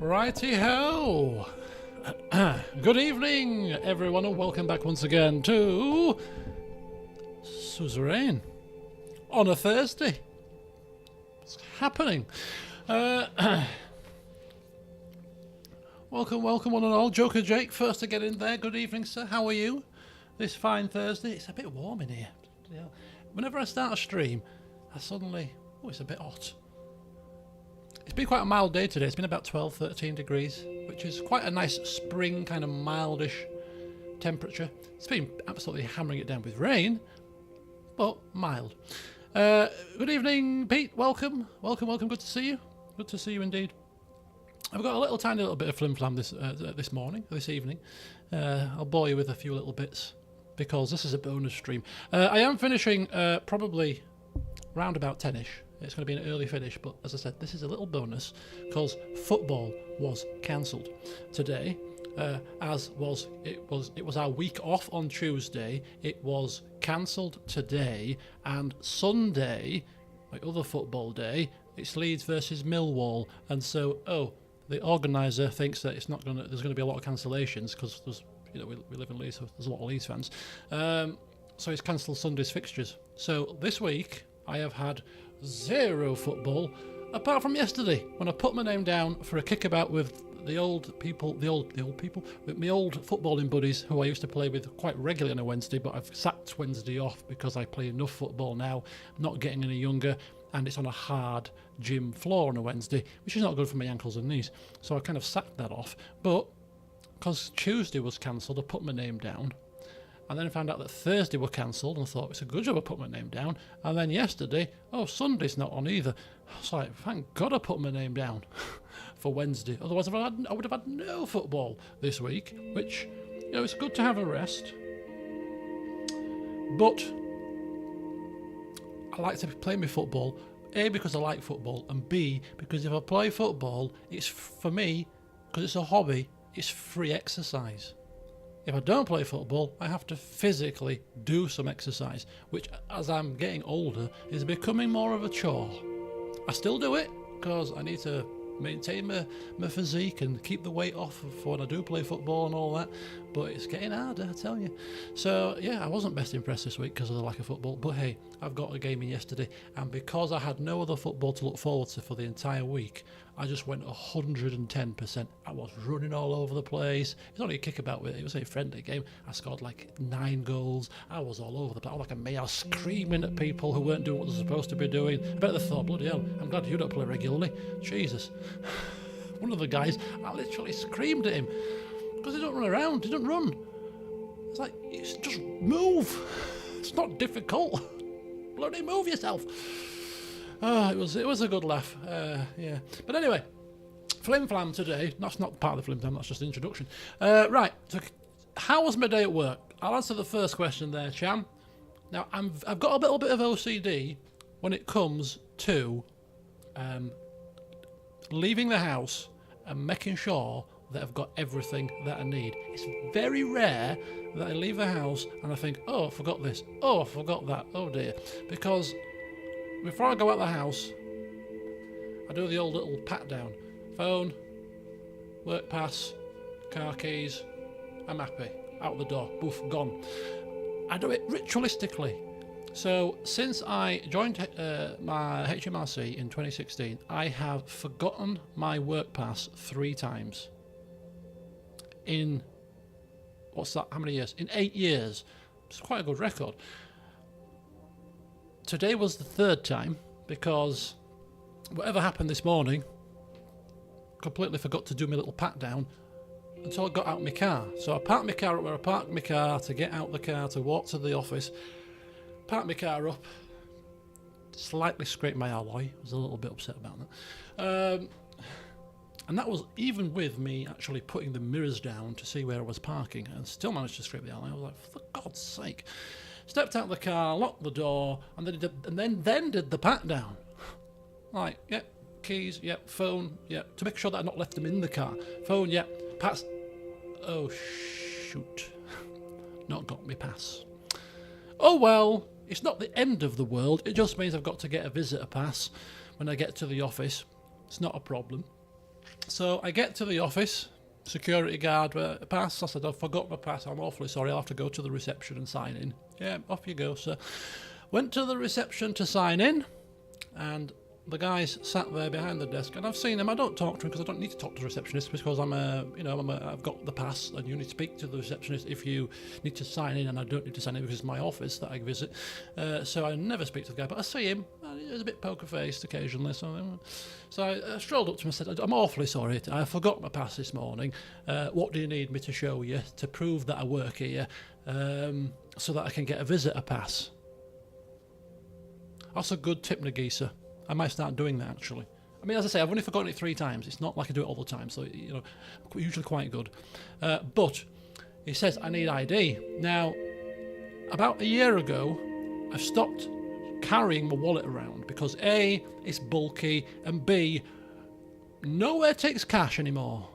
Righty-ho! Good evening, everyone, and welcome back once again to Suzerain on a Thursday. What's happening? Welcome one and all. Joker Jake, first to get in there. Good evening, sir. How are you this fine Thursday? It's a bit warm in here. Whenever I start a stream, I suddenly... Oh, it's a bit hot. It's been quite a mild day today. It's been about 12, 13 degrees, which is quite a nice spring kind of mildish temperature. It's been absolutely hammering it down with rain, but mild. Good evening, Pete. Welcome. Good to see you. Good to see you indeed. I've got a tiny little bit of flim-flam this evening. I'll bore you with a few little bits because this is a bonus stream. I am finishing probably round about 10ish. It's going to be an early finish, but as I said, this is a little bonus because football was cancelled today. It was our week off on Tuesday. It was cancelled today, and Sunday, my other football day, it's Leeds versus Millwall, and so the organiser thinks that there's going to be a lot of cancellations because there's we live in Leeds, so there's a lot of Leeds fans. So he's cancelled Sunday's fixtures. So this week I have had zero football, apart from yesterday when I put my name down for a kickabout with the old people, with my old footballing buddies who I used to play with quite regularly on a Wednesday, but I've sacked Wednesday off because I play enough football now, not getting any younger, and it's on a hard gym floor on a Wednesday, which is not good for my ankles and knees. So I kind of sacked that off, but because Tuesday was cancelled, I put my name down. And then I found out that Thursday were cancelled, and I thought, it's a good job I put my name down. And then yesterday, Sunday's not on either. I was like, thank God I put my name down for Wednesday. Otherwise, I would have had no football this week, which, it's good to have a rest. But I like to play my football, A, because I like football, and B, because if I play football, it's, for me, because it's a hobby, it's free exercise. If I don't play football, I have to physically do some exercise, which, as I'm getting older, is becoming more of a chore. I still do it, because I need to maintain my physique and keep the weight off for when I do play football and all that, but it's getting harder, I tell you. So, yeah, I wasn't best impressed this week because of the lack of football, but hey, I've got a game in yesterday, and because I had no other football to look forward to for the entire week, I just went 110%. I was running all over the place. It was only a kickabout with it. It was a friendly game. I scored like 9 goals. I was all over the place. I was like a mayor screaming at people who weren't doing what they're supposed to be doing. I bet they thought, bloody hell, I'm glad you don't play regularly. Jesus. One of the guys, I literally screamed at him because he don't run around. He don't run. It's like, just move. It's not difficult. Bloody move yourself. It was a good laugh, yeah. But anyway, Flim Flam today. That's not part of the Flim Flam, that's just the introduction. Right, so how was my day at work? I'll answer the first question there, Cham. Now, I've got a little bit of OCD when it comes to leaving the house and making sure that I've got everything that I need. It's very rare that I leave the house and I think, I forgot this, I forgot that, oh dear. Because before I go out the house, I do the old little pat down. Phone, work pass, car keys, I'm happy. Out the door, boof, gone. I do it ritualistically. So since I joined my HMRC in 2016, I have forgotten my work pass 3 times. In, what's that, how many years? In 8 years. It's quite a good record. Today was the 3rd time because whatever happened this morning, completely forgot to do my little pat down until I got out my car. So I parked my car up where I parked my car to get out the car to walk to the office. Parked my car up, slightly scraped my alloy. I was a little bit upset about that. And that was even with me actually putting the mirrors down to see where I was parking, and still managed to scrape the alloy. I was like, for God's sake. Stepped out of the car, locked the door, and then did the pat down. Like, yep, keys, yep, phone, yep, to make sure that I'd not left them in the car. Phone, yep, pass. Oh, shoot. Not got me pass. Oh well, it's not the end of the world. It just means I've got to get a visitor pass when I get to the office. It's not a problem. So I get to the office, security guard pass. I said, I've forgot my pass. I'm awfully sorry. I'll have to go to the reception and sign in. Yeah, off you go, sir. Went to the reception to sign in, and the guys sat there behind the desk, and I've seen them. I don't talk to them because I don't need to talk to the receptionist because I've got the pass, and you need to speak to the receptionist if you need to sign in, and I don't need to sign in because it's my office that I visit. So I never speak to the guy, but I see him, and he's a bit poker-faced occasionally. So I strolled up to him and said, "I'm awfully sorry. I forgot my pass this morning. What do you need me to show you to prove that I work here, so that I can get a visitor pass?" That's a good tip, Nagisa. I might start doing that, actually. I mean, as I say, I've only forgotten it 3 times. It's not like I do it all the time, so, usually quite good. But he says, I need ID. Now, about a year ago, I stopped carrying my wallet around because A, it's bulky, and B, nowhere takes cash anymore,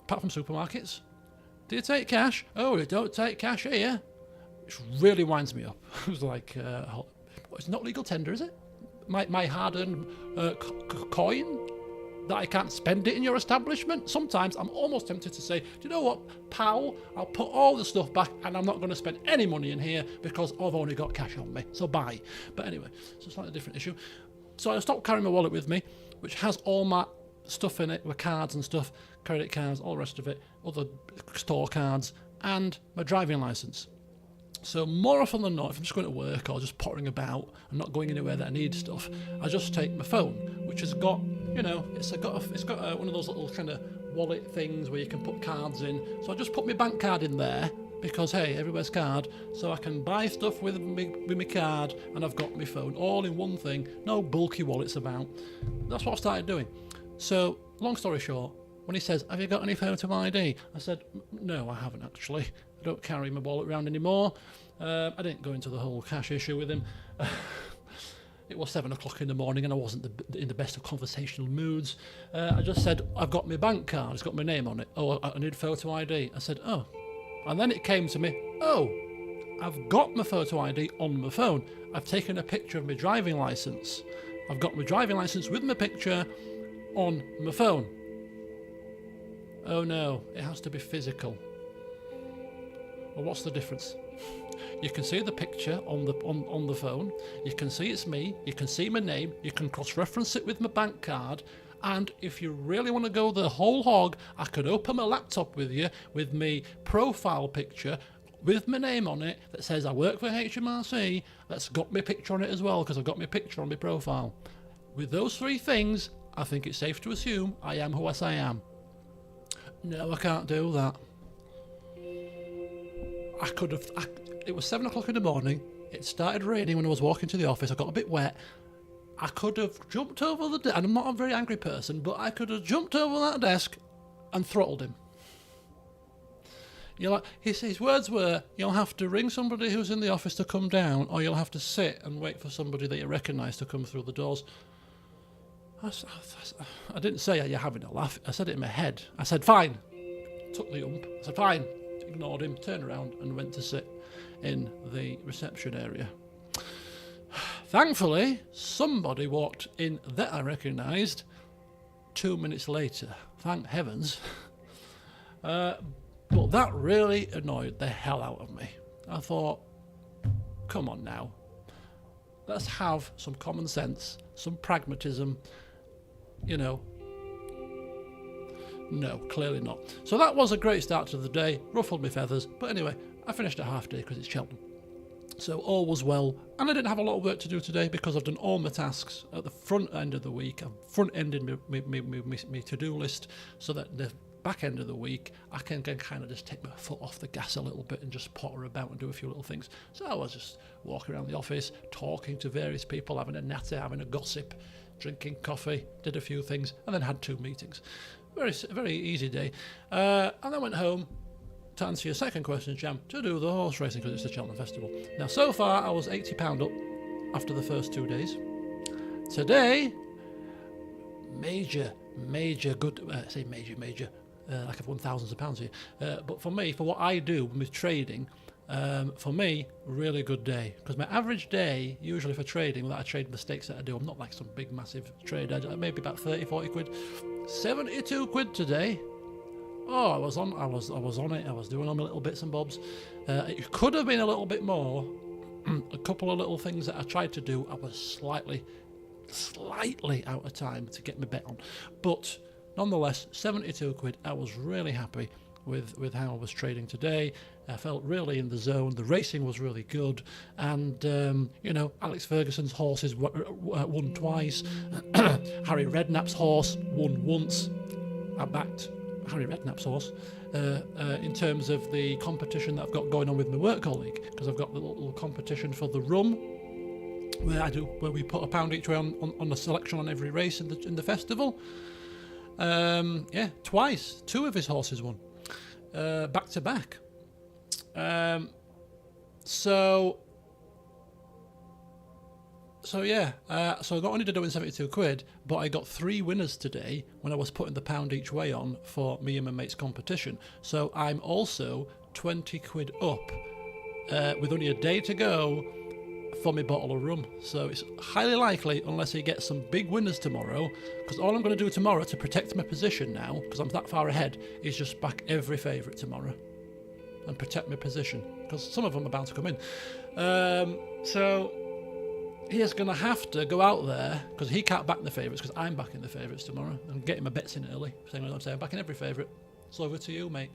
apart from supermarkets. Do you take cash? Oh, you don't take cash here. Which really winds me up. It was like, it's not legal tender, is it? My hard-earned coin that I can't spend it in your establishment. Sometimes I'm almost tempted to say, do you know what, pal, I'll put all the stuff back and I'm not going to spend any money in here because I've only got cash on me, so bye. But anyway, it's a slightly different issue. So I stopped carrying my wallet with me, which has all my stuff in it, with cards and stuff, credit cards, all the rest of it, other store cards, and my driving licence. So more often than not, if I'm just going to work or just pottering about and not going anywhere that I need stuff, I just take my phone, which has got, it's got one of those little kind of wallet things where you can put cards in. So I just put my bank card in there because, hey, everywhere's card, so I can buy stuff with my card, and I've got my phone all in one thing. No bulky wallets about. That's what I started doing. So long story short, when he says, "Have you got any photo ID?" I said, "No, I haven't actually. I don't carry my wallet around anymore." I didn't go into the whole cash issue with him. It was 7 o'clock in the morning and I wasn't in the best of conversational moods. I just said, "I've got my bank card, it's got my name on it. Oh, I need photo ID. I said, "Oh." And then it came to me, "Oh, I've got my photo ID on my phone. I've taken a picture of my driving licence. I've got my driving licence with my picture on my phone." Oh no, it has to be physical. Well, what's the difference? You can see the picture on the phone, you can see it's me, you can see my name, you can cross-reference it with my bank card, and if you really want to go the whole hog, I could open my laptop with you with my profile picture with my name on it that says I work for HMRC, that's got my picture on it as well because I've got my picture on my profile. With those 3 things, I think it's safe to assume I am who I say I am. No, I can't do that. It was 7 o'clock in the morning. It started raining when I was walking to the office. I got a bit wet. I could have jumped over the desk, and I'm not a very angry person, but I could have jumped over that desk and throttled him. His words were, "You'll have to ring somebody who's in the office to come down, or you'll have to sit and wait for somebody that you recognise to come through the doors." I didn't say, "You're having a laugh." I said it in my head. I said, "Fine." Took the ump. I said, "Fine." Ignored him, turned around and went to sit in the reception area. Thankfully, somebody walked in that I recognised 2 minutes later. Thank heavens. But that really annoyed the hell out of me. I thought, come on now. Let's have some common sense, some pragmatism, No, clearly not. So that was a great start to the day, ruffled my feathers, but anyway, I finished at half day because it's Cheltenham. So all was well, and I didn't have a lot of work to do today because I've done all my tasks at the front end of the week. I've front-ended my to-do list so that the back end of the week I can kind of just take my foot off the gas a little bit and just potter about and do a few little things. So I was just walking around the office, talking to various people, having a natter, having a gossip, drinking coffee, did a few things, and then had 2 meetings. Very easy day. And I went home, to answer your second question, Jam, to do the horse racing because it's the Cheltenham Festival. Now, so far, I was £80 up after the first 2 days. Today, major, good, say major, like I've won thousands of pounds here. But for me, for what I do with trading, for me, really good day. Because my average day, usually for trading, without I trade mistakes that I do, I'm not like some big, massive trader, maybe about 30, 40 quid. 72 quid today. Oh, I was on it. I was doing all my little bits and bobs. It could have been a little bit more. A couple of little things that I tried to do, I was slightly out of time to get my bet on. But nonetheless, 72 quid. I was really happy with how I was trading today. I felt really in the zone. The racing was really good, and Alex Ferguson's horses won twice. Harry Redknapp's horse won once. I backed Harry Redknapp's horse in terms of the competition that I've got going on with my work colleague, because I've got the little competition for the rum where we put £1 each way on a selection on every race in the festival. Twice, 2 of his horses won back to back. So not only did I win 72 quid, but I got 3 winners today when I was putting the £1 each way on for me and my mate's competition. So I'm also 20 quid up with only a day to go for my bottle of rum. So it's highly likely, unless he gets some big winners tomorrow, because all I'm going to do tomorrow to protect my position now, because I'm that far ahead, is just back every favourite tomorrow and protect my position, because some of them are bound to come in. So he is going to have to go out there, because he can't back the favourites, because I'm backing the favourites tomorrow and getting my bets in early. Saying what I'm saying, backing every favourite. It's over to you, mate.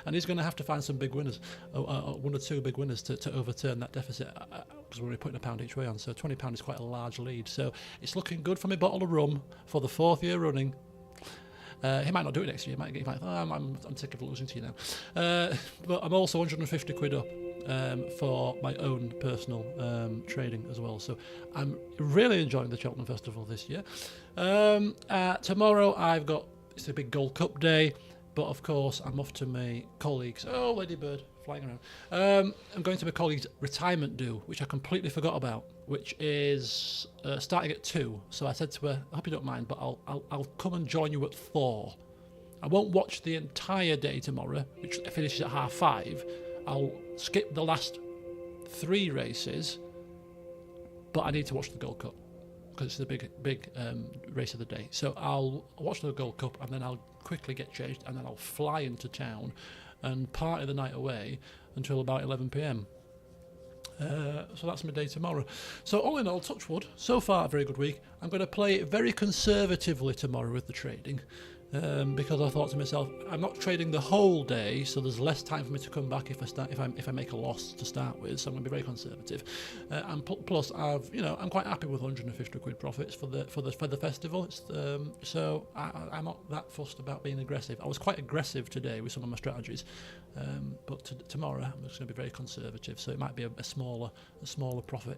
And he's going to have to find some big winners, 1 or 2 big winners to overturn that deficit, because we're only putting £1 each way on. So £20 is quite a large lead. So it's looking good for my bottle of rum for the 4th year running. He might not do it next year. He might think, I'm sick of losing to you now. But I'm also 150 quid up for my own personal trading as well. So I'm really enjoying the Cheltenham Festival this year. Tomorrow it's a big Gold Cup day. But of course, I'm off to my colleagues. Oh, Ladybird, flying around. I'm going to my colleague's retirement do, which I completely forgot about, which is starting at 2. So I said to her, I hope you don't mind, but I'll come and join you at 4. I won't watch the entire day tomorrow, which finishes at 5:30. I'll skip the last 3 races, but I need to watch the Gold Cup, because it's the big race of the day. So I'll watch the Gold Cup, and then I'll quickly get changed, and then I'll fly into town and party the night away until about 11 p.m. So that's my day tomorrow. So all in all, touch wood, so far a very good week. I'm going to play it very conservatively tomorrow with the trading, because I thought to myself, I'm not trading the whole day, so there's less time for me to come back if I make a loss to start with. So I'm going to be very conservative, and plus I'm quite happy with 150 quid profits for the festival. So I'm not that fussed about being aggressive. I was quite aggressive today with some of my strategies, but tomorrow I'm just going to be very conservative. So it might be a smaller profit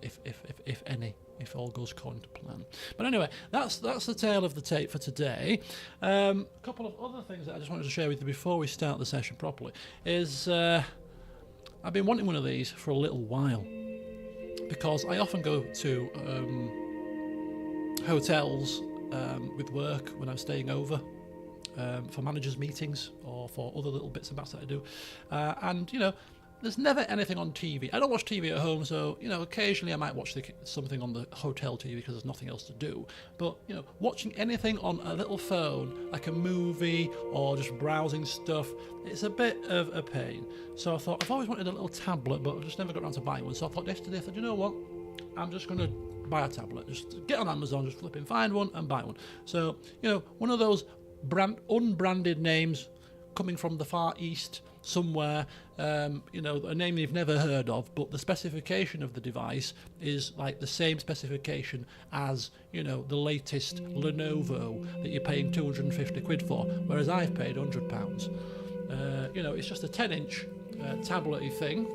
if any, if all goes according to plan. But anyway, that's the tale of the tape for today. A couple of other things that I just wanted to share with you before we start the session properly is I've been wanting one of these for a little while, because I often go to hotels with work when I'm staying over for managers' meetings or for other little bits and bats that I do, and there's never anything on TV. I don't watch TV at home, so occasionally I might watch something on the hotel TV because there's nothing else to do. But watching anything on a little phone, like a movie or just browsing stuff, it's a bit of a pain. So I thought, I've always wanted a little tablet, but I've just never got around to buying one. So I thought yesterday, you know what? I'm just going to buy a tablet. Just get on Amazon, just flip in, find one and buy one. So one of those unbranded names coming from the Far East somewhere, a name you've never heard of, but the specification of the device is like the same specification as the latest Lenovo that you're paying 250 quid for, whereas I've paid £100. It's just a 10-inch tablet-y thing,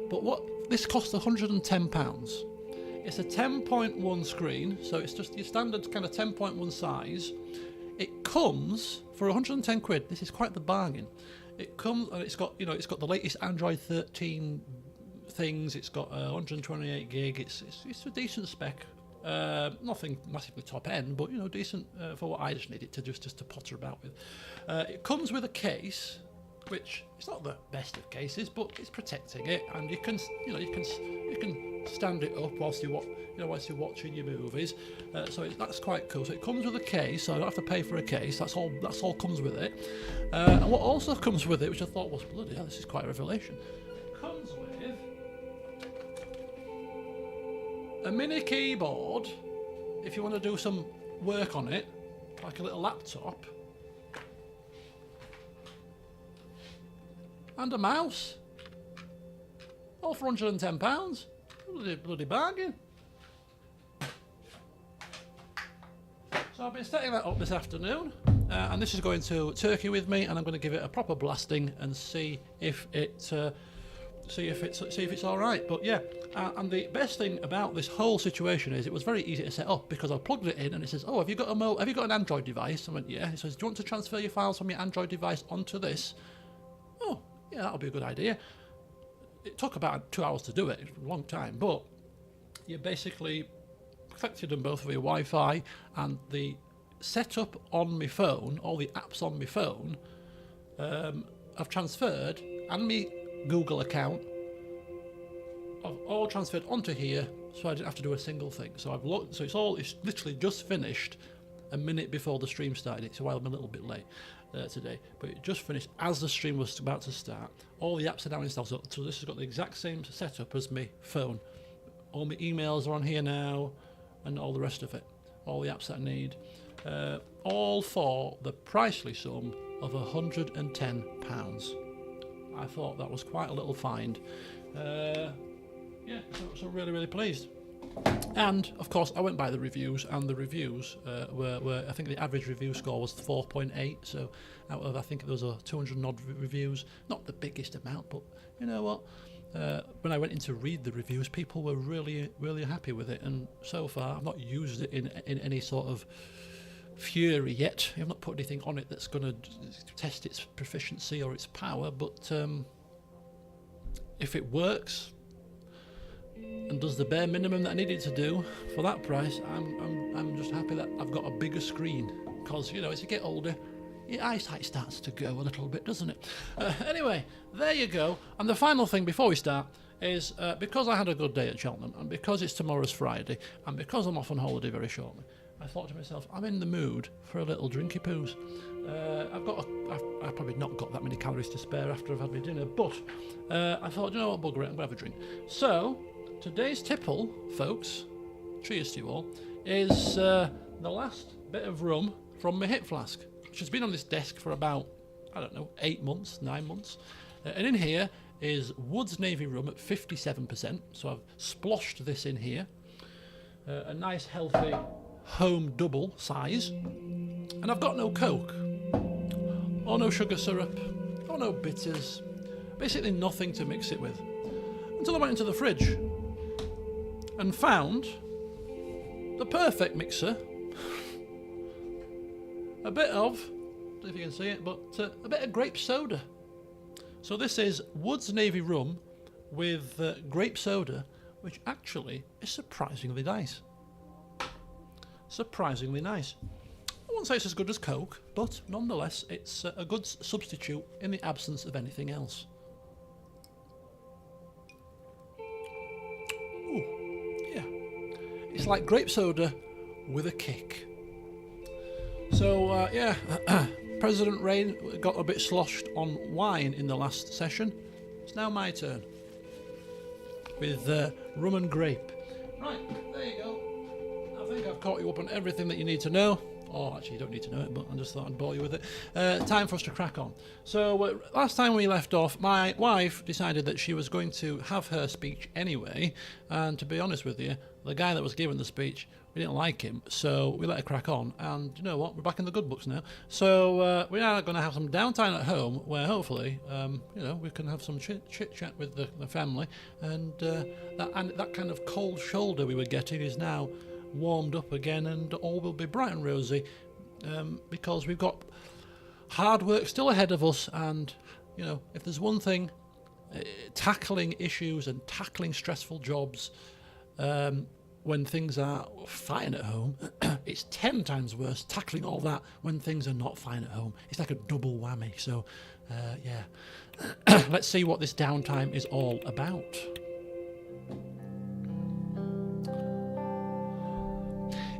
but this costs £110. It's a 10.1 screen, so it's just your standard kind of 10.1 size. It comes for 110 quid. This is quite the bargain. It comes and it's got the latest Android 13 things. It's got 128 gig. It's a decent spec. Nothing massively top end, but decent for what I just need it to just to potter about with. It comes with a case, which it's not the best of cases, but it's protecting it, and you can stand it up whilst whilst you're watching your movies. So that's quite cool. So it comes with a case, so I don't have to pay for a case. That's all comes with it. And what also comes with it, which I thought was bloody hell, this is quite a revelation. It comes with a mini keyboard if you want to do some work on it, like a little laptop, and a mouse, all for £110. Bloody bargain. So I've been setting that up this afternoon, and this is going to Turkey with me, and I'm going to give it a proper blasting and see if it's all right. But yeah, and the best thing about this whole situation is it was very easy to set up because I plugged it in and it says, "Oh, have you got an Android device?" I went, "Yeah." It says, "Do you want to transfer your files from your Android device onto this?" Oh, yeah, that'll be a good idea. It took about 2 hours to do it, a long time, but you basically connected them both via Wi-Fi, and the setup on my phone, all the apps on my phone, I've transferred, and my Google account, I've all transferred onto here, so I didn't have to do a single thing. So I've looked, so it's literally just finished a minute before the stream started. So I'm a little bit late today, but it just finished as the stream was about to start. All the apps are now installed, so this has got the exact same setup as my phone. All my emails are on here now, and all the rest of it, all the apps that I need, all for the pricely sum of £110. I thought that was quite a little find. Yeah, so really, really pleased. And of course, I went by the reviews, and the reviews were I think the average review score was 4.8. So out of, I think there was a 200 odd reviews, not the biggest amount, but you know what? When I went in to read the reviews, people were really, really happy with it. And so far, I've not used it in any sort of fury yet. I've not put anything on it that's going to test its proficiency or its power. But if it works and does the bare minimum that I needed to do for that price, I'm just happy that I've got a bigger screen, because as you get older, your eyesight starts to go a little bit, doesn't it? Anyway, there you go. And the final thing before we start is because I had a good day at Cheltenham, and because it's tomorrow's Friday, and because I'm off on holiday very shortly, I thought to myself, I'm in the mood for a little drinky poos. I've probably not got that many calories to spare after I've had my dinner, but I thought, you know what, bugger it, I'm going to have a drink. So today's tipple, folks, cheers to you all, is the last bit of rum from my hip flask, which has been on this desk for about, 9 months. And in here is Wood's Navy rum at 57%. So I've sploshed this in here. A nice healthy home double size. And I've got no Coke, or no sugar syrup, or no bitters. Basically nothing to mix it with. Until I went into the fridge and found the perfect mixer. A bit of, I don't know if you can see it, but a bit of grape soda. So this is Wood's Navy rum with grape soda, which actually is surprisingly nice. Surprisingly nice. I won't say it's as good as Coke, but nonetheless, it's a good substitute in the absence of anything else. Ooh, yeah. It's like grape soda with a kick. So, yeah, President Rain got a bit sloshed on wine in the last session. It's now my turn with rum and grape. Right, there you go. I think I've caught you up on everything that you need to know. Oh, actually, you don't need to know it, but I just thought I'd bore you with it. Time for us to crack on. So, last time we left off, my wife decided that she was going to have her speech anyway. And to be honest with you, the guy that was giving the speech, we didn't like him, so we let her crack on. And you know what? We're back in the good books now. So we are going to have some downtime at home, where hopefully, we can have some chit chat with the family, and that kind of cold shoulder we were getting is now warmed up again, and all will be bright and rosy, because we've got hard work still ahead of us. And if there's one thing, tackling issues and tackling stressful jobs, when things are fine at home, it's 10 times worse tackling all that when things are not fine at home. It's like a double whammy. So, yeah. Let's see what this downtime is all about.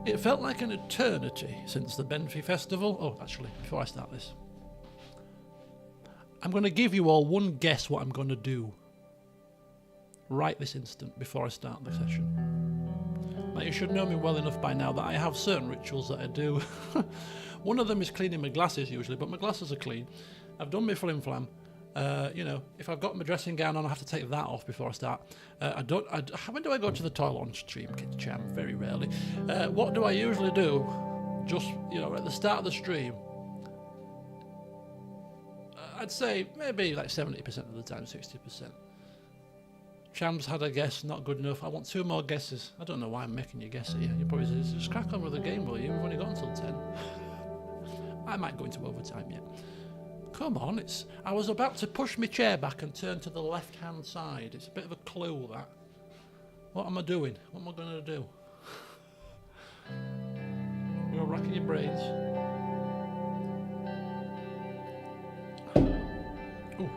It felt like an eternity since the Benfey Festival. Oh, actually, before I start this, I'm going to give you all one guess what I'm going to do right this instant before I start the session. Now, you should know me well enough by now that I have certain rituals that I do. One of them is cleaning my glasses usually, but my glasses are clean. I've done my flim flam. You know, if I've got my dressing gown on, I have to take that off before I start. When do I go to the toilet on stream? Kitchen, very rarely. What do I usually do? Just, you know, at the start of the stream, I'd say maybe like 70% of the time, 60%. Cham's had a guess, not good enough. I want 2 more guesses. I don't know why I'm making you guess here. You probably say, just crack on with the game, will you? We've only got until 10. I might go into overtime yet. Come on, I was about to push my chair back and turn to the left-hand side. It's a bit of a clue, that. What am I doing? What am I going to do? You're racking your brains. Ooh,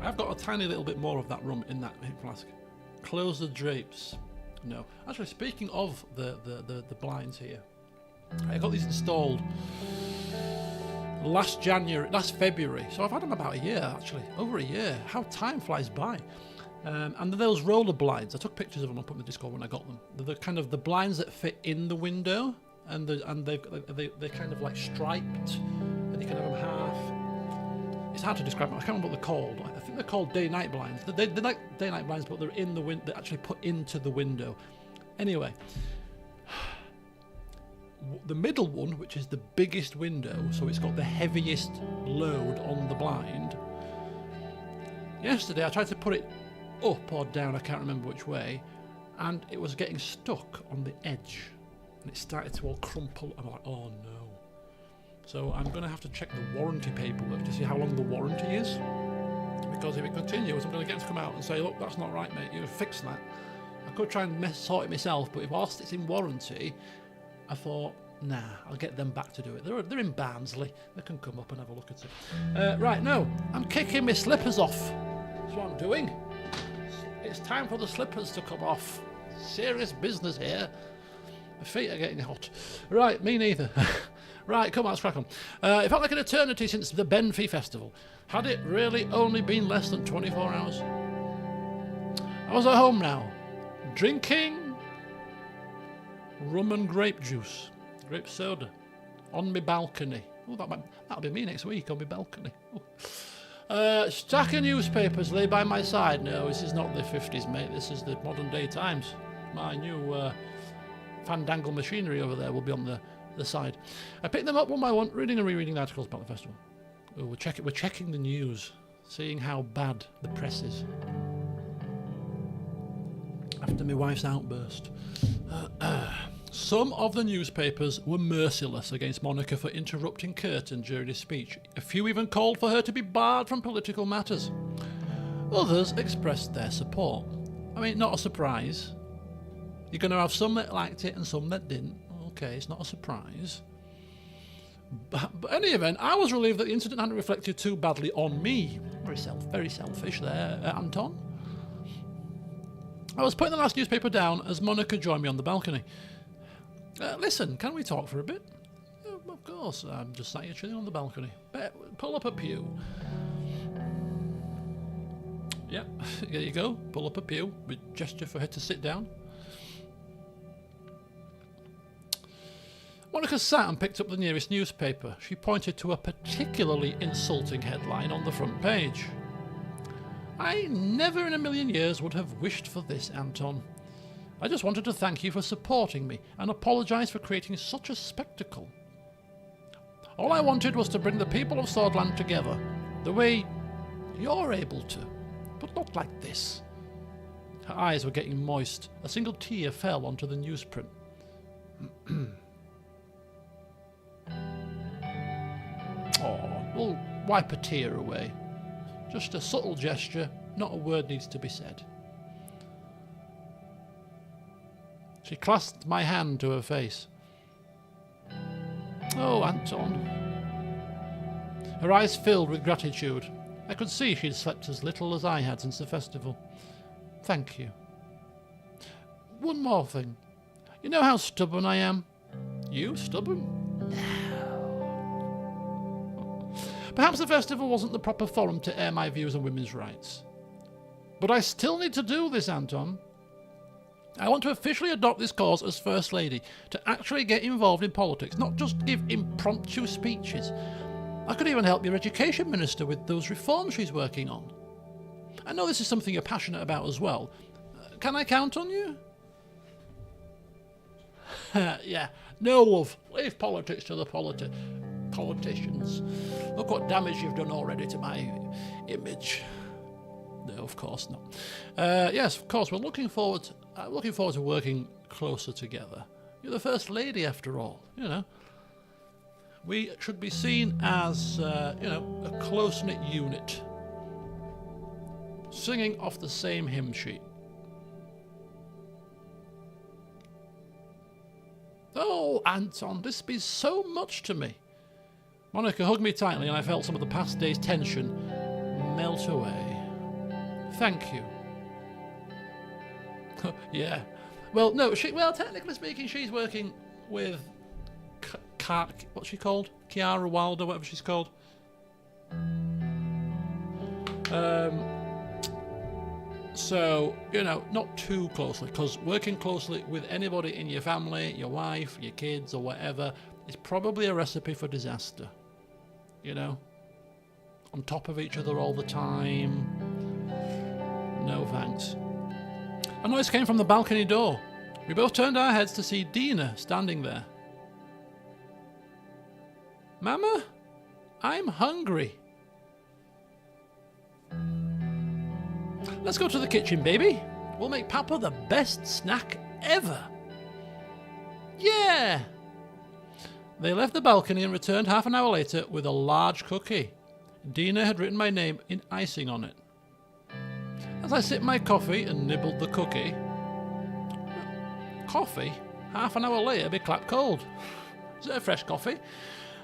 I've got a tiny little bit more of that rum in that flask. Close the drapes. No. Actually, speaking of the blinds here, I got these installed last February, so I've had them about a year, actually, over a year. How time flies by. And those roller blinds, I took pictures of them and put them in the Discord when I got them. They're the kind of the blinds that fit in the window, and they're kind of like striped, and you can have them half. It's hard to describe them. I can't remember what they're called. I think they're called day-night blinds. They're like day-night blinds, but they're in the they're actually put into the window. Anyway, the middle one, which is the biggest window, so it's got the heaviest load on the blind. Yesterday I tried to put it up or down, I can't remember which way, and it was getting stuck on the edge, and it started to all crumple. I'm like, oh no. So I'm going to have to check the warranty paperwork to see how long the warranty is, because if it continues, I'm going to get them to come out and say, look, that's not right, mate, you fix that. I could try and sort it myself, but whilst it's in warranty, I thought, nah, I'll get them back to do it. They're in Barnsley. They can come up and have a look at it. Right, no, I'm kicking my slippers off. That's what I'm doing. It's time for the slippers to come off. Serious business here. My feet are getting hot. Right, me neither. Right, come on, let's crack on. It felt like an eternity since the Benfey Festival. Had it really only been less than 24 hours? I was at home now, drinking rum and grape juice, grape soda, on my balcony. Oh, that'll be me next week on my balcony. Stack of newspapers lay by my side. No, this is not the 50s, mate. This is the modern day times. My new fandangle machinery over there will be on the side. I picked them up one by one, reading and rereading the articles about the festival. Oh, we're checking the news, seeing how bad the press is. After my wife's outburst. Some of the newspapers were merciless against Monica for interrupting Curtin during his speech. A few even called for her to be barred from political matters. Others expressed their support. I mean, not a surprise. You're going to have some that liked it and some that didn't. Okay, it's not a surprise. But in any event, I was relieved that the incident hadn't reflected too badly on me. Very selfish there, Anton. I was putting the last newspaper down as Monica joined me on the balcony. Listen, can we talk for a bit? Of course, I'm just sat here chilling on the balcony. Pull up a pew. Yeah, there you go. Pull up a pew. We gesture for her to sit down. Monica sat and picked up the nearest newspaper. She pointed to a particularly insulting headline on the front page. I never in a million years would have wished for this, Anton. I just wanted to thank you for supporting me and apologise for creating such a spectacle. All I wanted was to bring the people of Swordland together, the way you're able to, but not like this. Her eyes were getting moist. A single tear fell onto the newsprint. Oh, we'll wipe a tear away. Just a subtle gesture, not a word needs to be said. She clasped my hand to her face. Oh, Anton. Her eyes filled with gratitude. I could see she'd slept as little as I had since the festival. Thank you. One more thing. You know how stubborn I am? You stubborn? Perhaps the festival wasn't the proper forum to air my views on women's rights. But I still need to do this, Anton. I want to officially adopt this cause as First Lady, to actually get involved in politics, not just give impromptu speeches. I could even help your education minister with those reforms she's working on. I know this is something you're passionate about as well. Can I count on you? Yeah, no, love. Leave politics to the politicians. Look what damage you've done already to my image. No, of course not. Yes, of course. We're looking forward to working closer together. You're the First Lady, after all. You know, we should be seen as a close-knit unit, singing off the same hymn sheet. Oh, Anton, this means so much to me. Monica hugged me tightly, and I felt some of the past day's tension melt away. Thank you. Yeah. Well, no, technically speaking, she's working with what's she called? Kiara Wilder, whatever she's called. So, not too closely, because working closely with anybody in your family, your wife, your kids, or whatever, is probably a recipe for disaster. On top of each other all the time. No thanks. A noise came from the balcony door. We both turned our heads to see Dina standing there. Mama, I'm hungry. Let's go to the kitchen, baby. We'll make Papa the best snack ever. Yeah! They left the balcony and returned half an hour later with a large cookie. Dina had written my name in icing on it. As I sipped my coffee and nibbled the cookie... Coffee? Half an hour later, be clapped cold. Is it a fresh coffee?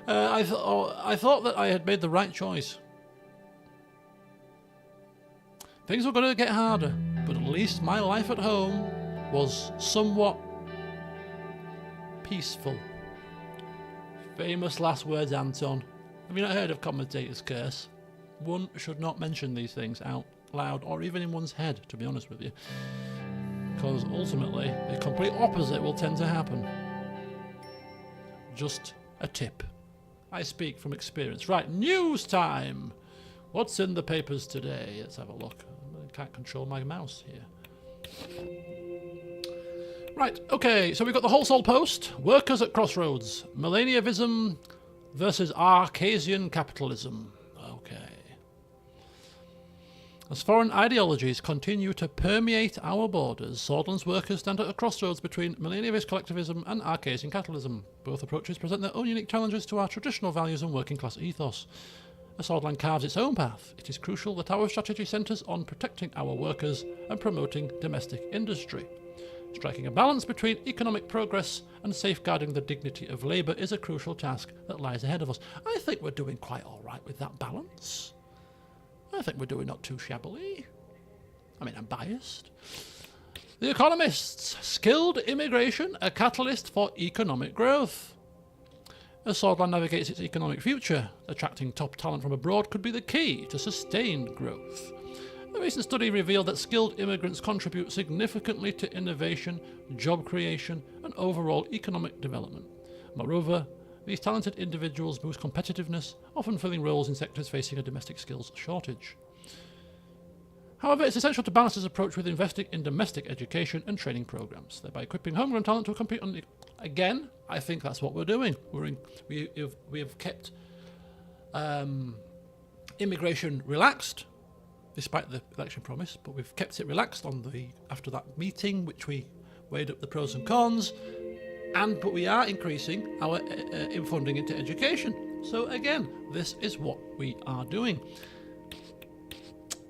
I thought that I had made the right choice. Things were going to get harder, but at least my life at home was somewhat peaceful. Famous last words, Anton. Have you not heard of commentator's curse? One should not mention these things out loud or even in one's head, to be honest with you. Because ultimately, the complete opposite will tend to happen. Just a tip. I speak from experience. Right, news time! What's in the papers today? Let's have a look. I can't control my mouse here. Right, okay, so we've got the Wholesale Post, Workers at Crossroads, Millennialism versus Arcasian Capitalism. Okay. As foreign ideologies continue to permeate our borders, Swordland's workers stand at a crossroads between millennialist collectivism and Arcasian capitalism. Both approaches present their own unique challenges to our traditional values and working class ethos. As Swordland carves its own path, it is crucial that our strategy centres on protecting our workers and promoting domestic industry. Striking a balance between economic progress and safeguarding the dignity of labour is a crucial task that lies ahead of us. I think we're doing quite all right with that balance. I think we're doing not too shabbily. I mean, I'm biased. The Economists. Skilled immigration, a catalyst for economic growth. As Swordland navigates its economic future, attracting top talent from abroad could be the key to sustained growth. A recent study revealed that skilled immigrants contribute significantly to innovation, job creation, and overall economic development. Moreover, these talented individuals boost competitiveness, often filling roles in sectors facing a domestic skills shortage. However, it's essential to balance this approach with investing in domestic education and training programs, thereby equipping homegrown talent to compete on the... Again, I think that's what we're doing. We have kept immigration relaxed, despite the election promise, but we've kept it relaxed after that meeting, which we weighed up the pros and cons, but we are increasing our funding into education. So again, this is what we are doing.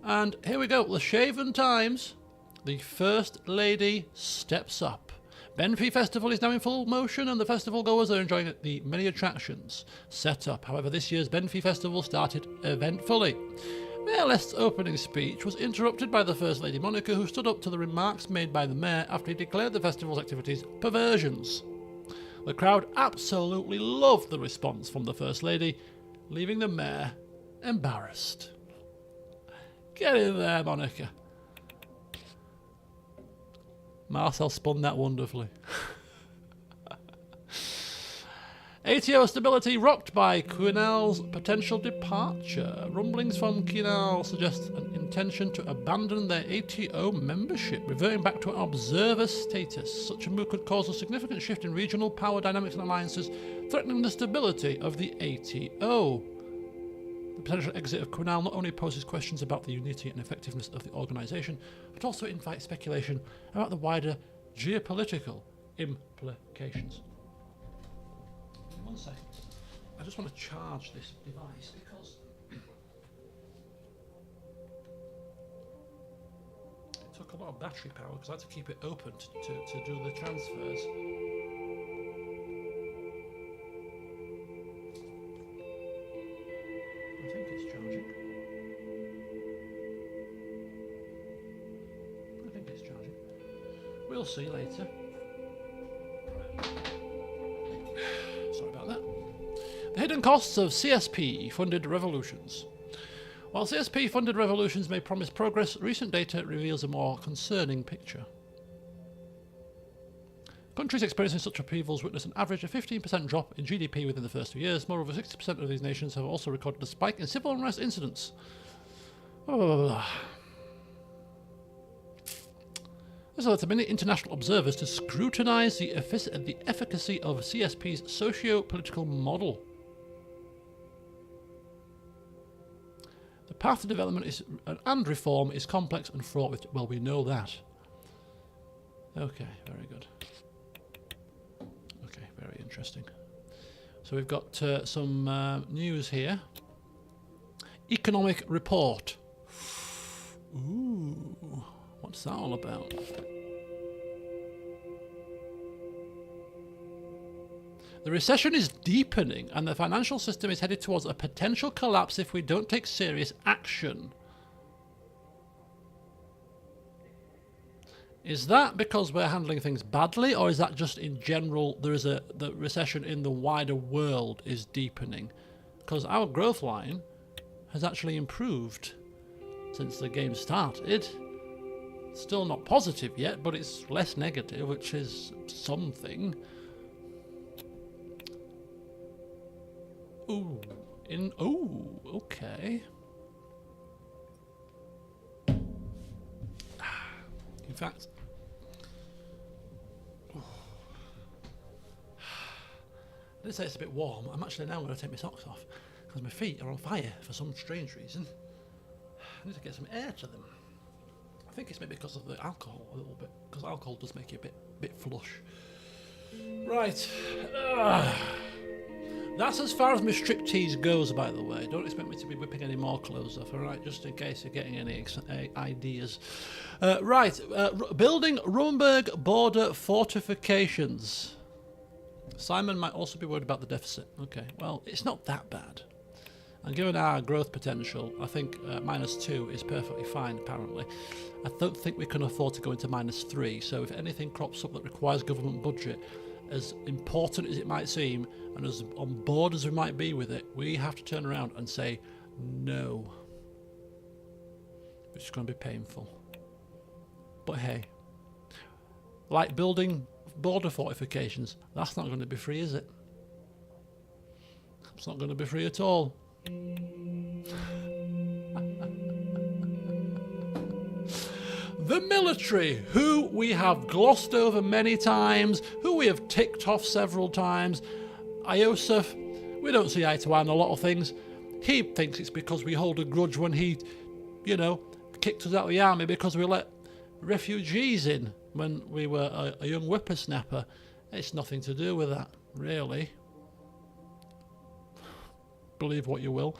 And here we go, the Shaven Times. The First Lady steps up. Benfey Festival is now in full motion and the festival goers are enjoying the many attractions set up. However, this year's Benfey Festival started eventfully. Mayor Lest's opening speech was interrupted by the First Lady Monica, who stood up to the remarks made by the Mayor after he declared the festival's activities perversions. The crowd absolutely loved the response from the First Lady, leaving the mayor embarrassed. Get in there, Monica. Marcel spun that wonderfully. ATO stability rocked by Quinal's potential departure. Rumblings from Quinal suggest an intention to abandon their ATO membership, reverting back to an observer status. Such a move could cause a significant shift in regional power dynamics and alliances, threatening the stability of the ATO. The potential exit of Quinal not only poses questions about the unity and effectiveness of the organisation, but also invites speculation about the wider geopolitical implications. 1 second. I just want to charge this device because it took a lot of battery power because I had to keep it open to do the transfers. I think it's charging. I think it's charging. We'll see later. Sorry about that. The hidden costs of CSP-funded revolutions. While CSP-funded revolutions may promise progress, recent data reveals a more concerning picture. Countries experiencing such upheavals witness an average of 15% drop in GDP within the first 2 years. Moreover, 60% of these nations have also recorded a spike in civil unrest incidents. Blah, blah, blah, blah. This led to many international observers to scrutinise the efficacy of CSP's socio-political model. The path to development and reform is complex and fraught with... Well, we know that. Okay, very good. Okay, very interesting. So we've got some news here. Economic report. Ooh. What's that all about? The recession is deepening and the financial system is headed towards a potential collapse if we don't take serious action. Is that because we're handling things badly, or is that just in general the recession in the wider world is deepening? Because our growth line has actually improved since the game started. Still not positive yet, but it's less negative, which is something. Ooh. Ooh, okay. In fact... I did say it's a bit warm. I'm actually now going to take my socks off because my feet are on fire for some strange reason. I need to get some air to them. I think it's maybe because of the alcohol a little bit, because alcohol does make you a bit flush. Right. That's as far as my striptease goes, by the way. Don't expect me to be whipping any more clothes off, alright? Just in case you're getting any ideas. Right. Building Rumberg border fortifications. Simon might also be worried about the deficit. Okay, well, it's not that bad. And given our growth potential, I think -2 is perfectly fine, apparently. I don't think we can afford to go into -3, so if anything crops up that requires government budget, as important as it might seem, and as on board as we might be with it, we have to turn around and say no. Which is going to be painful. But hey, like building border fortifications, that's not going to be free, is it? It's not going to be free at all. The military, who we have glossed over many times, who we have ticked off several times. Iosef, we don't see eye to eye on a lot of things. He thinks it's because we hold a grudge when he, kicked us out of the army because we let refugees in when we were a young whippersnapper. It's nothing to do with that, really. Believe what you will.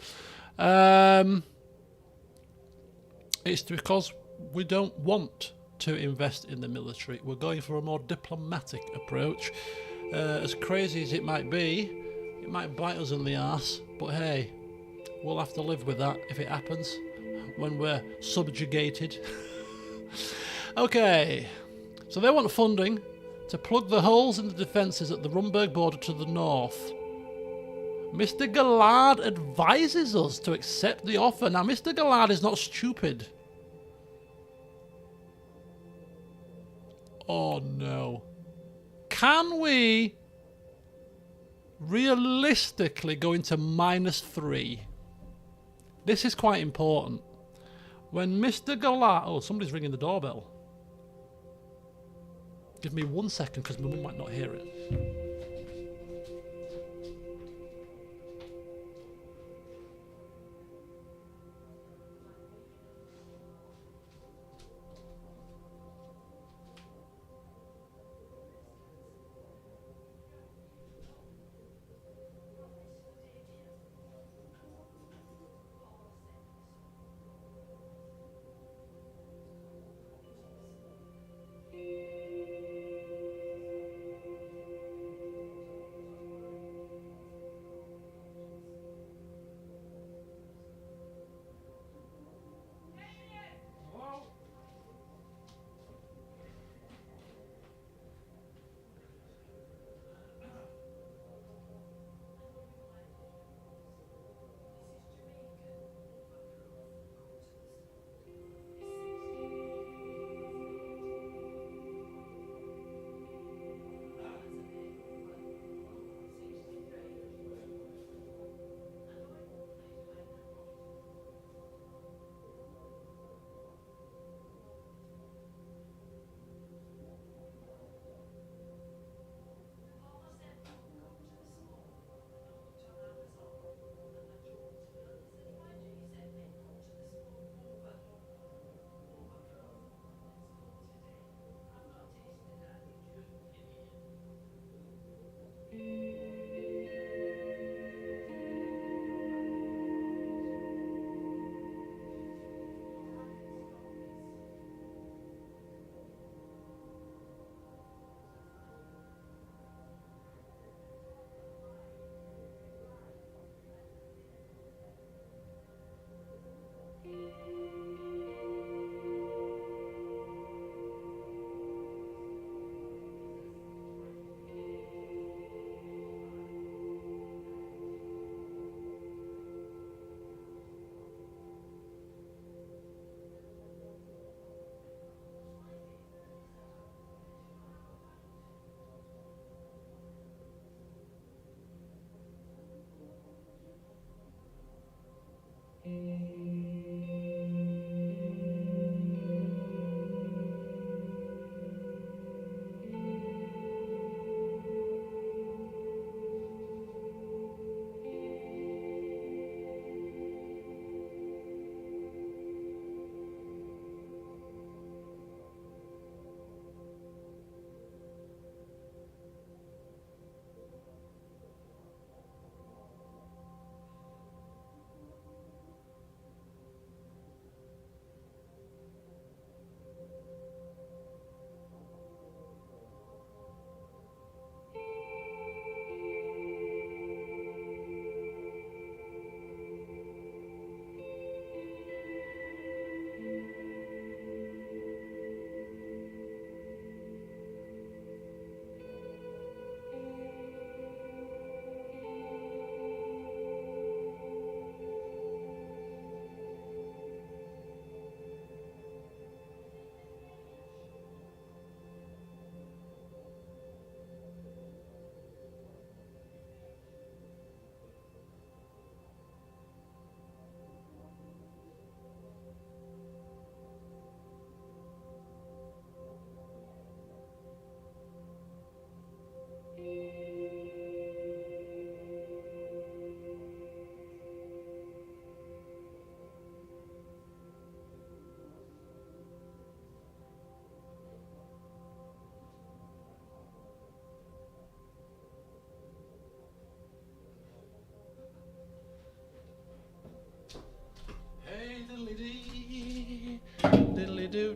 It's because we don't want to invest in the military. We're going for a more diplomatic approach. As crazy as it might be, it might bite us in the arse, but hey, we'll have to live with that if it happens when we're subjugated. Okay, so they want funding to plug the holes in the defences at the Rumberg border to the north. Mr. Gallard advises us to accept the offer. Now, Mr. Gallard is not stupid. Oh, no. Can we realistically go into -3? This is quite important. When Mr. Gallard... Oh, somebody's ringing the doorbell. Give me 1 second, because my mum might not hear it.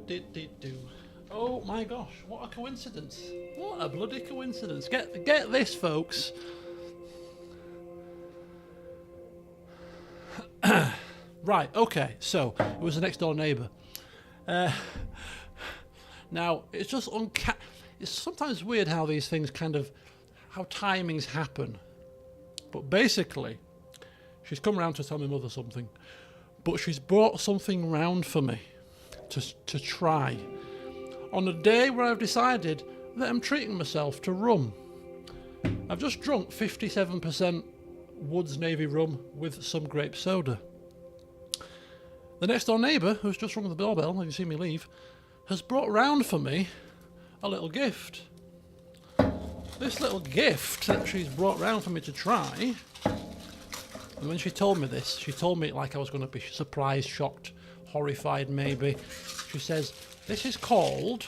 Diddly-doo. Oh my gosh, what a coincidence. What a bloody coincidence. Get this, folks. Right, okay, so it was the next door neighbour. Now, it's just it's sometimes weird how these things how timings happen. But basically, she's come round to tell my mother something, but she's brought something round for me to try on a day where I've decided that I'm treating myself to rum. I've just drunk 57% Woods Navy rum with some grape soda. The next door neighbour, who's just rung the doorbell, and you see me leave, has brought round for me a little gift. This little gift that she's brought round for me to try, and when she told me this, she told me it like I was going to be surprised, shocked, horrified maybe. She says, this is called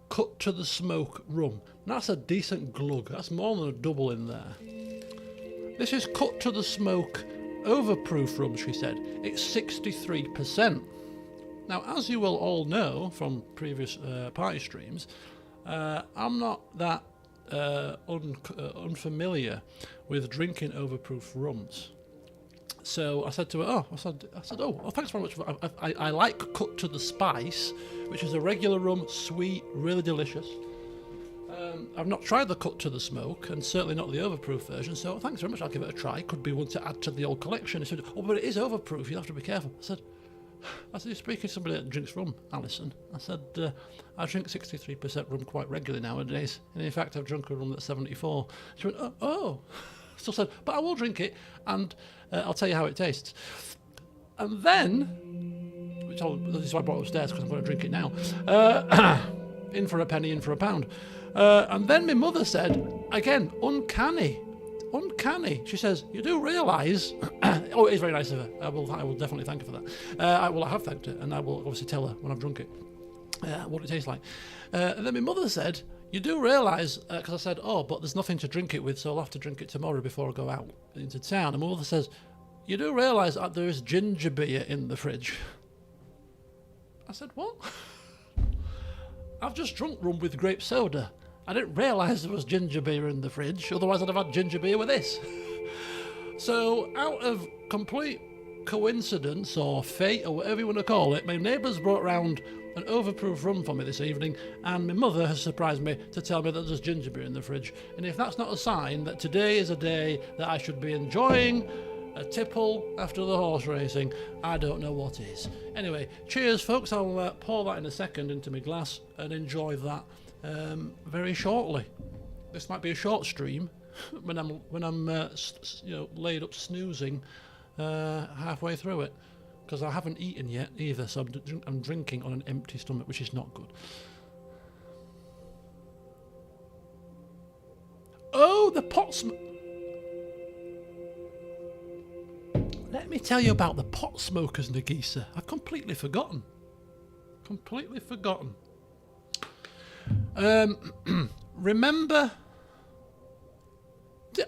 Cut to the Smoke rum. That's a decent glug. That's more than a double in there. This is Cut to the Smoke overproof rum, she said. It's 63%. Now, as you will all know from previous party streams, I'm not that unfamiliar with drinking overproof rums. So I said to her, oh, thanks very much. I like Cut to the Spice, which is a regular rum, sweet, really delicious. I've not tried the Cut to the Smoke, and certainly not the overproof version, so thanks very much, I'll give it a try. Could be one to add to the old collection. He said, oh, but it is overproof, you have to be careful. I said, you're speaking to somebody that drinks rum, Alison. I said, I drink 63% rum quite regularly nowadays, and in fact I've drunk a rum that's 74. She went, oh. So I said, but I will drink it, and I'll tell you how it tastes. And then, this is why I brought it upstairs, because I'm going to drink it now. In for a penny, in for a pound. And then my mother said, again, uncanny. She says, you do realise... oh, it is very nice of her. I will definitely thank her for that. I have thanked her, and I will obviously tell her when I've drunk it what it tastes like. And then my mother said, you do realise, because I said, oh, but there's nothing to drink it with, so I'll have to drink it tomorrow before I go out into town. And my mother says, you do realise that there is ginger beer in the fridge? I said, what? I've just drunk rum with grape soda. I didn't realise there was ginger beer in the fridge, otherwise I'd have had ginger beer with this. So, out of complete coincidence or fate or whatever you want to call it, my neighbours brought round an overproof rum for me this evening, and my mother has surprised me to tell me that there's ginger beer in the fridge. And if that's not a sign that today is a day that I should be enjoying a tipple after the horse racing, I don't know what is. Anyway, cheers folks, I'll pour that in a second into my glass and enjoy that very shortly. This might be a short stream when I'm laid up snoozing halfway through it, because I haven't eaten yet either, so I'm drinking on an empty stomach, which is not good. Oh, the pot smoke. Let me tell you about the pot smokers, Nagisa. I've completely forgotten. Remember,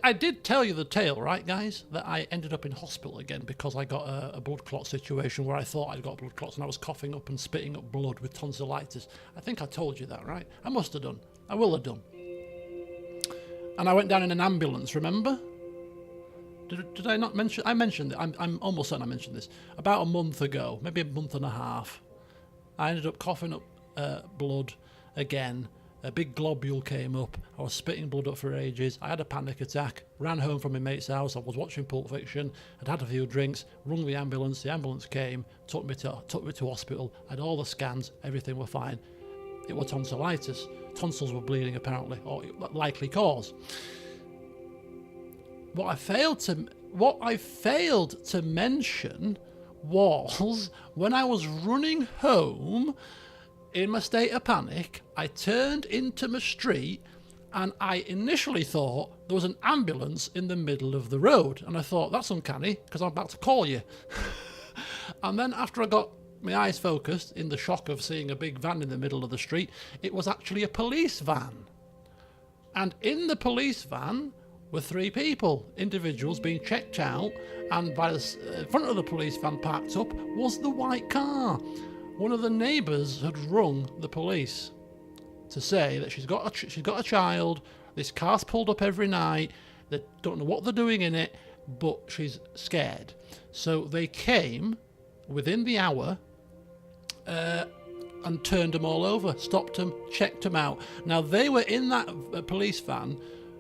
I did tell you the tale, right, guys? That I ended up in hospital again because I got a blood clot situation where I thought I'd got blood clots and I was coughing up and spitting up blood with tonsillitis. I think I told you that, right? I must have done. I will have done. And I went down in an ambulance, remember? Did I not mention? I mentioned it. I'm almost certain I mentioned this. About a month ago, maybe a month and a half, I ended up coughing up blood again. A big globule came up. I was spitting blood up for ages. I had a panic attack. Ran home from my mate's house. I was watching Pulp Fiction. I'd had a few drinks. Rung the ambulance. The ambulance came. Took me to hospital. I had all the scans. Everything were fine. It was tonsillitis. Tonsils were bleeding apparently, or likely cause. What I failed to mention was when I was running home in my state of panic, I turned into my street and I initially thought there was an ambulance in the middle of the road. And I thought, that's uncanny because I'm about to call you. And then after I got my eyes focused in the shock of seeing a big van in the middle of the street, it was actually a police van. And in the police van were 3 people, individuals being checked out, and by the front of the police van parked up was the white car. One of the neighbours had rung the police to say that she's got a child, this car's pulled up every night, they don't know what they're doing in it, but she's scared. So they came within the hour, and turned them all over, stopped them, checked them out. Now, they were in that police van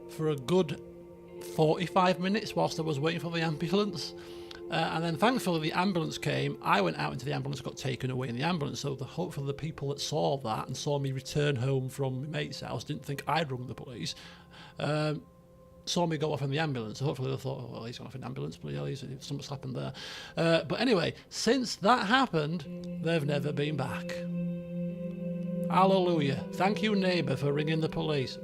for a good 45 minutes whilst I was waiting for the ambulance. And then thankfully the ambulance came. I went out into the ambulance, got taken away in the ambulance. So hopefully the people that saw that and saw me return home from my mate's house didn't think I'd rung the police. Saw me go off in the ambulance. So hopefully they thought, oh, well, he's gone off in the ambulance, but yeah, something's happened there. But anyway, since that happened, they've never been back. Hallelujah. Thank you, neighbour, for ringing the police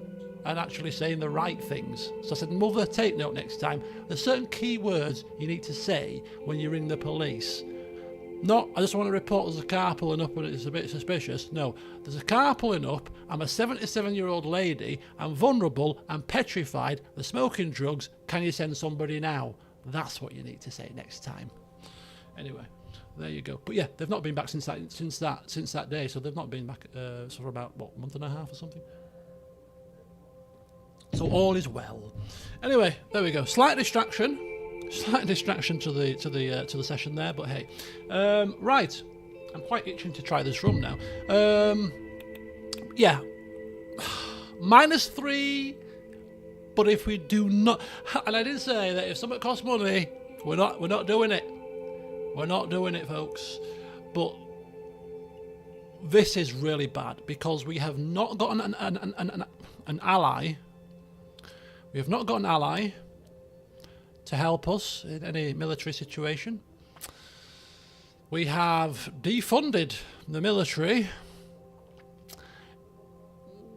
and actually saying the right things. So I said, mother, take note next time. There's certain key words you need to say when you ring the police. Not, I just want to report there's a car pulling up and it's a bit suspicious. No, there's a car pulling up. I'm a 77-year-old lady. I'm vulnerable. I'm petrified. They're smoking drugs. Can you send somebody now? That's what you need to say next time. Anyway, there you go. But yeah, they've not been back since that day. So they've not been back for about, what, a month and a half or something. So all is well. Anyway, there we go. Slight distraction to the session there, but hey, right. I'm quite itching to try this rum now. Yeah, -3. But if we do not, and I did say that if something costs money, we're not doing it. We're not doing it, folks. But this is really bad because we have not got an ally. We have not got an ally to help us in any military situation. We have defunded the military.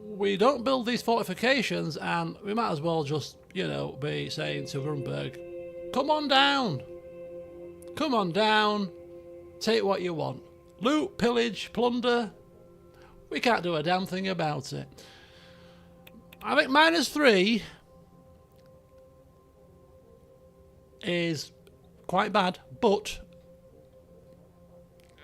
We don't build these fortifications, and we might as well just, be saying to Nuremberg, come on down. Come on down. Take what you want. Loot, pillage, plunder. We can't do a damn thing about it. I think -3 is quite bad, but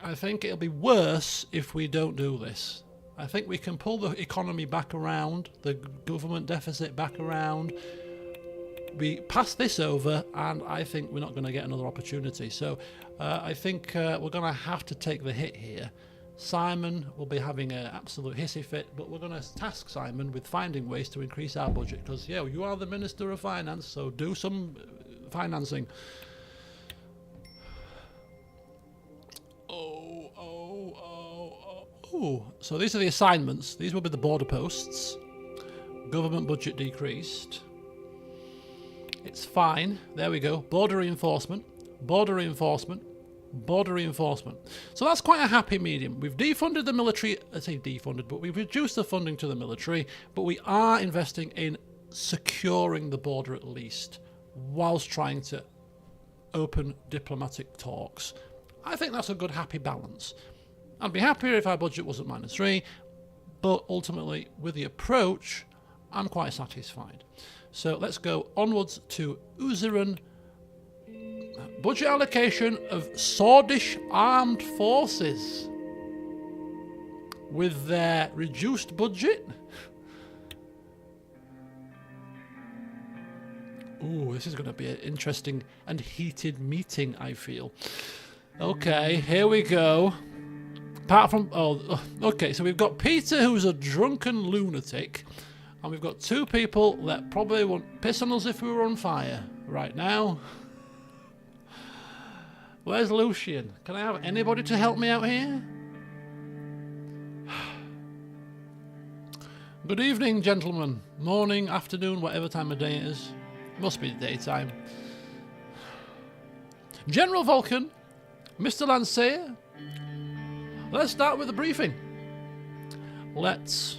I think it'll be worse if we don't do this. I think we can pull the economy back around, the government deficit back around. We pass this over, and I think we're not going to get another opportunity. So I think we're going to have to take the hit here. Simon will be having an absolute hissy fit, but we're going to task Simon with finding ways to increase our budget because, yeah, you are the Minister of Finance, so do some financing. So these are the assignments. These will be the border posts. Government budget decreased. It's fine. There we go. Border reinforcement. Border reinforcement. Border reinforcement. So that's quite a happy medium. We've defunded the military. I say defunded, but we've reduced the funding to the military. But we are investing in securing the border at least, whilst trying to open diplomatic talks. I think that's a good happy balance. I'd be happier if our budget wasn't -3, but ultimately with the approach I'm quite satisfied. So let's go onwards to Suzerain. Budget allocation of Swedish armed forces. With their reduced budget. Ooh, this is going to be an interesting and heated meeting, I feel. Okay, here we go. Apart from... okay, so we've got Peter, who's a drunken lunatic. And we've got 2 people that probably won't piss on us if we were on fire right now. Where's Lucian? Can I have anybody to help me out here? Good evening, gentlemen. Morning, afternoon, whatever time of day it is. Must be daytime. General Vulcan, Mr. Lanceer. Let's start with the briefing. Let's...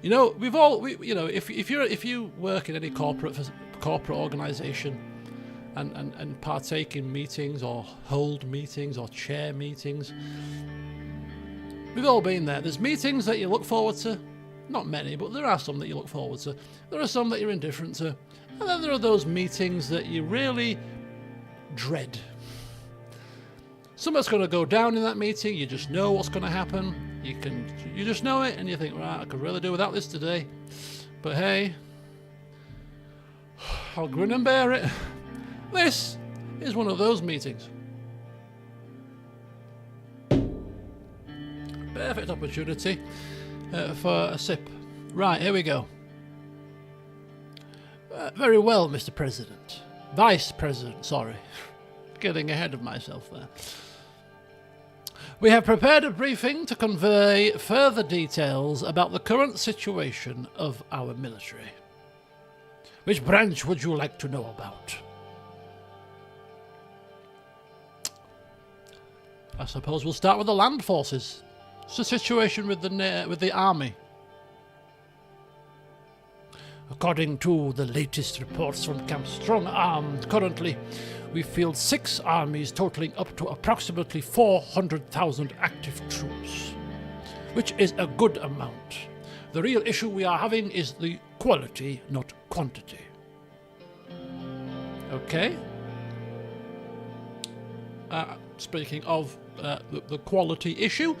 we've all... if you work in any corporate organisation and partake in meetings or hold meetings or chair meetings, we've all been there. There's meetings that you look forward to. Not many, but there are some that you look forward to. There are some that you're indifferent to. And then there are those meetings that you really dread. Something's going to go down in that meeting. You just know what's going to happen. You just know it, and you think, right, I could really do without this today. But hey, I'll grin and bear it. This is one of those meetings. Perfect opportunity for a sip. Right, here we go. Very well, Mr. President. Vice President, sorry. Getting ahead of myself there. We have prepared a briefing to convey further details about the current situation of our military. Which branch would you like to know about? I suppose we'll start with the land forces. What's the situation with the army? According to the latest reports from Camp Strong Armed, currently we field 6 armies totaling up to approximately 400,000 active troops, which is a good amount. The real issue we are having is the quality, not quantity. Okay. Speaking of the quality issue,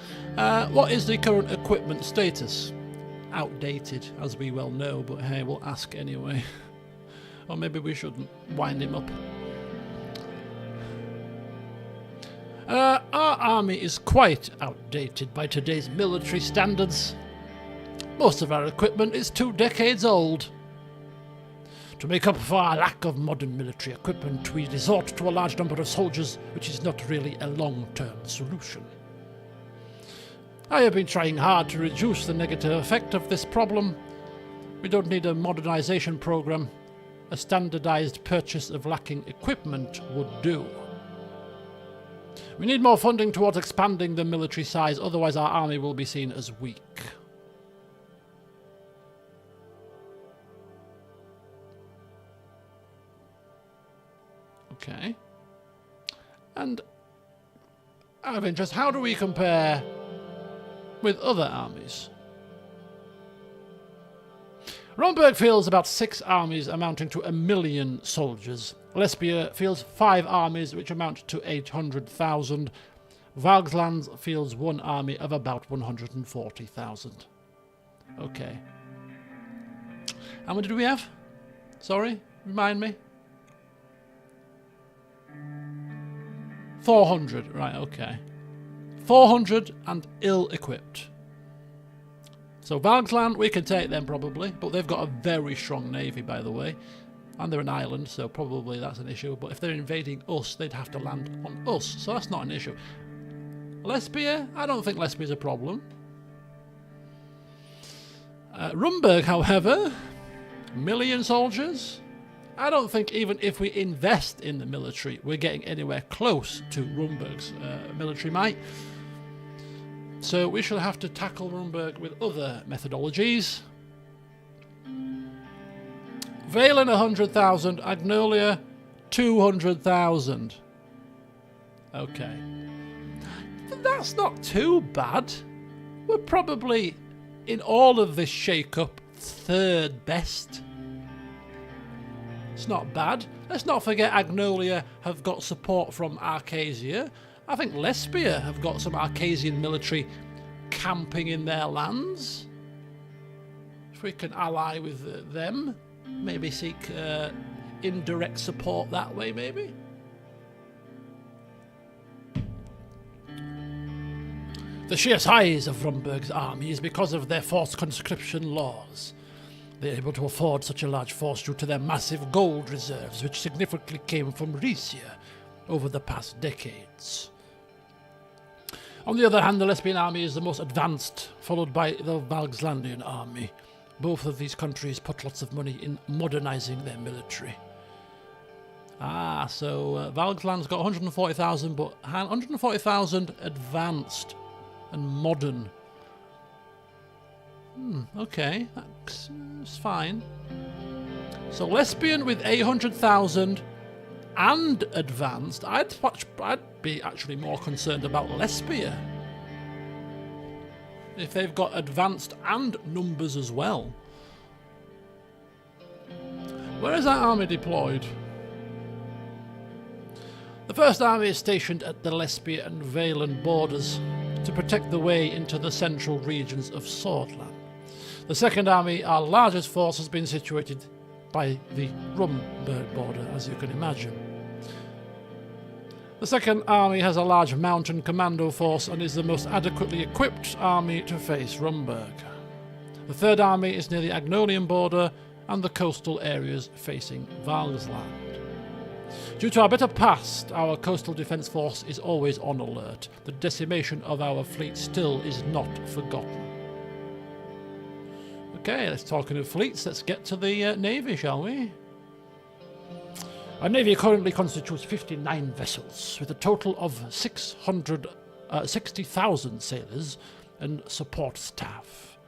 what is the current equipment status? Outdated, as we well know, but hey, we'll ask anyway. Or maybe we shouldn't wind him up. Our army is quite outdated by today's military standards. Most of our equipment is 2 decades old. To make up for our lack of modern military equipment, we resort to a large number of soldiers, which is not really a long-term solution. I have been trying hard to reduce the negative effect of this problem. We don't need a modernization program. A standardized purchase of lacking equipment would do. We need more funding towards expanding the military size, otherwise our army will be seen as weak. Okay. And out of interest, how do we compare with other armies? Romberg fields about 6 armies amounting to 1 million soldiers. Lesbia fields 5 armies which amount to 800,000. Valgsland fields 1 army of about 140,000. Okay. How many do we have? Sorry, remind me. 400, right, okay. 400 and ill-equipped. So Valgsland, we can take them probably, but they've got a very strong navy, by the way. And they're an island, so probably that's an issue. But if they're invading us, they'd have to land on us, so that's not an issue. Lesbia, I don't think Lesbia's a problem. Rumberg, however, 1 million soldiers. I don't think even if we invest in the military, we're getting anywhere close to Rumberg's military might. So we shall have to tackle Rumberg with other methodologies. Valen 100,000, Agnolia 200,000. Okay. That's not too bad. We're probably, in all of this shake-up, 3rd best. It's not bad. Let's not forget Agnolia have got support from Arcasia. I think Lesbia have got some Arcasian military camping in their lands. If we can ally with them, maybe seek indirect support that way, maybe. The sheer size of Rumberg's army is because of their forced conscription laws. They are able to afford such a large force due to their massive gold reserves, which significantly came from Rhaetia over the past decades. On the other hand, the Lesbian army is the most advanced, followed by the Valgslandian army. Both of these countries put lots of money in modernizing their military. So Valgsland's got 140,000, but 140,000 advanced and modern. Okay, that's fine. So Lesbian with 800,000 and advanced. I'd be actually more concerned about Lesbia. If they've got advanced and numbers as well. Where is that army deployed? The first army is stationed at the Lesbia and Valen borders to protect the way into the central regions of Swordland. The second army, our largest force, has been situated by the Rumberg border, as you can imagine. The Second Army has a large mountain commando force and is the most adequately equipped army to face Rumberg. The Third Army is near the Agnolian border and the coastal areas facing Valsland. Due to our better past, our coastal defence force is always on alert. The decimation of our fleet still is not forgotten. Okay, let's talking of fleets. Let's get to the Navy, shall we? Our Navy currently constitutes 59 vessels, with a total of 60,000 sailors and support staff.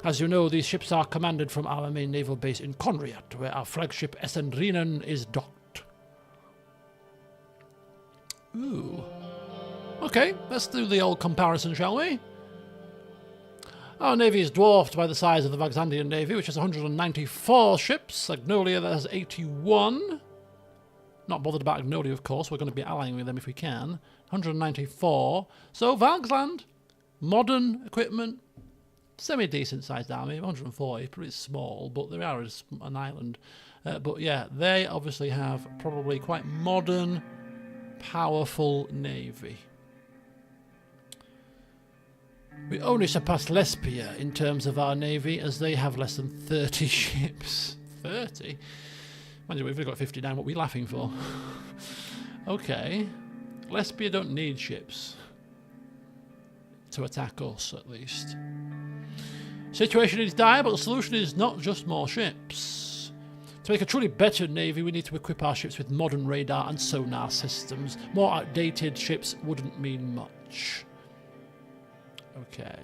As you know, these ships are commanded from our main naval base in Conriat, where our flagship Essenrinen is docked. Ooh. Okay, let's do the old comparison, shall we? Our navy is dwarfed by the size of the Vaxandian navy, which has 194 ships. Agnolia that has 81. Not bothered about Agnolia, of course. We're going to be allying with them if we can. 194. So Valgsland, modern equipment, semi-decent sized army. 140, pretty small, but they are an island. But yeah, they obviously have probably quite modern, powerful navy. We only surpassed Lesbia in terms of our navy, as they have less than 30 ships. 30? Mind you, we've got 59. What are we laughing for? Okay. Lesbia don't need ships to attack us, at least. Situation is dire, but the solution is not just more ships. To make a truly better navy, we need to equip our ships with modern radar and sonar systems. More outdated ships wouldn't mean much. Okay.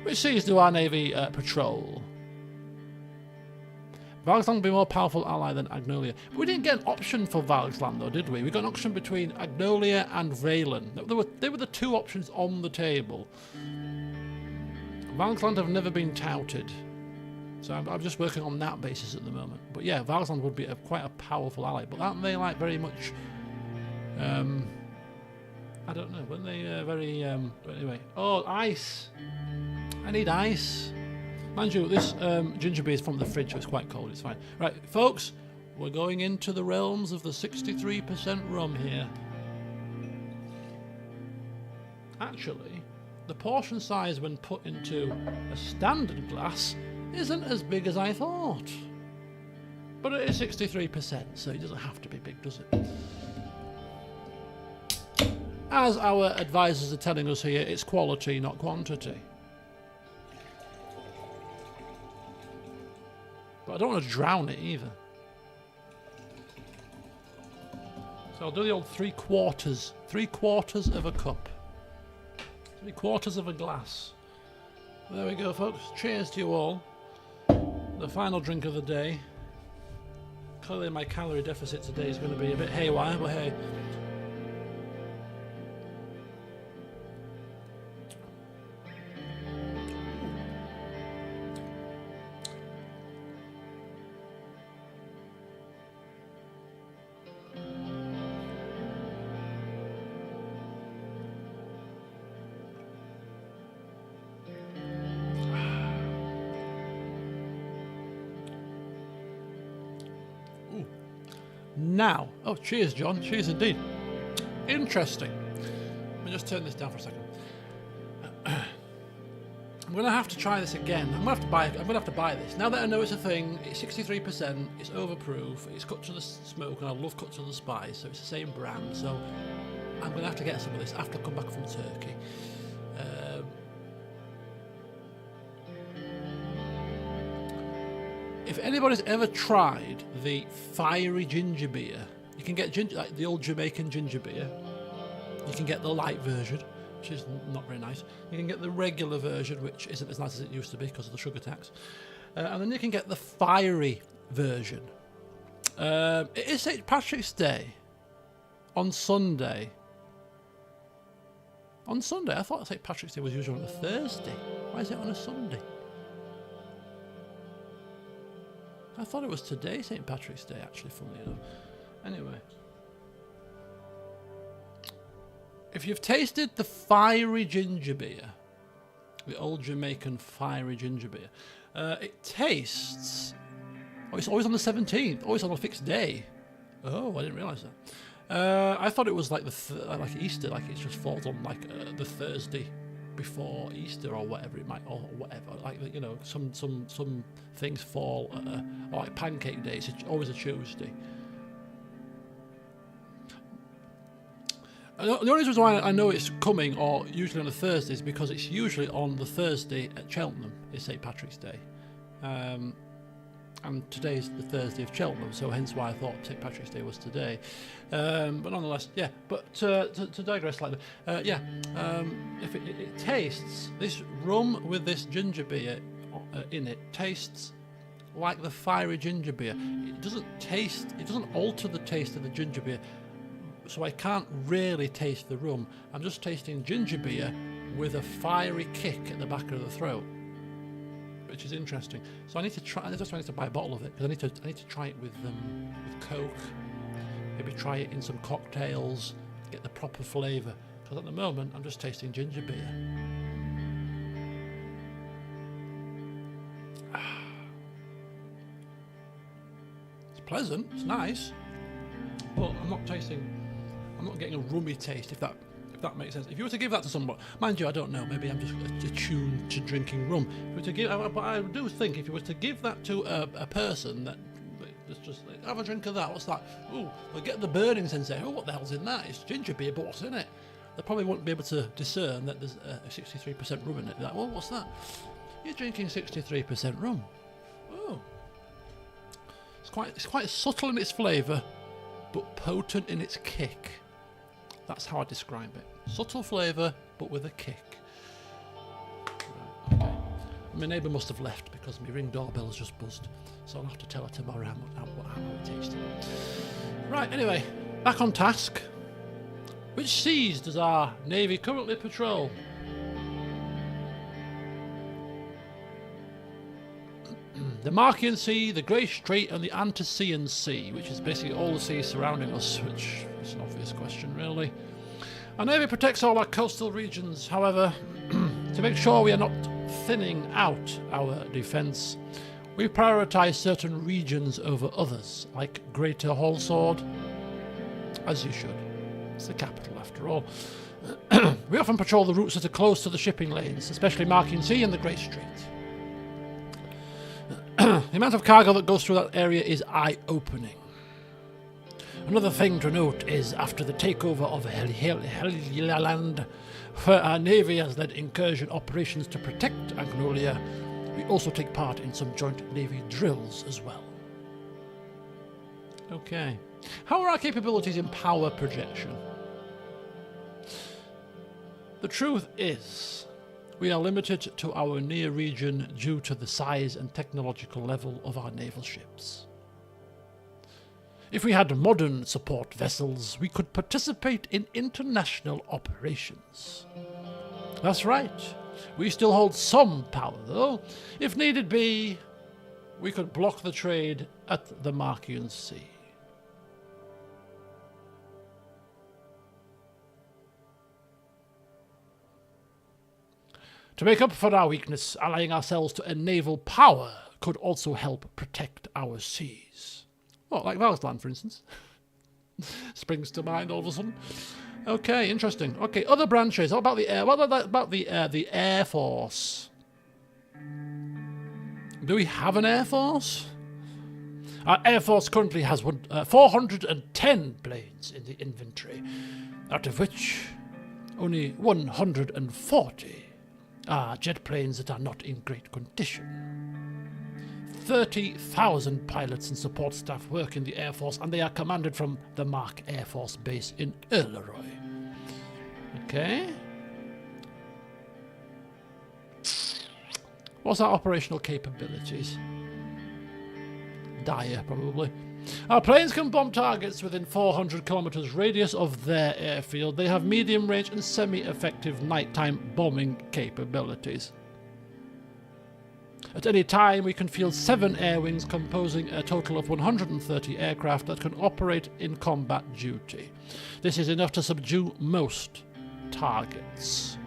Which seas do our navy patrol? Valgsland will be a more powerful ally than Agnolia. But we didn't get an option for Valgsland, though, did we? We got an option between Agnolia and Valen. They were the two options on the table. Valgsland have never been touted. So I'm just working on that basis at the moment. But yeah, Valgsland would be quite a powerful ally. But aren't they like very much... I don't know. Weren't they very... But anyway. Oh, ice. I need ice. Mind you, this ginger beer is from the fridge, so it's quite cold. It's fine. Right, folks. We're going into the realms of the 63% rum here. Actually, the portion size when put into a standard glass isn't as big as I thought. But it is 63%, so it doesn't have to be big, does it? As our advisors are telling us here, it's quality, not quantity. But I don't want to drown it either. So I'll do the old 3/4. 3/4 of a cup. 3/4 of a glass. There we go, folks. Cheers to you all. The final drink of the day. Clearly my calorie deficit today is going to be a bit haywire, but hey. Now, oh, cheers, John. Cheers indeed. Interesting. Let me just turn this down for a second. I'm going to have to try this again. I'm going to have to buy this. Now that I know it's a thing, it's 63%, it's overproof, it's cut to the smoke, and I love cut to the spice, so it's the same brand. So I'm going to have to get some of this after I come back from Turkey. If anybody's ever tried the fiery ginger beer, you can get ginger, like the old Jamaican ginger beer. You can get the light version, which is not very nice. You can get the regular version, which isn't as nice as it used to be because of the sugar tax. And then you can get the fiery version. It is St. Patrick's Day on Sunday. On Sunday? I thought St. Patrick's Day was usually on a Thursday. Why is it on a Sunday? I thought it was today, St. Patrick's Day, actually, funnily enough. Anyway. If you've tasted the fiery ginger beer, the old Jamaican fiery ginger beer, it tastes... Oh, it's always on the 17th, always on a fixed day. Oh, I didn't realise that. I thought it was like like Easter, like it just falls on like the Thursday before Easter or whatever it might, or whatever. Like, you know, some things fall or like Pancake Day. It's always a Tuesday. The only reason why I know it's coming, or usually on a Thursday, is because it's usually on the Thursday at Cheltenham. It's St Patrick's Day. And today's the Thursday of Cheltenham, so hence why I thought St Patrick's Day was today. But nonetheless, yeah. But to digress slightly, if it tastes, this rum with this ginger beer in it tastes like the fiery ginger beer. It doesn't alter the taste of the ginger beer, so I can't really taste the rum. I'm just tasting ginger beer with a fiery kick at the back of the throat, which is interesting. So I need to try. I just need to buy a bottle of it because I need to try it with Coke. Maybe try it in some cocktails, get the proper flavour. Because at the moment I'm just tasting ginger beer. It's pleasant. It's nice, but I'm not getting a rummy taste. If that makes sense. If you were to give that to someone, mind you, I don't know, maybe I'm just attuned to drinking rum. If you were to give, but I do think if you were to give that to a person that just like, have a drink of that, what's that? Ooh, they'll get the burning sensation. Oh, what the hell's in that? It's ginger beer, but what's in it? They probably won't be able to discern that there's a 63% rum in it. They're like, well, what's that? You're drinking 63% rum. Oh, it's quite subtle in its flavour, but potent in its kick. That's how I describe it. Subtle flavour, but with a kick. Right, okay. My neighbour must have left because my ring doorbell has just buzzed. So I'll have to tell her tomorrow how it tasted. Right, anyway, back on task. Which seas does our Navy currently patrol? The Markian Sea, the Grey Strait, and the Antician Sea, which is basically all the seas surrounding us, which is an obvious question, really. Our Navy protects all our coastal regions, however, to make sure we are not thinning out our defence, we prioritise certain regions over others, like Greater Holsword, as you should. It's the capital, after all. We often patrol the routes that are close to the shipping lanes, especially Markian Sea and the Grey Strait. The amount of cargo that goes through that area is eye-opening. Another thing to note is, after the takeover of Helgeland, where our Navy has led incursion operations to protect Agnolia, we also take part in some joint Navy drills as well. Okay. How are our capabilities in power projection? The truth is, we are limited to our near region due to the size and technological level of our naval ships. If we had modern support vessels, we could participate in international operations. That's right. We still hold some power, though. If needed be, we could block the trade at the Markian Sea. To make up for our weakness, allying ourselves to a naval power could also help protect our seas. What, like Valsland, for instance? Springs to mind all of a sudden. Okay, interesting. Okay, other branches. What about the air? What about the Air Force? Do we have an Air Force? Our Air Force currently has 410 planes in the inventory, out of which only 140 are jet planes that are not in great condition. 30,000 pilots and support staff work in the Air Force, and they are commanded from the Mark Air Force Base in Erleroy. Okay. What's our operational capabilities? Dire, probably. Our planes can bomb targets within 400 kilometers radius of their airfield. They have medium-range and semi-effective nighttime bombing capabilities. At any time, we can field 7 air wings composing a total of 130 aircraft that can operate in combat duty. This is enough to subdue most targets.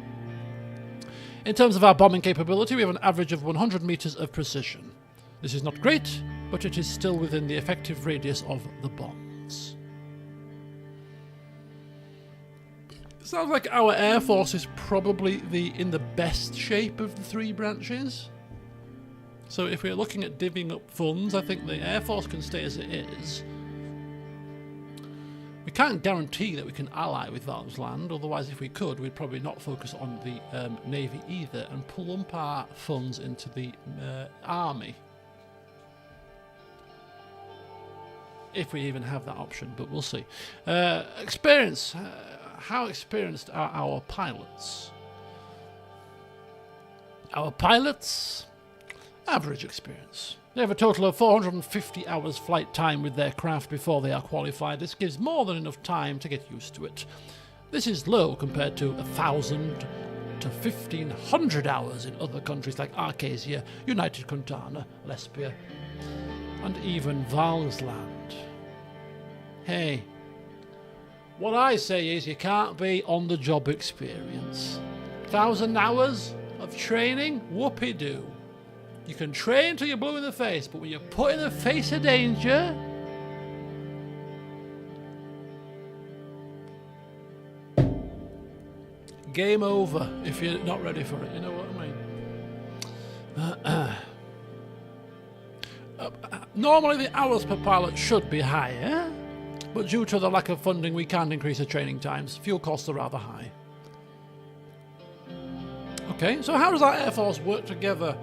In terms of our bombing capability, we have an average of 100 meters of precision. This is not great, but it is still within the effective radius of the bomb. pilots. Sounds like our Air Force is probably in the best shape of the three branches. So if we're looking at divvying up funds, I think the Air Force can stay as it is. We can't guarantee that we can ally with Val's land, otherwise if we could, we'd probably not focus on the Navy either and plump our funds into the Army. If we even have that option, but we'll see. Experience. How experienced are our pilots? Our pilots, average experience. They have a total of 450 hours flight time with their craft before they are qualified. This gives more than enough time to get used to it. This is low compared to 1,000 to 1,500 hours in other countries like Arcasia, United Quintana, Lesbia, and even Val's land. Hey, what I say is you can't be on-the-job experience. 1,000 hours of training? Whoopee-doo. You can train till you're blue in the face, but when you're put in the face of danger... game over if you're not ready for it, you know what I mean? Normally the hours per pilot should be higher, but due to the lack of funding we can't increase the training times. Fuel costs are rather high. Okay, so how does our Air Force work together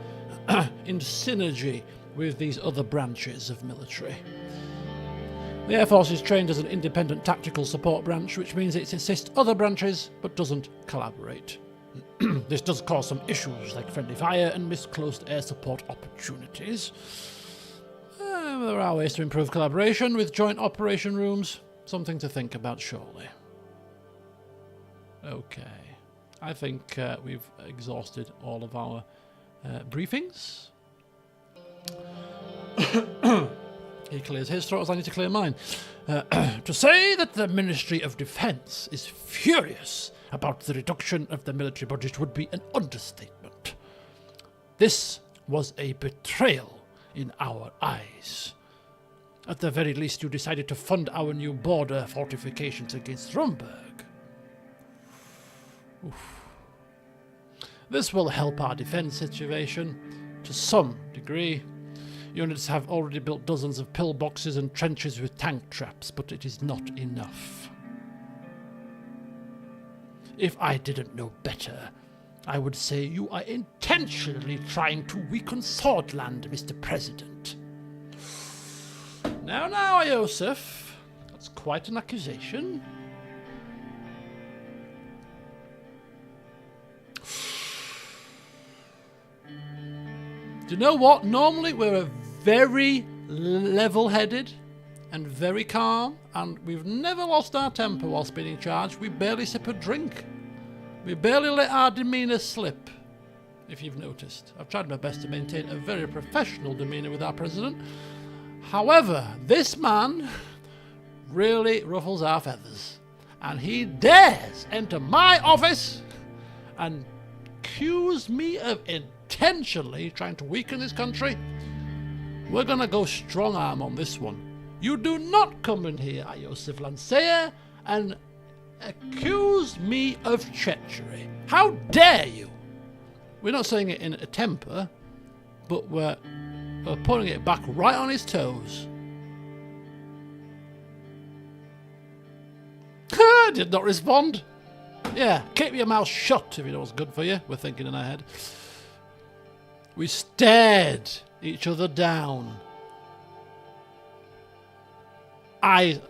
in synergy with these other branches of military? The Air Force is trained as an independent tactical support branch, which means it assists other branches but doesn't collaborate. This does cause some issues like friendly fire and misclosed air support opportunities. There are ways to improve collaboration with joint operation rooms. Something to think about, surely. Okay. I think we've exhausted all of our briefings. He clears his throat as I need to clear mine. To say that the Ministry of Defence is furious about the reduction of the military budget would be an understatement. This was a betrayal in our eyes. At the very least, you decided to fund our new border fortifications against Rumburg. Oof. This will help our defence situation to some degree. Units have already built dozens of pillboxes and trenches with tank traps, but it is not enough. If I didn't know better, I would say you are intentionally trying to weaken Swordland, Mr. President. Now, Iosef, that's quite an accusation. Do you know what? Normally we're very level-headed and very calm, and we've never lost our temper whilst being in charge. We barely sip a drink. We barely let our demeanour slip, if you've noticed. I've tried my best to maintain a very professional demeanour with our president. However, this man really ruffles our feathers, and he dares enter my office and accuse me of intentionally trying to weaken this country. We're going to go strong-arm on this one. You do not come in here, Iosef Lanceer, and accuse me of treachery. How dare you? We're not saying it in a temper, but we're putting it back right on his toes. Did not respond. Yeah, keep your mouth shut if you know what's good for you, we're thinking in our head. We stared each other down. My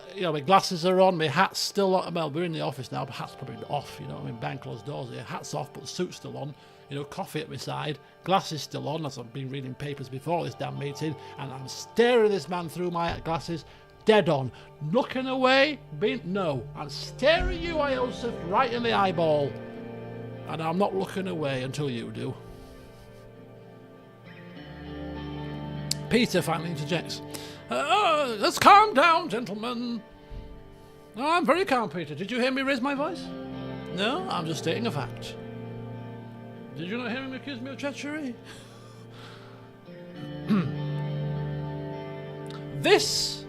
glasses are on, my hat's still on. Well, we're in the office now, but hat's probably off, you know what I mean? Behind closed doors here. Hat's off, but the suit's still on. You know, coffee at my side, glasses still on, as I've been reading papers before this damn meeting, and I'm staring this man through my glasses, dead on. Looking away, no. I'm staring you, Iosef, right in the eyeball. And I'm not looking away until you do. Peter finally interjects. Let's calm down, gentlemen. Oh, I'm very calm, Peter. Did you hear me raise my voice? No, I'm just stating a fact. Did you not hear him accuse me of treachery? This,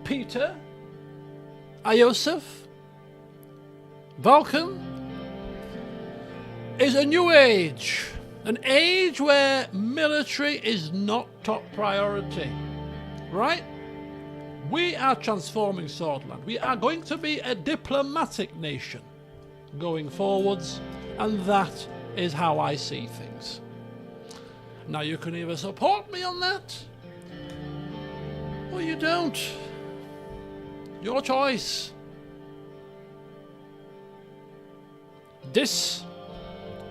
Peter, Iosif, Vulcan is a new age. An age where military is not top priority. Right? We are transforming Swordland. We are going to be a diplomatic nation going forwards, and that is how I see things. Now you can either support me on that, or you don't. Your choice. This,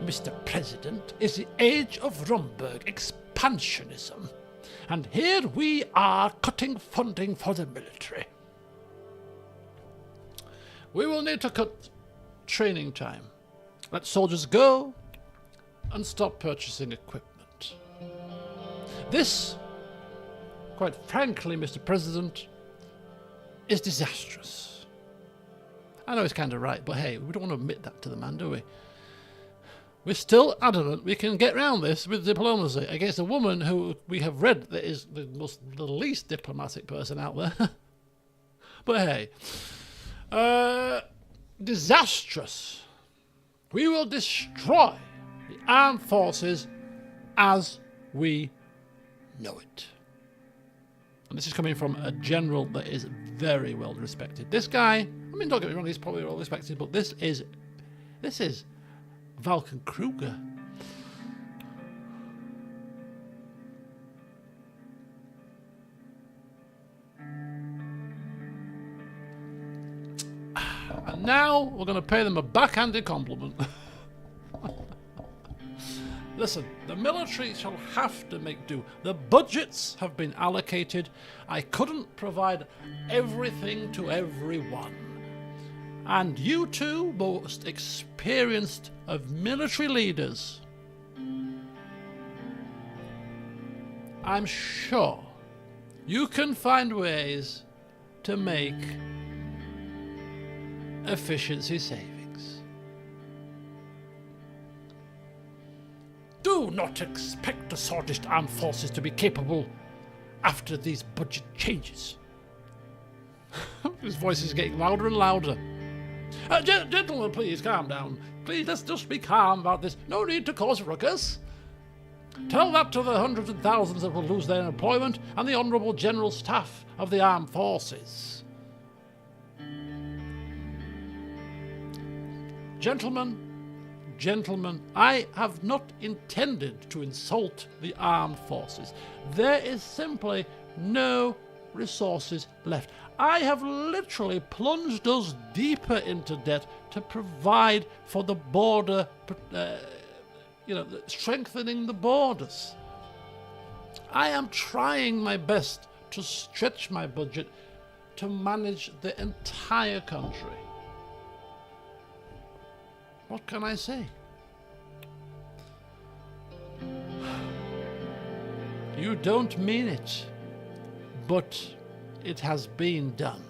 Mr. President, is the age of Rumberg expansionism. And here we are cutting funding for the military. We will need to cut training time. Let soldiers go and stop purchasing equipment. This, quite frankly, Mr. President, is disastrous. I know he's kind of right, but hey, we don't want to admit that to the man, do we? We're still adamant we can get round this with diplomacy against a woman who we have read that is the least diplomatic person out there. But hey, disastrous. We will destroy the armed forces as we know it. And this is coming from a general that is very well respected. This guy, I mean, don't get me wrong, he's probably well respected, but this is Vulcan Kruger. And now we're going to pay them a backhanded compliment. Listen, the military shall have to make do. The budgets have been allocated. I couldn't provide everything to everyone. And you two, most experienced of military leaders, I'm sure you can find ways to make efficiency savings. Do not expect the Swordist armed forces to be capable after these budget changes. His voice is getting louder and louder. Gentlemen, please calm down. Please, let's just be calm about this. No need to cause ruckus. Tell that to the hundreds and thousands that will lose their employment and the Honourable General Staff of the Armed Forces. Gentlemen, I have not intended to insult the armed forces. There is simply no resources left. I have literally plunged us deeper into debt to provide for the border, strengthening the borders. I am trying my best to stretch my budget to manage the entire country. What can I say? You don't mean it, but it has been done.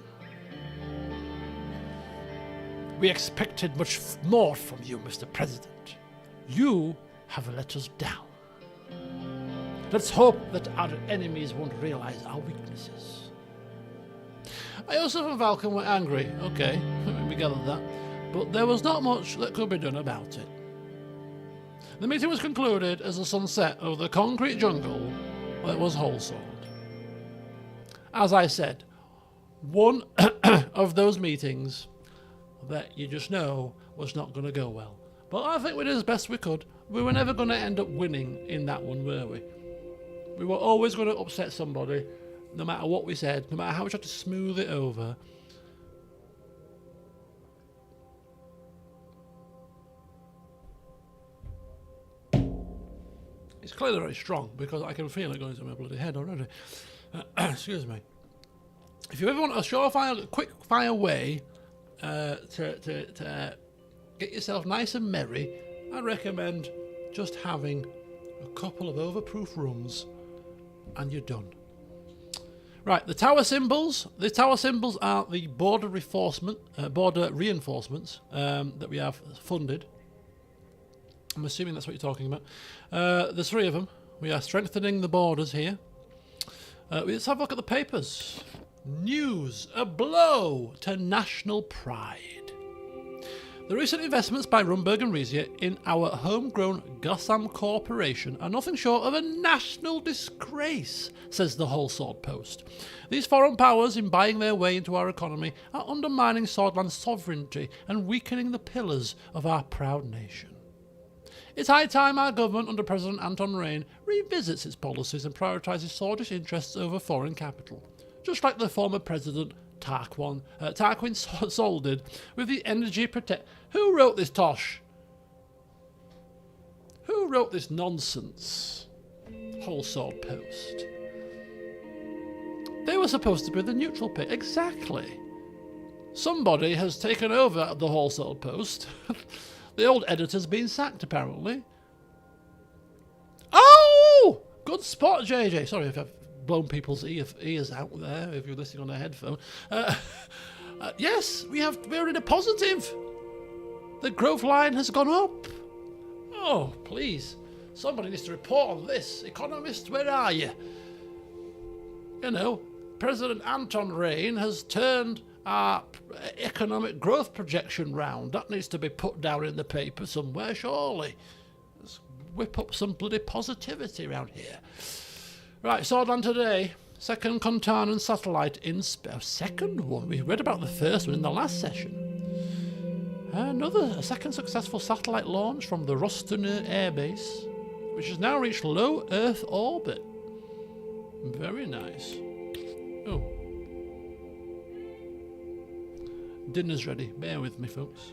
We expected much more from you, Mr. President. You have let us down. Let's hope that our enemies won't realize our weaknesses. Iosif and Vulcan were angry, okay, we gathered that, but there was not much that could be done about it. The meeting was concluded as the sun set over the concrete jungle that was Holsword. As I said, one of those meetings that you just know was not going to go well. But I think we did as best we could. We were never going to end up winning in that one, were we? We were always going to upset somebody, no matter what we said, no matter how we tried to smooth it over. It's clearly very strong because I can feel it going to my bloody head already. Excuse me. If you ever want a surefire, quick-fire way to get yourself nice and merry, I recommend just having a couple of overproof rooms and you're done. Right, the tower symbols. The tower symbols are the border reinforcements that we have funded. I'm assuming that's what you're talking about. There's three of them. We are strengthening the borders here. Let's have a look at the papers. News, a blow to national pride. The recent investments by Rumberg and Riesier in our homegrown Gotham Corporation are nothing short of a national disgrace, says the Whole Sword Post. These foreign powers, in buying their way into our economy, are undermining Swordland's sovereignty and weakening the pillars of our proud nation. It's high time our government, under President Anton Rain, revisits its policies and prioritises Swordish interests over foreign capital, just like the former president Tarquin Sol did with the energy protect. Who wrote this tosh? Who wrote this nonsense? Whole Sword Post. They were supposed to be the neutral pit. Exactly. Somebody has taken over the Whole Sword Post. The old editor's been sacked, apparently. Oh! Good spot, JJ. Sorry if I've blown people's ears out there, if you're listening on a headphone. Yes, we're in a positive. The growth line has gone up. Oh, please. Somebody needs to report on this. Economist, where are you? You know, President Anton Rain has turned our economic growth projection round. That needs to be put down in the paper somewhere, surely. Let's whip up some bloody positivity around here. Right, Swordland today. Second Contanan satellite in second one. We read about the first one in the last session. A second successful satellite launch from the Rostoner Air Base, which has now reached low Earth orbit. Very nice. Oh. Dinner's ready. Bear with me, folks.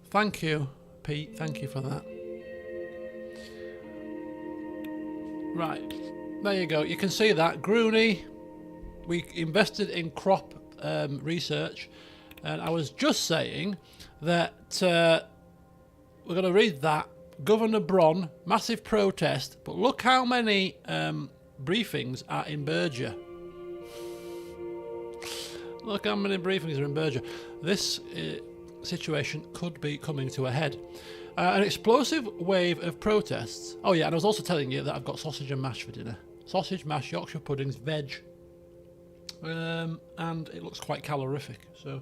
Thank you, Pete. Thank you for that. Right. There you go. You can see that. Grooney, we invested in crop research. And I was just saying that we're going to read that. Governor Bron, massive protest. But look how many briefings are in Berger. Look how many briefings are in Berger. This situation could be coming to a head. An explosive wave of protests. Oh yeah, and I was also telling you that I've got sausage and mash for dinner. Sausage, mash, Yorkshire puddings, veg. And it looks quite calorific. So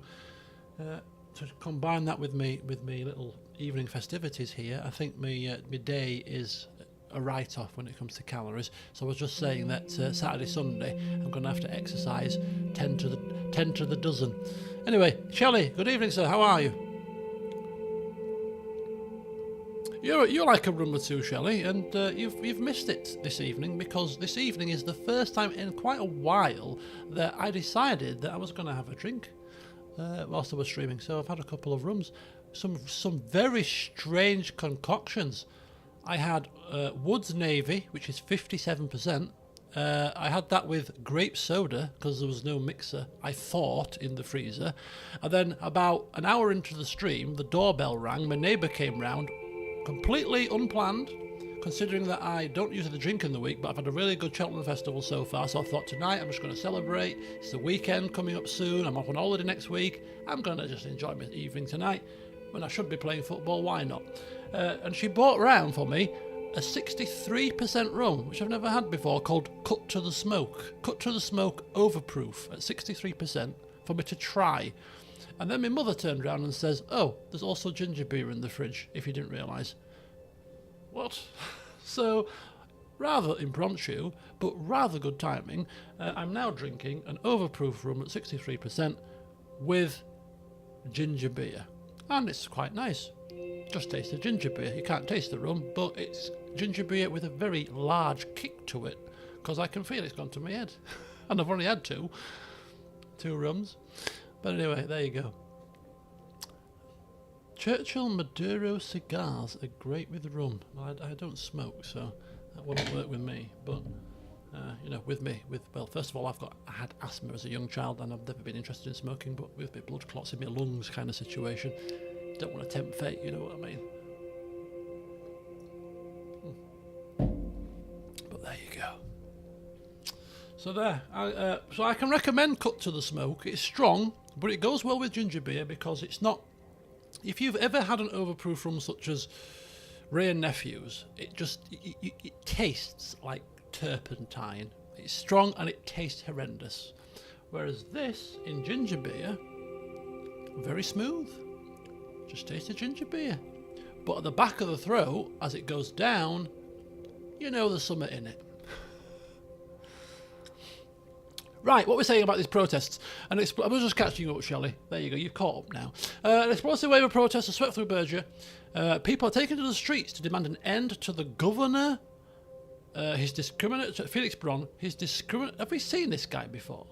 to combine that with me little evening festivities here, I think my day is a write-off when it comes to calories. So I was just saying that Saturday, Sunday, I'm going to have to exercise 10 to the dozen. Anyway, Shelley, good evening, sir. How are you? You're like a rum or two, Shelley, and you've missed it this evening, because this evening is the first time in quite a while that I decided that I was going to have a drink whilst I was streaming. So I've had a couple of rums, some very strange concoctions. I had Wood's Navy, which is 57%. I had that with grape soda because there was no mixer, I thought, in the freezer. And then about an hour into the stream, the doorbell rang. My neighbour came round, completely unplanned, considering that I don't usually drink in the week, but I've had a really good Cheltenham Festival so far, so I thought tonight I'm just going to celebrate. It's the weekend coming up soon, I'm off on holiday next week, I'm going to just enjoy my evening tonight. When I should be playing football, why not? And she brought round for me a 63% rum, which I've never had before, called Cut to the Smoke. Cut to the Smoke Overproof at 63% for me to try. And then my mother turned around and says, oh, there's also ginger beer in the fridge, if you didn't realise. What? So, rather impromptu, but rather good timing, I'm now drinking an overproof rum at 63% with ginger beer. And it's quite nice. Just taste the ginger beer. You can't taste the rum, but it's ginger beer with a very large kick to it, because I can feel it's gone to my head. And I've only had two rums. But anyway, there you go. Churchill Maduro cigars are great with rum. I don't smoke, so that wouldn't work with me. But, first of all, I had asthma as a young child, and I've never been interested in smoking, but with my blood clots in my lungs kind of situation, don't want to tempt fate, you know what I mean? But there you go. So there, so I can recommend Cut to the Smoke. It's strong, but it goes well with ginger beer because it's not. If you've ever had an overproof rum such as Ray and Nephew's, it tastes like turpentine. It's strong and it tastes horrendous. Whereas this in ginger beer, very smooth. Just taste the ginger beer. But at the back of the throat, as it goes down, you know there's something in it. Right, what we're saying about these protests. I was just catching you up, Shelley. There you go, you've caught up now. An explosive wave of protests has swept through Berger. People are taking to the streets to demand an end to the governor. His discriminatory... Felix Bron, his discriminatory... Have we seen this guy before?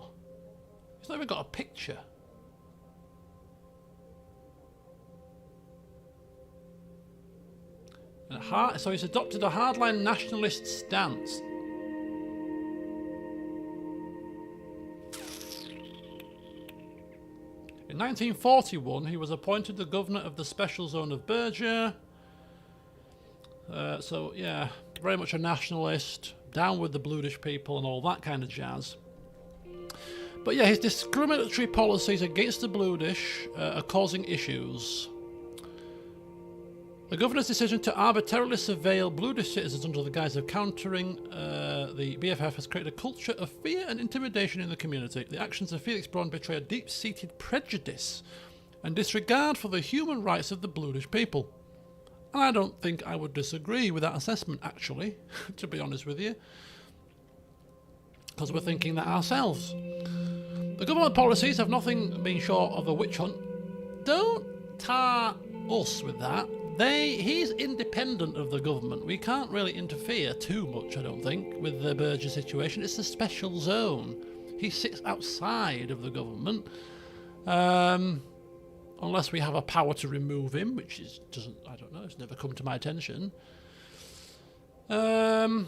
He's not even got a picture. So he's adopted a hardline nationalist stance. In 1941, he was appointed the governor of the special zone of Berger. So, yeah, very much a nationalist, down with the Bludish people and all that kind of jazz. But yeah, his discriminatory policies against the Bludish are causing issues. The governor's decision to arbitrarily surveil Bludish citizens under the guise of countering the BFF has created a culture of fear and intimidation in the community. The actions of Felix Braun betray a deep-seated prejudice and disregard for the human rights of the Bludish people. And I don't think I would disagree with that assessment, actually, to be honest with you, because we're thinking that ourselves. The government policies have nothing been short of a witch hunt. Don't tar us with that. He's independent of the government. We can't really interfere too much, I don't think, with the Berger situation. It's a special zone. He sits outside of the government. Unless we have a power to remove him, which doesn't, I don't know, it's never come to my attention. Unless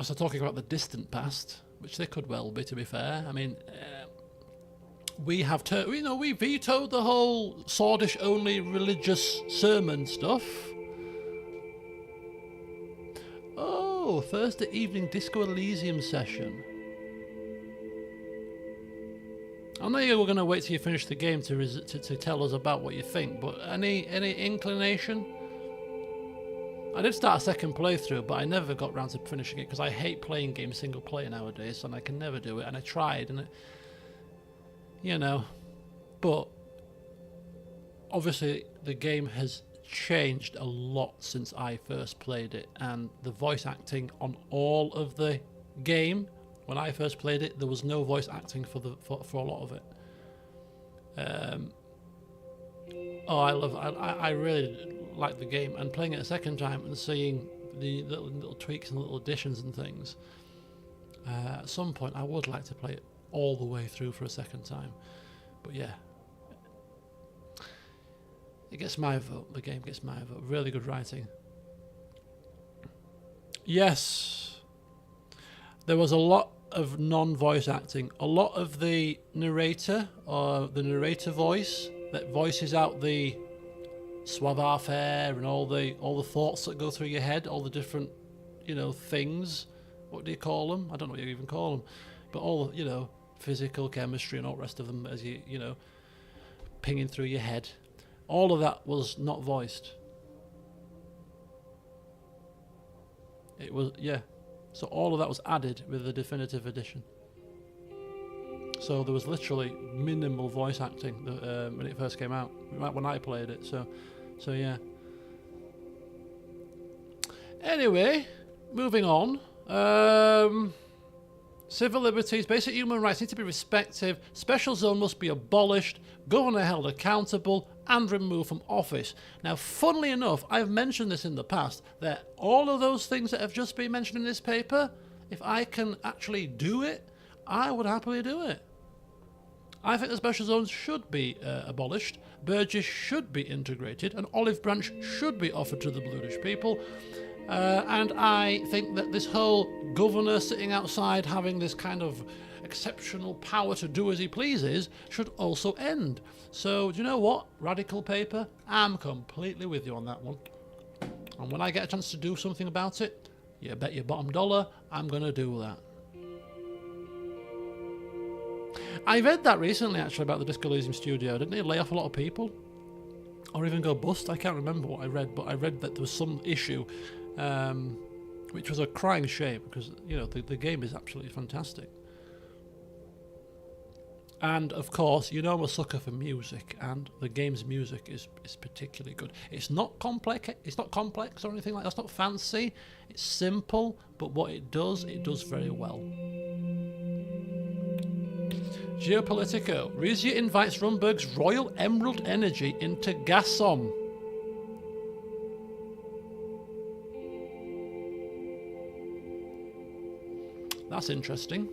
they're talking about the distant past, which they could well be, to be fair. I mean... we vetoed the whole Swordish only religious sermon stuff. Oh, Thursday evening Disco Elysium session. I know you were going to wait till you finish the game to tell us about what you think, but any inclination? I did start a second playthrough, but I never got round to finishing it because I hate playing games single player nowadays, and I can never do it. And I tried, and you know, but obviously the game has changed a lot since I first played it, and the voice acting on all of the game. When I first played it, there was no voice acting for a lot of it. I really like the game, and playing it a second time and seeing the little tweaks and little additions and things. At some point, I would like to play it all the way through for a second time. But yeah, it gets my vote. The game gets my vote. Really good writing. Yes, there was a lot of non-voice acting. A lot of the narrator, or the narrator voice that voices out the savoir-faire and all the thoughts that go through your head, all the different, things. What do you call them? I don't know what you even call them, but all, physical, chemistry, and all the rest of them as you pinging through your head. All of that was not voiced. It was, yeah. So all of that was added with the definitive edition. So there was literally minimal voice acting when it first came out, when I played it. So yeah. Anyway, moving on. Civil liberties, basic human rights need to be respected. Special zone must be abolished. Governor held accountable and removed from office. Now, funnily enough, I've mentioned this in the past, that all of those things that have just been mentioned in this paper, if I can actually do it, I would happily do it. I think the special zones should be abolished, Burgess should be integrated, an olive branch should be offered to the Bluish people, and I think that this whole governor sitting outside having this kind of exceptional power to do as he pleases should also end. So, do you know what? Radical paper, I'm completely with you on that one. And when I get a chance to do something about it, you bet your bottom dollar I'm going to do that. I read that recently, actually, about the Disco Elysium studio. Didn't they lay off a lot of people? Or even go bust? I can't remember what I read, but I read that there was some issue, which was a crying shame, because, the game is absolutely fantastic. And, of course, I'm a sucker for music, and the game's music is particularly good. It's not complex or anything like that. It's not fancy. It's simple, but what it does very well. Geopolitico. Rizia invites Rumberg's Royal Emerald Energy into Gasson. That's interesting.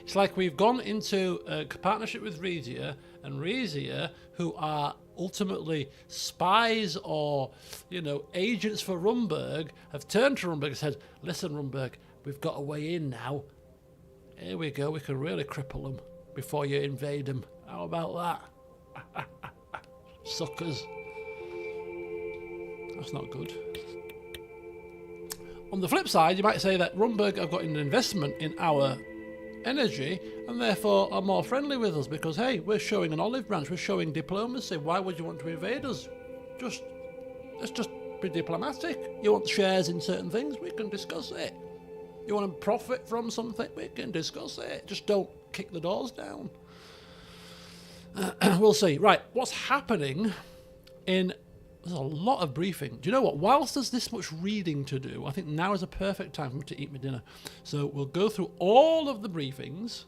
It's like we've gone into a partnership with Rizia, and Rizia, who are ultimately spies or, agents for Rumberg, have turned to Rumberg and said, listen, Rumberg, we've got a way in now. Here we go, we can really cripple them before you invade them. How about that? Suckers. That's not good. On the flip side, you might say that Rumberg have got an investment in our energy and therefore are more friendly with us because, hey, we're showing an olive branch, we're showing diplomacy. Why would you want to invade us? Let's just be diplomatic. You want shares in certain things? We can discuss it. You want to profit from something? We can discuss it. Just don't kick the doors down. We'll see. Right, what's happening in... There's a lot of briefing. Do you know what? Whilst there's this much reading to do, I think now is a perfect time for me to eat my dinner. So we'll go through all of the briefings,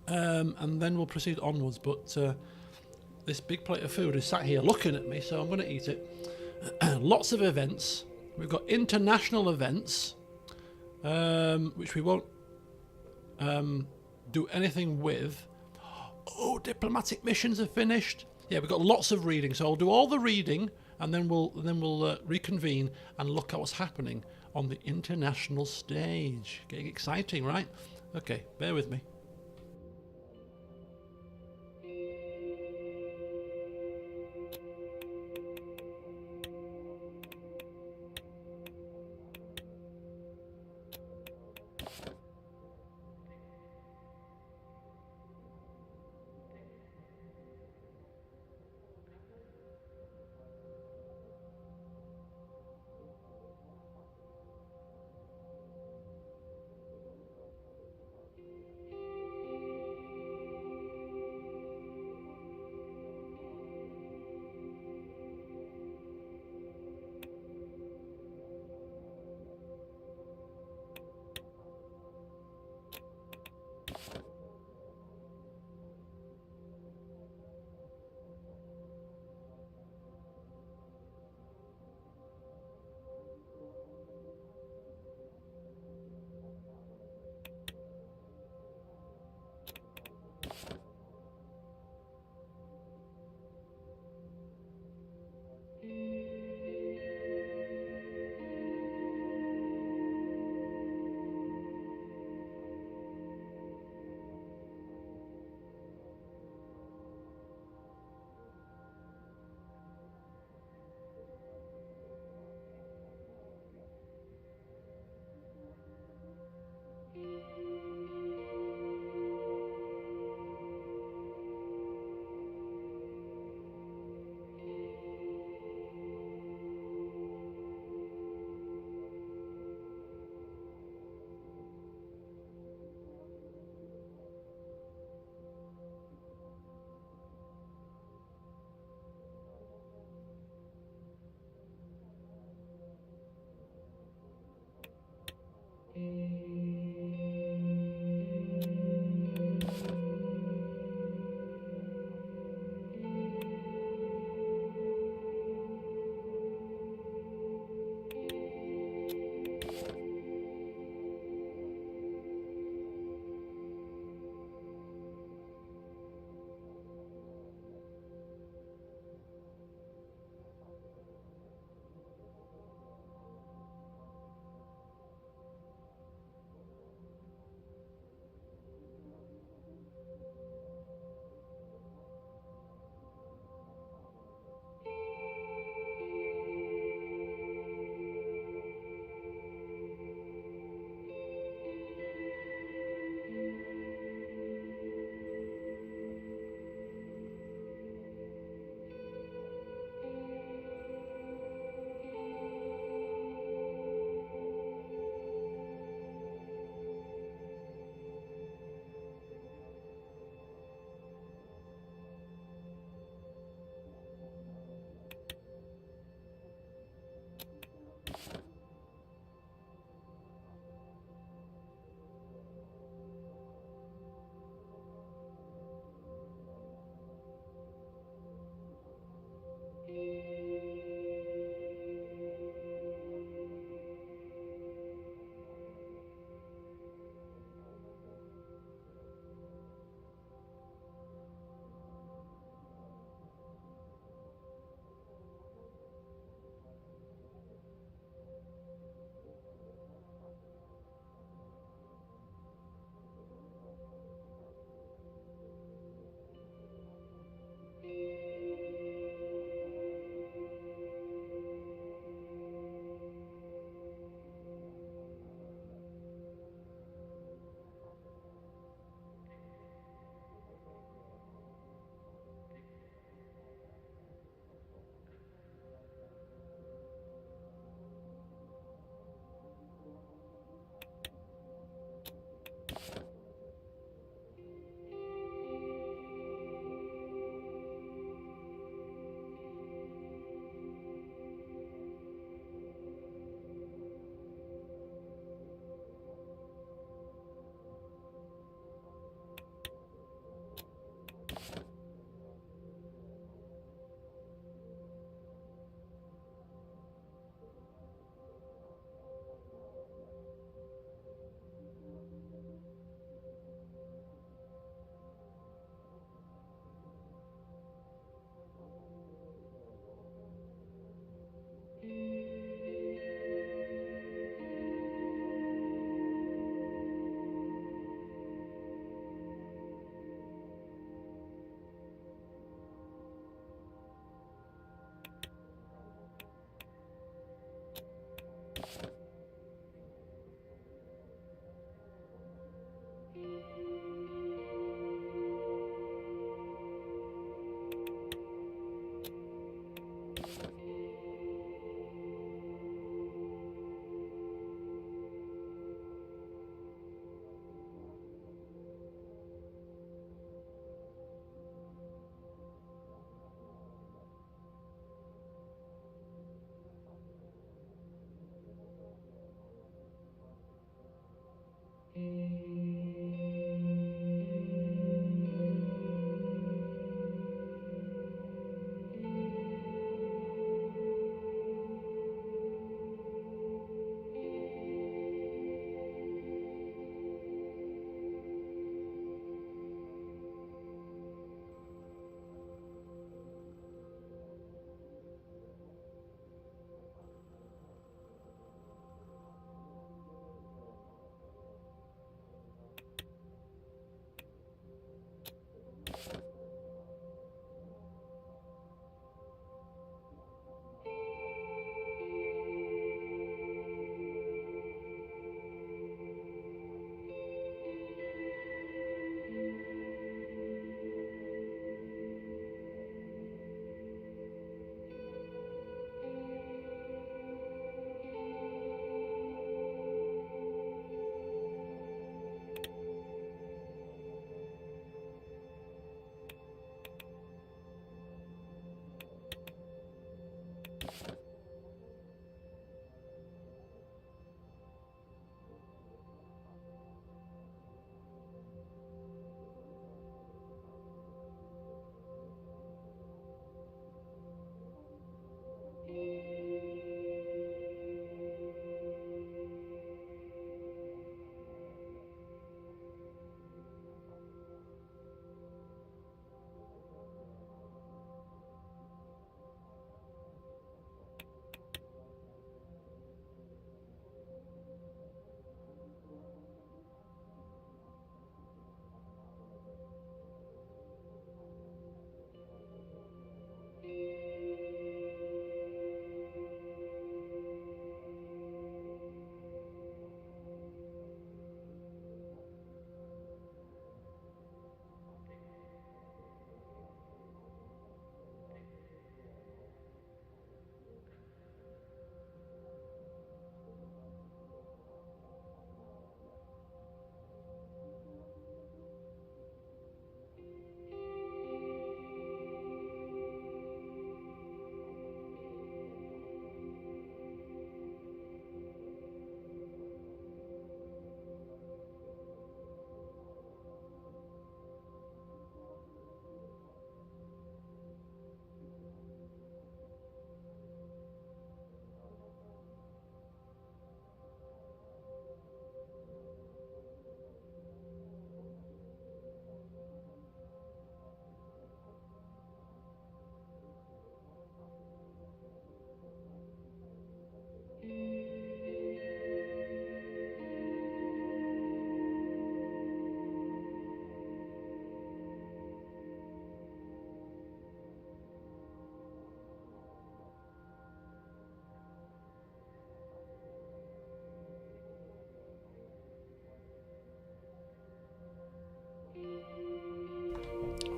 and then we'll proceed onwards. But this big plate of food is sat here looking at me, so I'm going to eat it. Lots of events. We've got international events, which we won't do anything with. Oh, diplomatic missions are finished. Yeah, we've got lots of reading, so I'll do all the reading, and then we'll reconvene and look at what's happening on the international stage. Getting exciting, right? Okay, bear with me.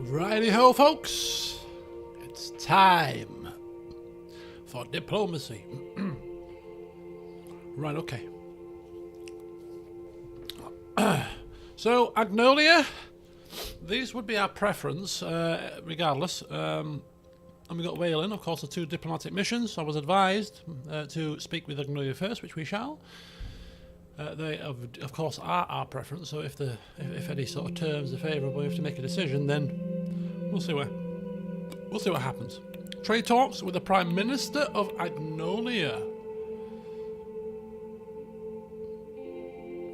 Righty-ho, folks. It's time for diplomacy. Right, okay. So, Agnolia, these would be our preference, regardless. And we got whaling, of course, the 2 diplomatic missions. I was advised to speak with Agnolia first, which we shall. They, of course, are our preference. So if any sort of terms are favourable, we have to make a decision. Then we'll see what happens. Trade talks with the Prime Minister of Agnolia.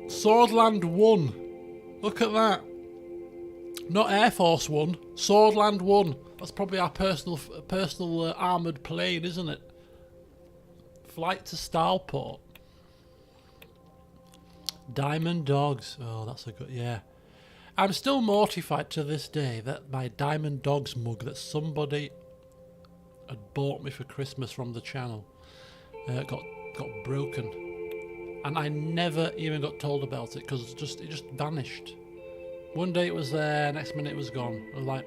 Swordland 1. Look at that. Not Air Force 1. Swordland 1. That's probably our personal armoured plane, isn't it? Flight to Starport. Diamond Dogs. Oh, that's a good... Yeah. I'm still mortified to this day that my Diamond Dogs mug that somebody had bought me for Christmas from the channel got broken. And I never even got told about it because it just vanished. One day it was there, next minute it was gone. I was like...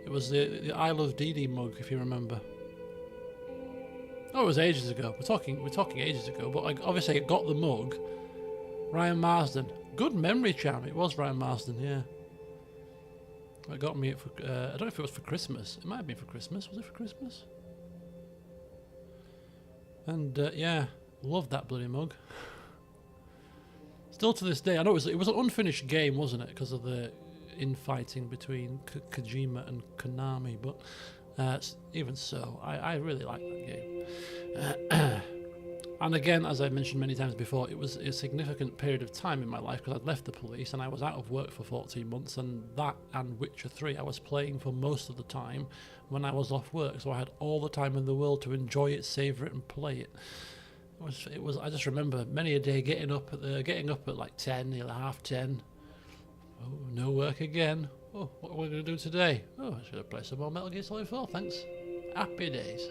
It was the I Love Dee Dee mug, if you remember. Oh, it was ages ago. We're talking ages ago. But obviously, I got the mug. Ryan Marsden, good memory, Cham. It was Ryan Marsden, yeah. It got me it for. I don't know if it was for Christmas. It might have been for Christmas. Was it for Christmas? And yeah, loved that bloody mug. Still to this day, I know it was an unfinished game, wasn't it? Because of the infighting between Kojima and Konami, but. Even so, I really like that game. And again, as I mentioned many times before, it was a significant period of time in my life because I'd left the police and I was out of work for 14 months, and that and Witcher 3 I was playing for most of the time when I was off work, so I had all the time in the world to enjoy it, savour it and play it. It was. I just remember many a day getting up at like 10, half 10. Oh, no work again. Oh, what are we going to do today? Oh, I should have played some more Metal Gear Solid 4, thanks. Happy days.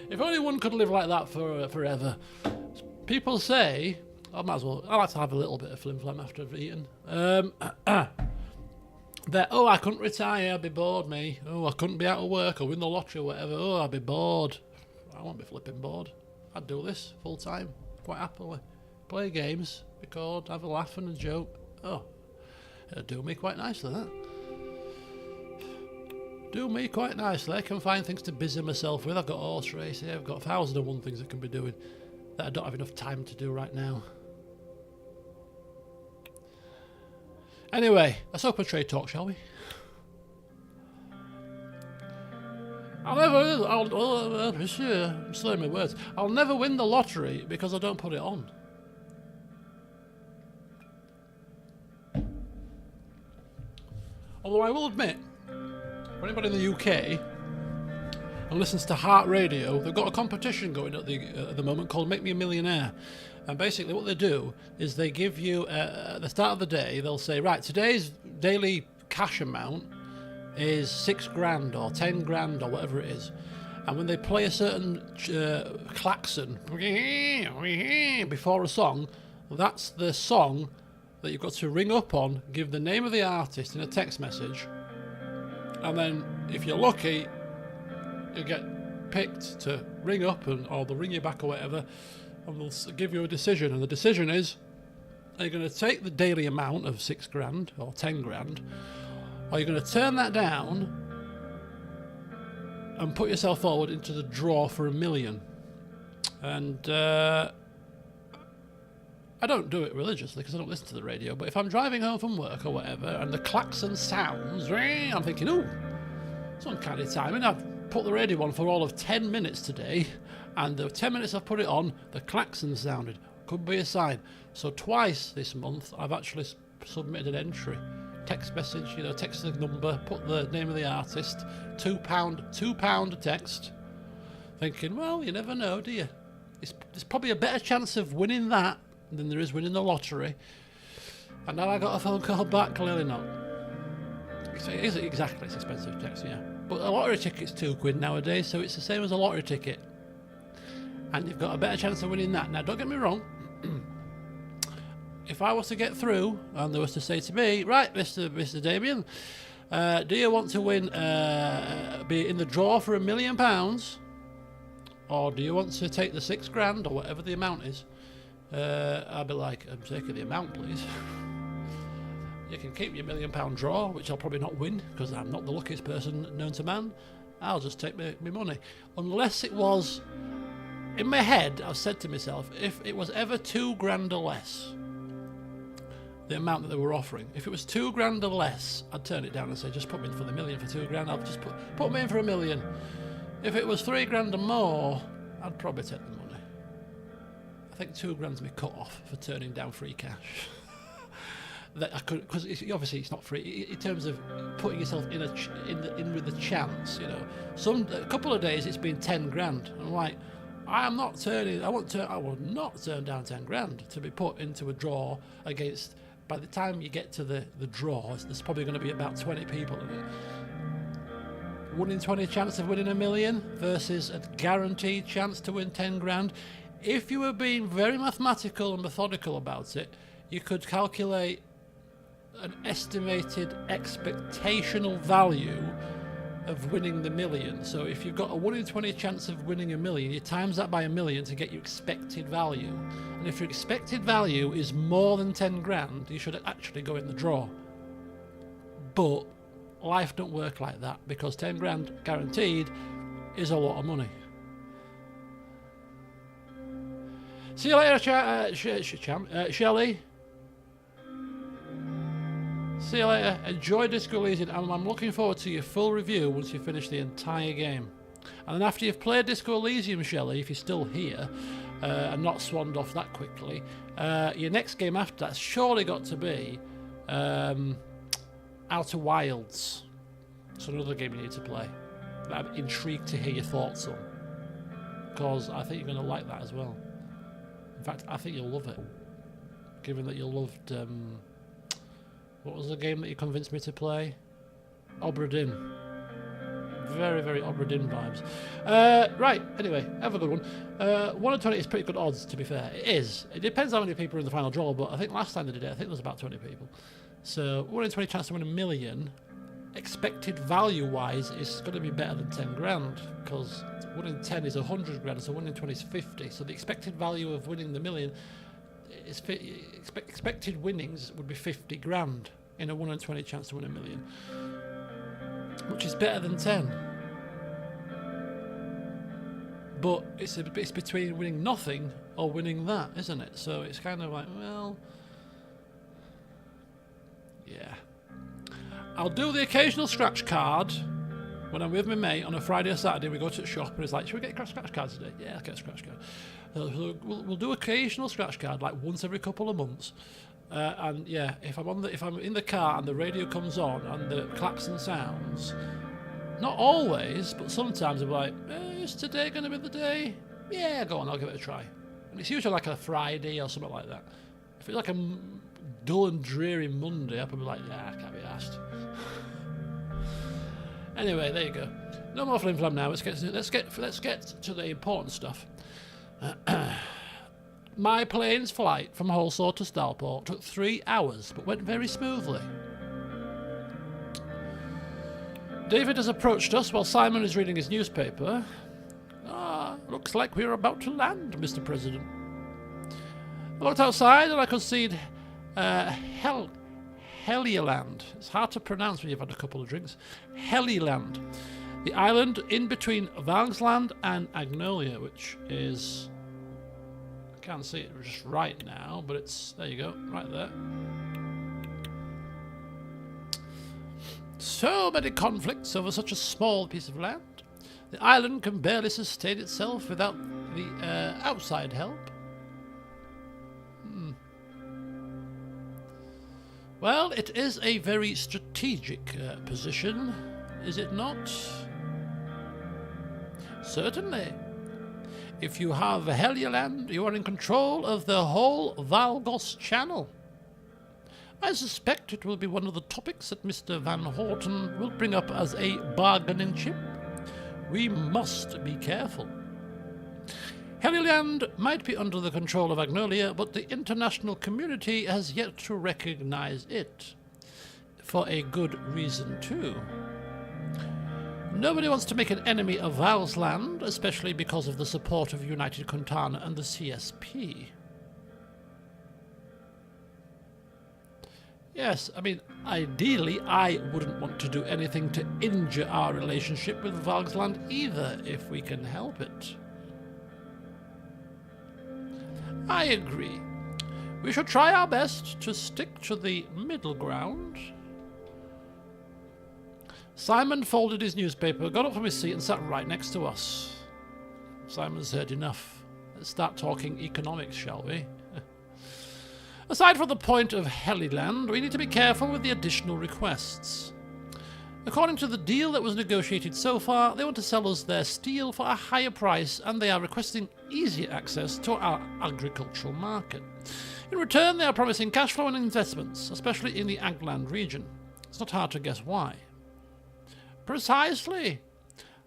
If only one could live like that forever. People say, I might as well, I like to have a little bit of flim-flam after I've eaten. That, oh, I couldn't retire, I'd be bored, me. Oh, I couldn't be out of work or win the lottery or whatever. Oh, I'd be bored. I won't be flipping bored. I'd do this full time, quite happily. Play games, record, have a laugh and a joke. Oh. It'll do me quite nicely, that. Do me quite nicely. I can find things to busy myself with. I've got horse racing. I've got 1,001 things I can be doing that I don't have enough time to do right now. Anyway, let's open trade talk, shall we? I'm slurring my words. I'll never win the lottery because I don't put it on. Although I will admit, for anybody in the UK and listens to Heart Radio, they've got a competition going at the moment called Make Me a Millionaire. And basically what they do is they give you, at the start of the day, they'll say, right, today's daily cash amount is 6 grand or 10 grand or whatever it is. And when they play a certain klaxon before a song, that's the song that you've got to ring up on, give the name of the artist in a text message, and then if you're lucky, you get picked to ring up, or they'll ring you back or whatever, and they'll give you a decision. And the decision is, are you going to take the daily amount of 6 grand or 10 grand, or are you going to turn that down and put yourself forward into the draw for $1 million? And I don't do it religiously because I don't listen to the radio, but if I'm driving home from work or whatever and the klaxon sounds, I'm thinking, oh, it's uncanny timing. I've put the radio on for all of 10 minutes today, and the 10 minutes I've put it on, the klaxon sounded. Could be a sign. So twice this month I've actually submitted an entry. Text message, text the number, put the name of the artist, £2 a text. Thinking, well, you never know, do you? There's probably a better chance of winning that than there is winning the lottery. And now I got a phone call back, clearly not. It's expensive text, yeah. But a lottery ticket's £2 nowadays, so it's the same as a lottery ticket. And you've got a better chance of winning that. Now, don't get me wrong. if I was to get through and there was to say to me, right, Mr. Damien, do you want to win, be in the draw for £1 million, or do you want to take the £6,000 or whatever the amount is? I'd be like, I'm taking the amount, please. You can keep your £1 million draw, which I'll probably not win because I'm not the luckiest person known to man. I'll just take my money. Unless it was, in my head, I've said to myself, if it was ever £2,000 or less, the amount that they were offering, if it was £2,000 or less, I'd turn it down and say, just put me in for the $1 million for £2,000. I'll just put me in for $1 million. If it was £3,000 or more, I'd probably take the money. I think £2,000's my cut off for turning down free cash. That I could, because obviously it's not free in terms of putting yourself in with the chance. You know, a couple of days it's been £10,000. I'm like, I will not turn down £10,000 to be put into a draw against. By the time you get to the draw, there's probably going to be about 20 people in it. 1 in 20 chance of winning $1 million versus a guaranteed chance to win £10,000. If you were being very mathematical and methodical about it, you could calculate an estimated expectational value of winning the $1 million. So if you've got a 1 in 20 chance of winning $1 million, you times that by $1 million to get your expected value. And if your expected value is more than £10,000, you should actually go in the draw. But life don't work like that, because £10,000 guaranteed is a lot of money. See you later, Shelley. See you later. Enjoy Disco Elysium, and I'm looking forward to your full review once you finish the entire game. And then after you've played Disco Elysium, Shelley, if you're still here and not swanned off that quickly, your next game after that's surely got to be Outer Wilds. It's another game you need to play that I'm intrigued to hear your thoughts on, because I think you're going to like that as well. In fact, I think you'll love it, given that you loved... what was the game that you convinced me to play? Obra Dinn. Very, very Obra Dinn vibes. Right, anyway, have a good one. 1 in 20 is pretty good odds, to be fair. It is. It depends how many people are in the final draw, but I think last time they did it, I think there was about 20 people. So 1 in 20 chance to win $1 million, expected value-wise, is going to be better than £10,000, because 1 in 10 is £100,000, so 1 in 20 is 50. So the expected value of winning the $1 million is expected winnings would be £50,000 in a 1 in 20 chance to win $1 million, which is better than 10. But it's between winning nothing or winning that, isn't it? So it's kind of like, well, yeah. I'll do the occasional scratch card when I'm with my mate on a Friday or Saturday. We go to the shop and it's like, should we get a scratch card today? Yeah, I'll get a scratch card. We'll do occasional scratch card, like once every couple of months. And yeah, if I'm in the car and the radio comes on and the klaxon sounds, not always, but sometimes I'm like, is today going to be the day? Yeah, go on, I'll give it a try. And it's usually like a Friday or something like that. If it's like a dull and dreary Monday, I'll probably be like, yeah, I can't be asked. Anyway, there you go. No more flim flam now. Let's get to the important stuff. My plane's flight from Hullsore to Stourport took 3 hours, but went very smoothly. David has approached us while Simon is reading his newspaper. Looks like we're about to land, Mr. President. I looked outside and I could see Helioland. It's hard to pronounce when you've had a couple of drinks. Helioland. The island in between Vangsland and Agnolia, which is... I can't see it just right now, but it's... There you go, right there. So many conflicts over such a small piece of land. The island can barely sustain itself without the outside help. Well, it is a very strategic position, is it not? Certainly. If you have Helioland, you are in control of the whole Valgos Channel. I suspect it will be one of the topics that Mr. Van Horten will bring up as a bargaining chip. We must be careful. Helluland might be under the control of Agnolia, but the international community has yet to recognize it. For a good reason, too. Nobody wants to make an enemy of Valsland, especially because of the support of United Quintana and the CSP. Yes, I mean, ideally, I wouldn't want to do anything to injure our relationship with Valsland either, if we can help it. I agree. We should try our best to stick to the middle ground. Simon folded his newspaper, got up from his seat and sat right next to us. Simon's heard enough. Let's start talking economics, shall we? Aside from the point of Helluland, we need to be careful with the additional requests. According to the deal that was negotiated so far, they want to sell us their steel for a higher price, and they are requesting easier access to our agricultural market. In return, they are promising cash flow and investments, especially in the Agland region. It's not hard to guess why. Precisely.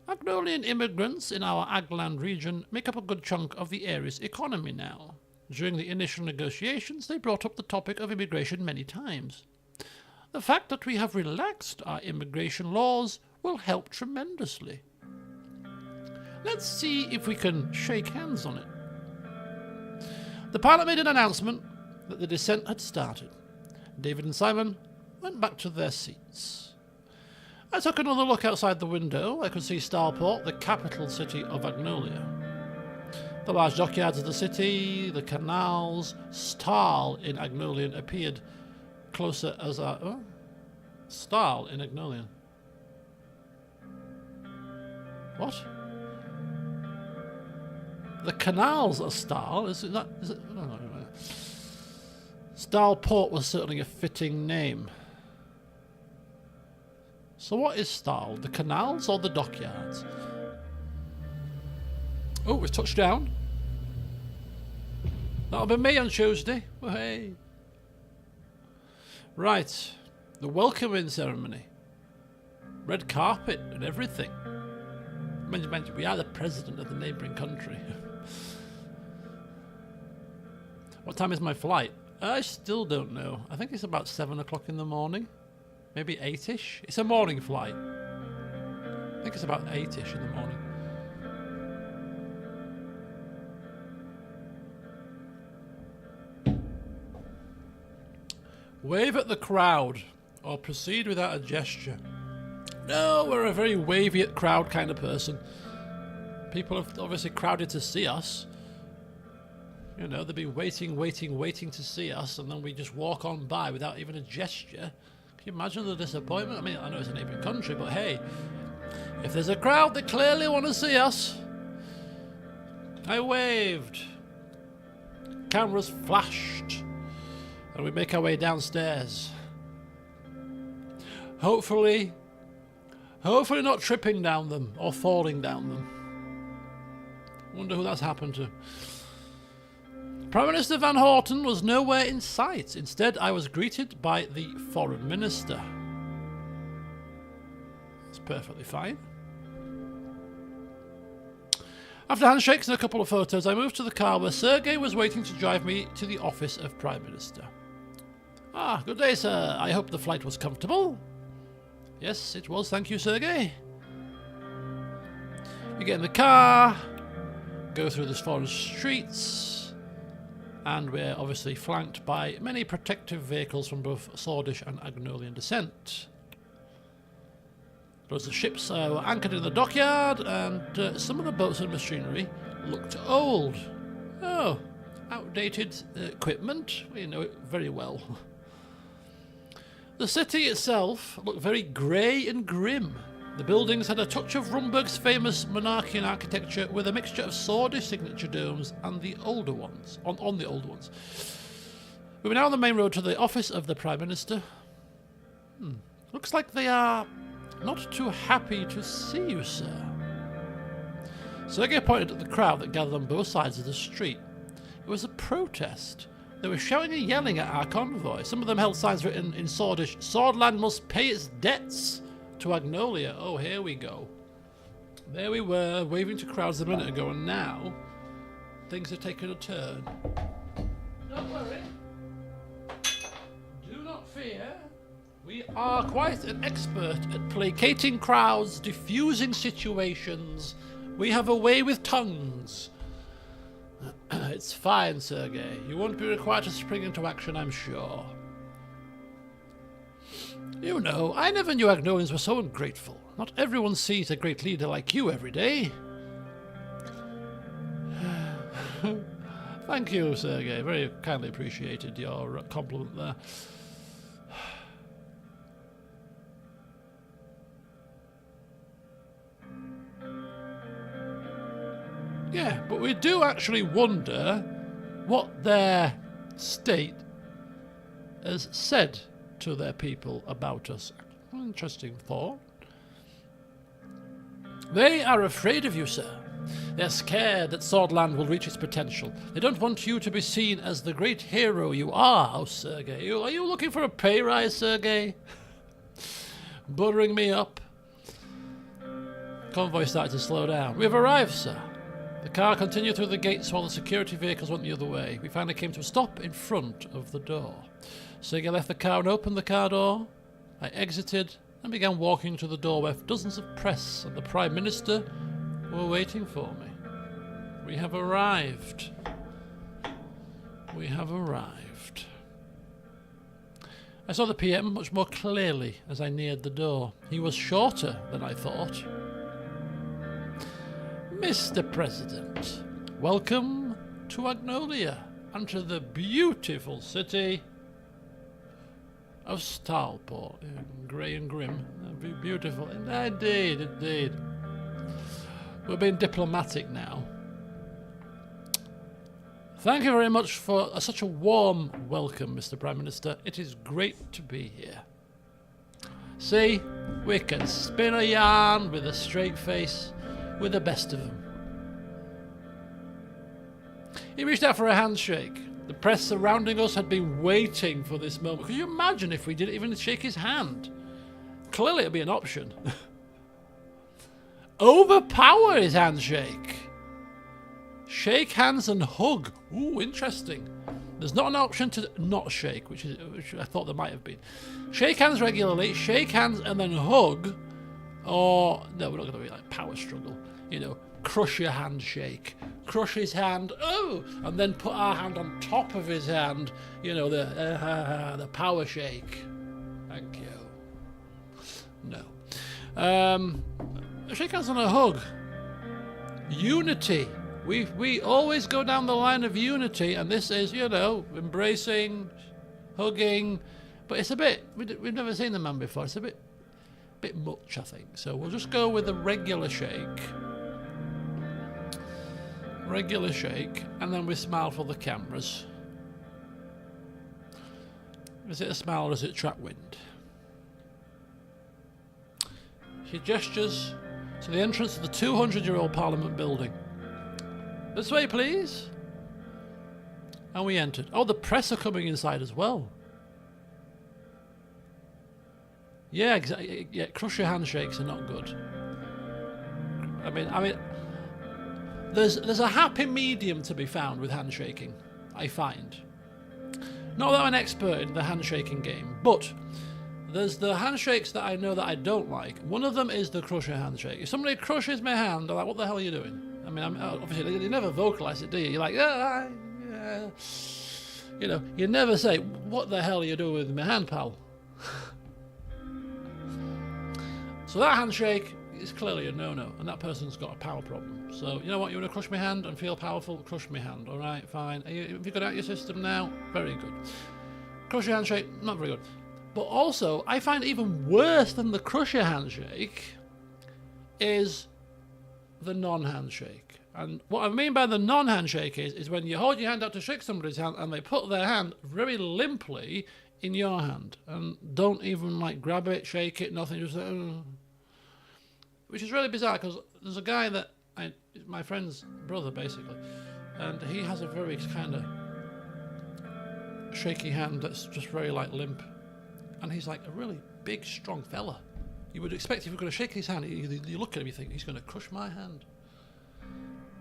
Agnolian immigrants in our Agland region make up a good chunk of the area's economy now. During the initial negotiations, they brought up the topic of immigration many times. The fact that we have relaxed our immigration laws will help tremendously. Let's see if we can shake hands on it. The pilot made an announcement that the descent had started. David and Simon went back to their seats. I took another look outside the window. I could see Starport, the capital city of Agnolia. The large dockyards of the city, the canals, Stahl in Agnolian appeared closer as our... Oh, Stahl in Agnolian. What? The canals are Stahl? Is it? No, no. Stahlport was certainly a fitting name. So what is Stahl? The canals or the dockyards? Oh, we've touched down. That'll be me on Tuesday. Oh, hey. Right. The welcoming ceremony. Red carpet and everything. Mind you, we are the president of the neighbouring country. What time is my flight? I still don't know. I think it's about 7 o'clock in the morning. Maybe 8-ish. It's a morning flight. I think it's about 8-ish in the morning. Wave at the crowd, or proceed without a gesture. No, we're a very wavy at crowd kind of person. People have obviously crowded to see us. You know, they've been waiting to see us, and then we just walk on by without even a gesture. Can you imagine the disappointment? I mean, I know it's a neighbouring country, but hey, if there's a crowd that clearly want to see us. I waved. Cameras flashed. And we make our way downstairs. Hopefully not tripping down them or falling down them. Wonder who that's happened to. Prime Minister Van Horten was nowhere in sight. Instead, I was greeted by the Foreign Minister. That's perfectly fine. After handshakes and a couple of photos, I moved to the car where Sergei was waiting to drive me to the office of Prime Minister. Ah, good day, sir. I hope the flight was comfortable. Yes, it was, thank you, Sergei. We get in the car, go through the forest streets, and we're obviously flanked by many protective vehicles from both Swordish and Agnolian descent. Loads of ships were anchored in the dockyard, and some of the boats and machinery looked old. Oh, outdated equipment. We know it very well. The city itself looked very grey and grim. The buildings had a touch of Rumburg's famous monarchian architecture with a mixture of Swordish signature domes and the older ones, on the older ones. We were now on the main road to the office of the Prime Minister. Looks like they are not too happy to see you, sir. Sergei pointed at the crowd that gathered on both sides of the street. It was a protest. They were shouting and yelling at our convoy. Some of them held signs written in Swordish, "Swordland must pay its debts to Agnolia." Oh, here we go. There we were, waving to crowds a minute ago, and now things have taken a turn. Don't worry. Do not fear. We are quite an expert at placating crowds, diffusing situations. We have a way with tongues. It's fine, Sergei. You won't be required to spring into action, I'm sure. You know, I never knew Agnolians were so ungrateful. Not everyone sees a great leader like you every day. Thank you, Sergei. Very kindly appreciated your compliment there. Yeah, but we do actually wonder what their state has said to their people about us. Interesting thought. They are afraid of you, sir. They're scared that Swordland will reach its potential. They don't want you to be seen as the great hero you are, oh, Sergei. Are you looking for a pay rise, Sergei? Buttering me up. Convoy started to slow down. We've arrived, sir. The car continued through the gates while the security vehicles went the other way. We finally came to a stop in front of the door. Sergei left the car and opened the car door. I exited and began walking to the door where dozens of press and the Prime Minister were waiting for me. We have arrived. We have arrived. I saw the PM much more clearly as I neared the door. He was shorter than I thought. Mr. President, welcome to Agnolia and to the beautiful city of Starport. Grey and grim. Beautiful. Indeed, indeed. We're being diplomatic now. Thank you very much for such a warm welcome, Mr. Prime Minister. It is great to be here. See, we can spin a yarn with a straight face with the best of them. He reached out for a handshake. The press surrounding us had been waiting for this moment. Could you imagine if we didn't even shake his hand? Clearly it'd be an option. Overpower his handshake. Shake hands and hug. Ooh, interesting. There's not an option to not shake, which I thought there might have been. Shake hands regularly, shake hands and then hug. Or, no, we're not going to be like power struggle. You know, crush your handshake. Crush his hand, oh, and then put our hand on top of his hand. You know, the power shake. Thank you. No. Shake hands and a hug. Unity. We always go down the line of unity, and this is, you know, embracing, hugging, but it's a bit, we've never seen the man before, it's a bit much, I think. So we'll just go with a regular shake. Regular shake, and then we smile for the cameras. Is it a smile or is it trap wind? He gestures to the entrance of the 200-year-old Parliament building. This way, please. And we entered. Oh, the press are coming inside as well. Yeah, exactly. Yeah, crush your handshakes are not good. I mean, there's a happy medium to be found with handshaking, I find. Not that I'm an expert in the handshaking game, but there's the handshakes that I know that I don't like. One of them is the crusher handshake. If somebody crushes my hand, I'm like, what the hell are you doing? I mean, obviously, you never vocalise it, do you? You're like, yeah. You know, you never say, what the hell are you doing with my hand, pal? So that handshake is clearly a no-no, and that person's got a power problem. So, you know what, you want to crush my hand and feel powerful? Crush my hand, all right, fine. Have you got out your system now? Very good. Crush your handshake, not very good. But also, I find even worse than the crusher handshake is the non-handshake. And what I mean by the non-handshake is when you hold your hand out to shake somebody's hand and they put their hand very limply in your hand and don't even like grab it, shake it, nothing, just which is really bizarre because there's a guy that my friend's brother basically, and he has a very kind of shaky hand that's just very like limp, and he's like a really big strong fella. You would expect if you're going to shake his hand, you look at him, you think he's going to crush my hand.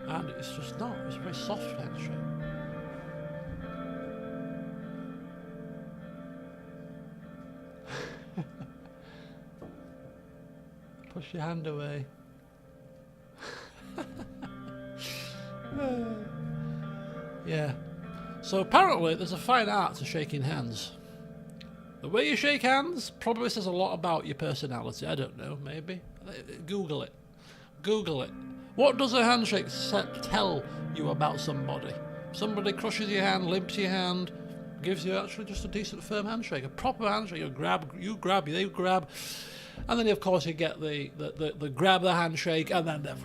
And it's just not. It's a very soft handshake. Push your hand away. Yeah. So apparently there's a fine art to shaking hands. The way you shake hands probably says a lot about your personality. I don't know, maybe. Google it. Google it. What does a handshake tell you about somebody? Somebody crushes your hand, limps your hand, gives you actually just a decent firm handshake, a proper handshake. You grab, they grab. And then, of course, you get the grab the handshake, and then the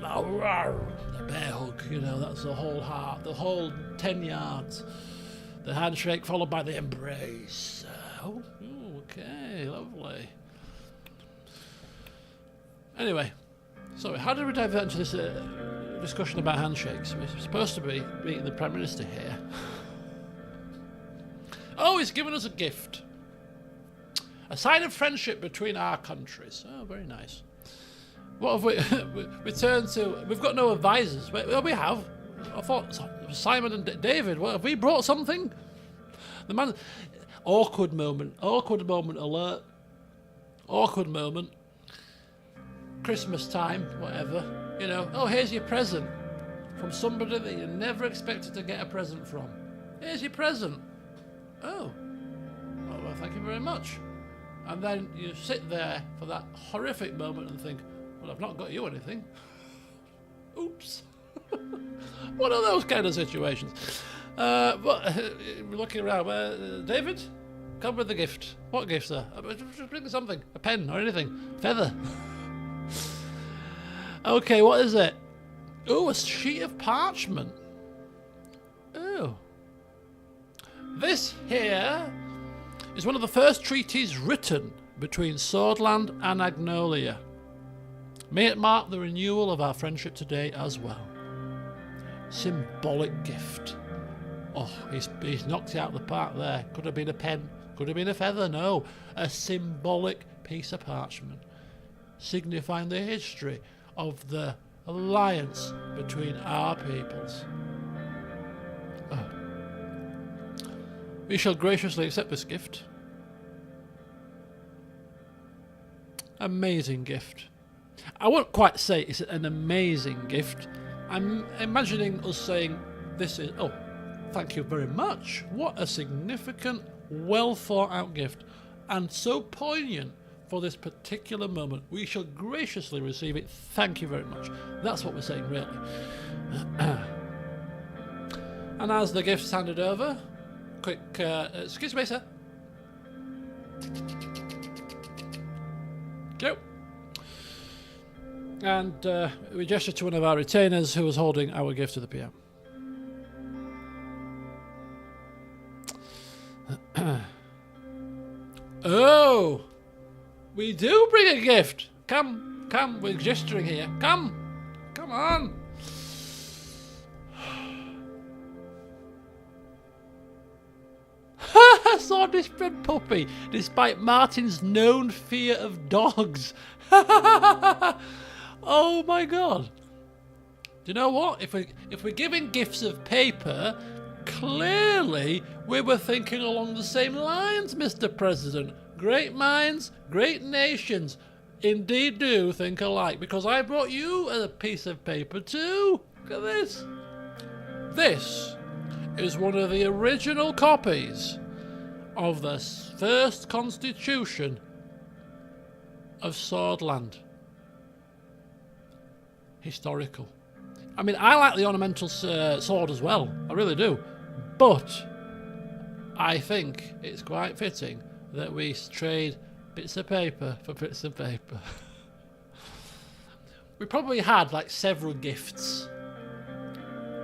bear hug. You know, that's the whole heart, the whole 10 yards. The handshake followed by the embrace. Oh, okay, lovely. Anyway, so how did we divert into this discussion about handshakes? We're supposed to be meeting the Prime Minister here. Oh, he's given us a gift. A sign of friendship between our countries. Oh, very nice. What have we turned to? We've got no advisors. Well, we have. I thought Simon and David. What, have we brought something? The man. Awkward moment alert. Awkward moment. Christmas time, whatever. You know. Oh, here's your present from somebody that you never expected to get a present from. Here's your present. Oh. Well, thank you very much. And then you sit there for that horrific moment and think, well, I've not got you anything. Oops. One of those kind of situations. But looking around, David, come with the gift. What gift, sir? Just bring something. A pen or anything. Feather. Okay, what is it? Oh, a sheet of parchment. Oh. This here is one of the first treaties written between Swordland and Agnolia. May it mark the renewal of our friendship today as well. Symbolic gift. Oh, he's knocked it out of the park there. Could have been a pen, could have been a feather. No, a symbolic piece of parchment signifying the history of the alliance between our peoples. Oh. We shall graciously accept this gift. Amazing gift. I won't quite say it's an amazing gift. I'm imagining us saying this is, oh, thank you very much. What a significant, well thought out gift. And so poignant for this particular moment. We shall graciously receive it. Thank you very much. That's what we're saying, really. And as the gift's handed over, quick, excuse me, sir. Go. And we gesture to one of our retainers who was holding our gift to the PM. Oh, we do bring a gift. Come, we're gesturing here. Come on. Swordfish bred puppy, despite Martin's known fear of dogs. Oh my God. Do you know what? If we're giving gifts of paper, clearly we were thinking along the same lines, Mr. President. Great minds, great nations, indeed do think alike. Because I brought you a piece of paper too. Look at this. This is one of the original copies of the first constitution of Swordland. Historical. I mean, I like the ornamental sword as well. I really do. But I think it's quite fitting that we trade bits of paper for bits of paper. We probably had like several gifts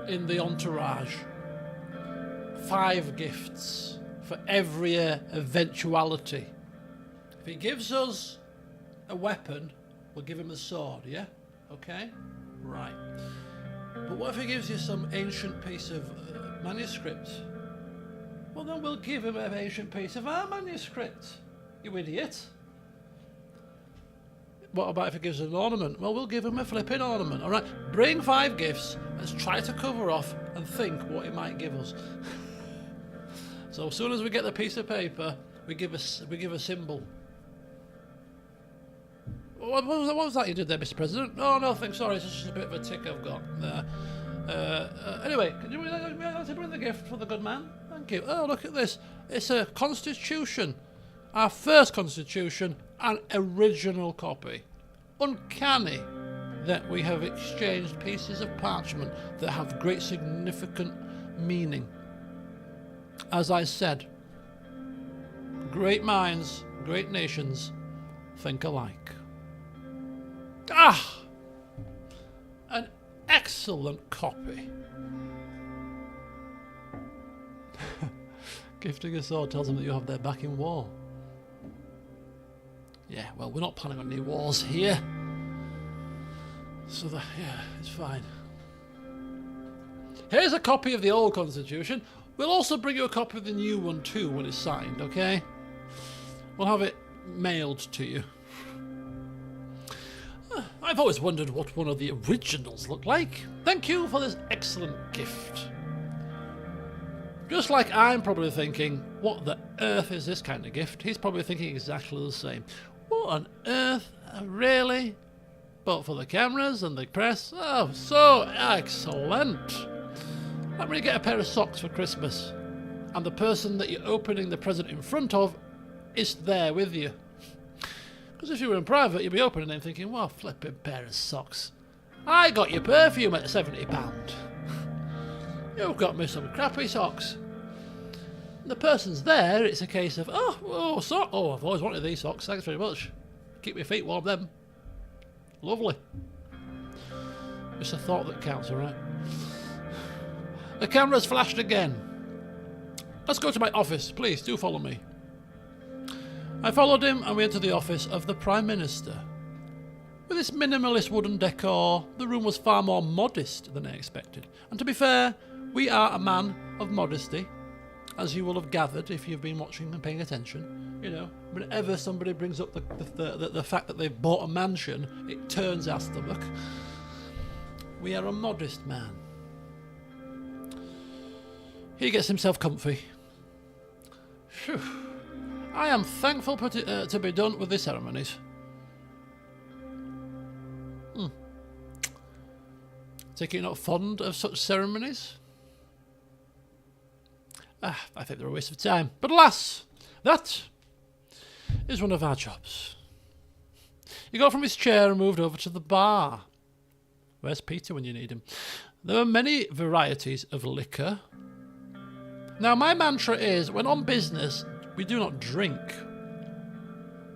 in the entourage. 5 gifts for every eventuality. If he gives us a weapon, we'll give him a sword, yeah? Okay? Right. But what if he gives you some ancient piece of manuscript? Well, then we'll give him an ancient piece of our manuscript. You idiot. What about if he gives us an ornament? Well, we'll give him a flipping ornament, all right? Bring 5 gifts. Let's try to cover off and think what he might give us. So as soon as we get the piece of paper, we give a symbol. What was that you did there, Mr. President? Oh, nothing. Sorry, it's just a bit of a tick I've got there. Anyway, can you bring the gift for the good man? Thank you. Oh, look at this. It's a constitution. Our first constitution, an original copy. Uncanny that we have exchanged pieces of parchment that have great significant meaning. As I said, great minds, great nations think alike. Ah! An excellent copy. Gifting a sword tells them that you have their back in war. Yeah, well, we're not planning on any wars here. So, yeah, it's fine. Here's a copy of the old constitution. We'll also bring you a copy of the new one too when it's signed, okay? We'll have it mailed to you. I've always wondered what one of the originals looked like. Thank you for this excellent gift. Just like I'm probably thinking, what the earth is this kind of gift? He's probably thinking exactly the same. What on earth? Really? But for the cameras and the press? Oh, so excellent. Let me get a pair of socks for Christmas. And the person that you're opening the present in front of is there with you. Because if you were in private, you'd be opening them thinking, well, flipping pair of socks. I got your perfume at £70. You've got me some crappy socks. And the person's there, it's a case of, I've always wanted these socks, thanks very much. Keep your feet warm then. Lovely. It's a thought that counts, alright? The camera's flashed again. Let's go to my office, please, do follow me. I followed him and we entered the office of the Prime Minister. With its minimalist wooden decor, the room was far more modest than I expected. And to be fair, we are a man of modesty, as you will have gathered if you've been watching and paying attention. You know, whenever somebody brings up the fact that they've bought a mansion, it turns our stomach. We are a modest man. He gets himself comfy. Phew. I am thankful to be done with the ceremonies. Take it you're not fond of such ceremonies? I think they're a waste of time. But alas, that is one of our jobs. He got from his chair and moved over to the bar. Where's Peter when you need him? There were many varieties of liquor. Now, my mantra is, when on business, we do not drink.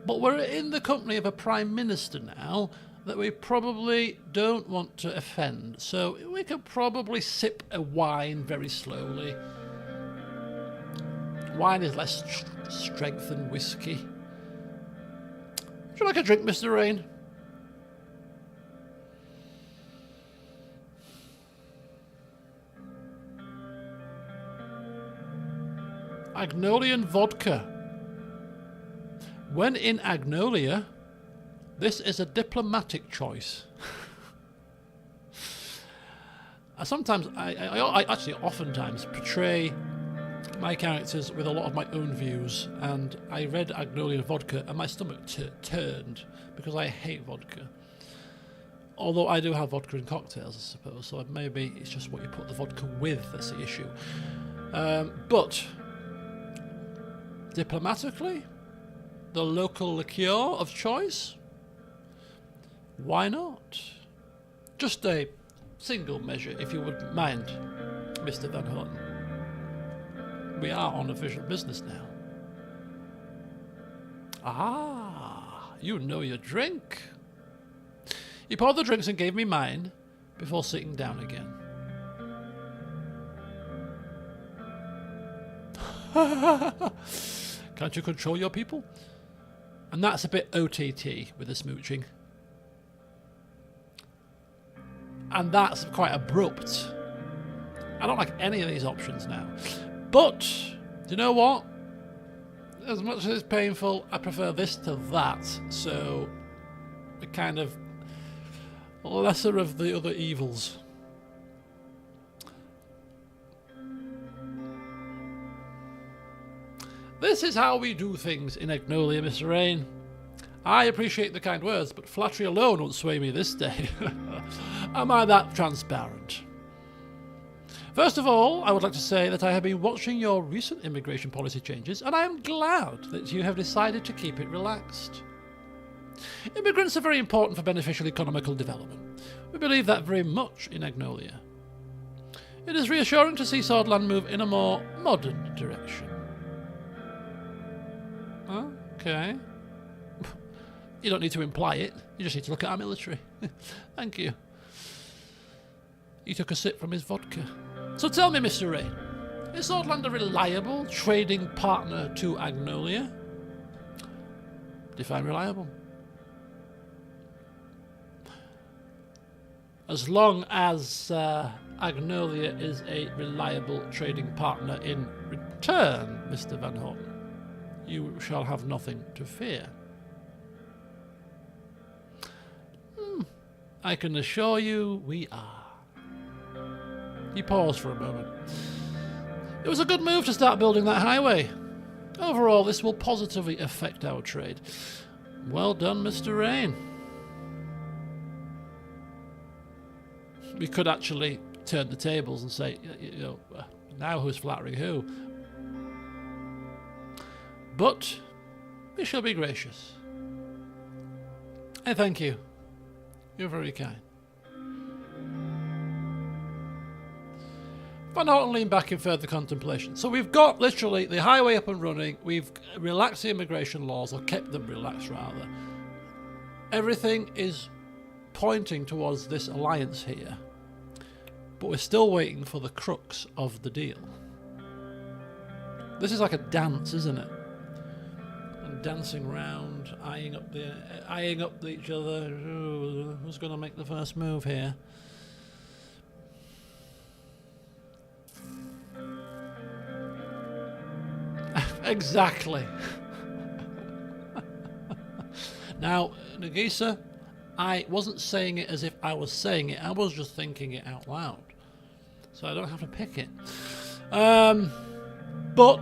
But we're in the company of a Prime Minister now that we probably don't want to offend. So we could probably sip a wine very slowly. Wine is less strength than whiskey. Would you like a drink, Mr. Rain? Agnolian vodka. When in Agnolia, this is a diplomatic choice. I actually oftentimes portray my characters with a lot of my own views, and I read Agnolian vodka and my stomach turned because I hate vodka. Although I do have vodka in cocktails, I suppose, so maybe it's just what you put the vodka with that's the issue. But diplomatically, the local liqueur of choice, why not? Just a single measure, if you wouldn't mind, Mr. Van Houten. We are on official business now. Ah, you know your drink. He poured the drinks and gave me mine before sitting down again. Can't you control your people? And that's a bit OTT with the smooching. And that's quite abrupt. I don't like any of these options now. But, do you know what? As much as it's painful, I prefer this to that. So, a kind of lesser of the other evils. This is how we do things in Agnolia, Mr. Rain. I appreciate the kind words, but flattery alone won't sway me this day. Am I that transparent? First of all, I would like to say that I have been watching your recent immigration policy changes, and I am glad that you have decided to keep it relaxed. Immigrants are very important for beneficial economical development. We believe that very much in Agnolia. It is reassuring to see Swordland move in a more modern direction. Okay. You don't need to imply it. You just need to look at our military. Thank you. He took a sip from his vodka. So tell me, Mr. Rain, is Swordland a reliable trading partner to Agnolia? Define reliable. As long as Agnolia is a reliable trading partner in return, Mr. Van Horten, you shall have nothing to fear. I can assure you we are. He paused for a moment. It was a good move to start building that highway. Overall, this will positively affect our trade. Well done, Mr. Rain. We could actually turn the tables and say, you know, now who's flattering who? But we shall be gracious. I thank you. You're very kind. Van Horten leaned back in further contemplation. So we've got literally the highway up and running. We've relaxed the immigration laws, or kept them relaxed rather. Everything is pointing towards this alliance here. But we're still waiting for the crux of the deal. This is like a dance, isn't it? And dancing round, eyeing up each other. Ooh, who's going to make the first move here? Exactly. Now, Nagisa, I wasn't saying it as if I was saying it. I was just thinking it out loud. So I don't have to pick it. But...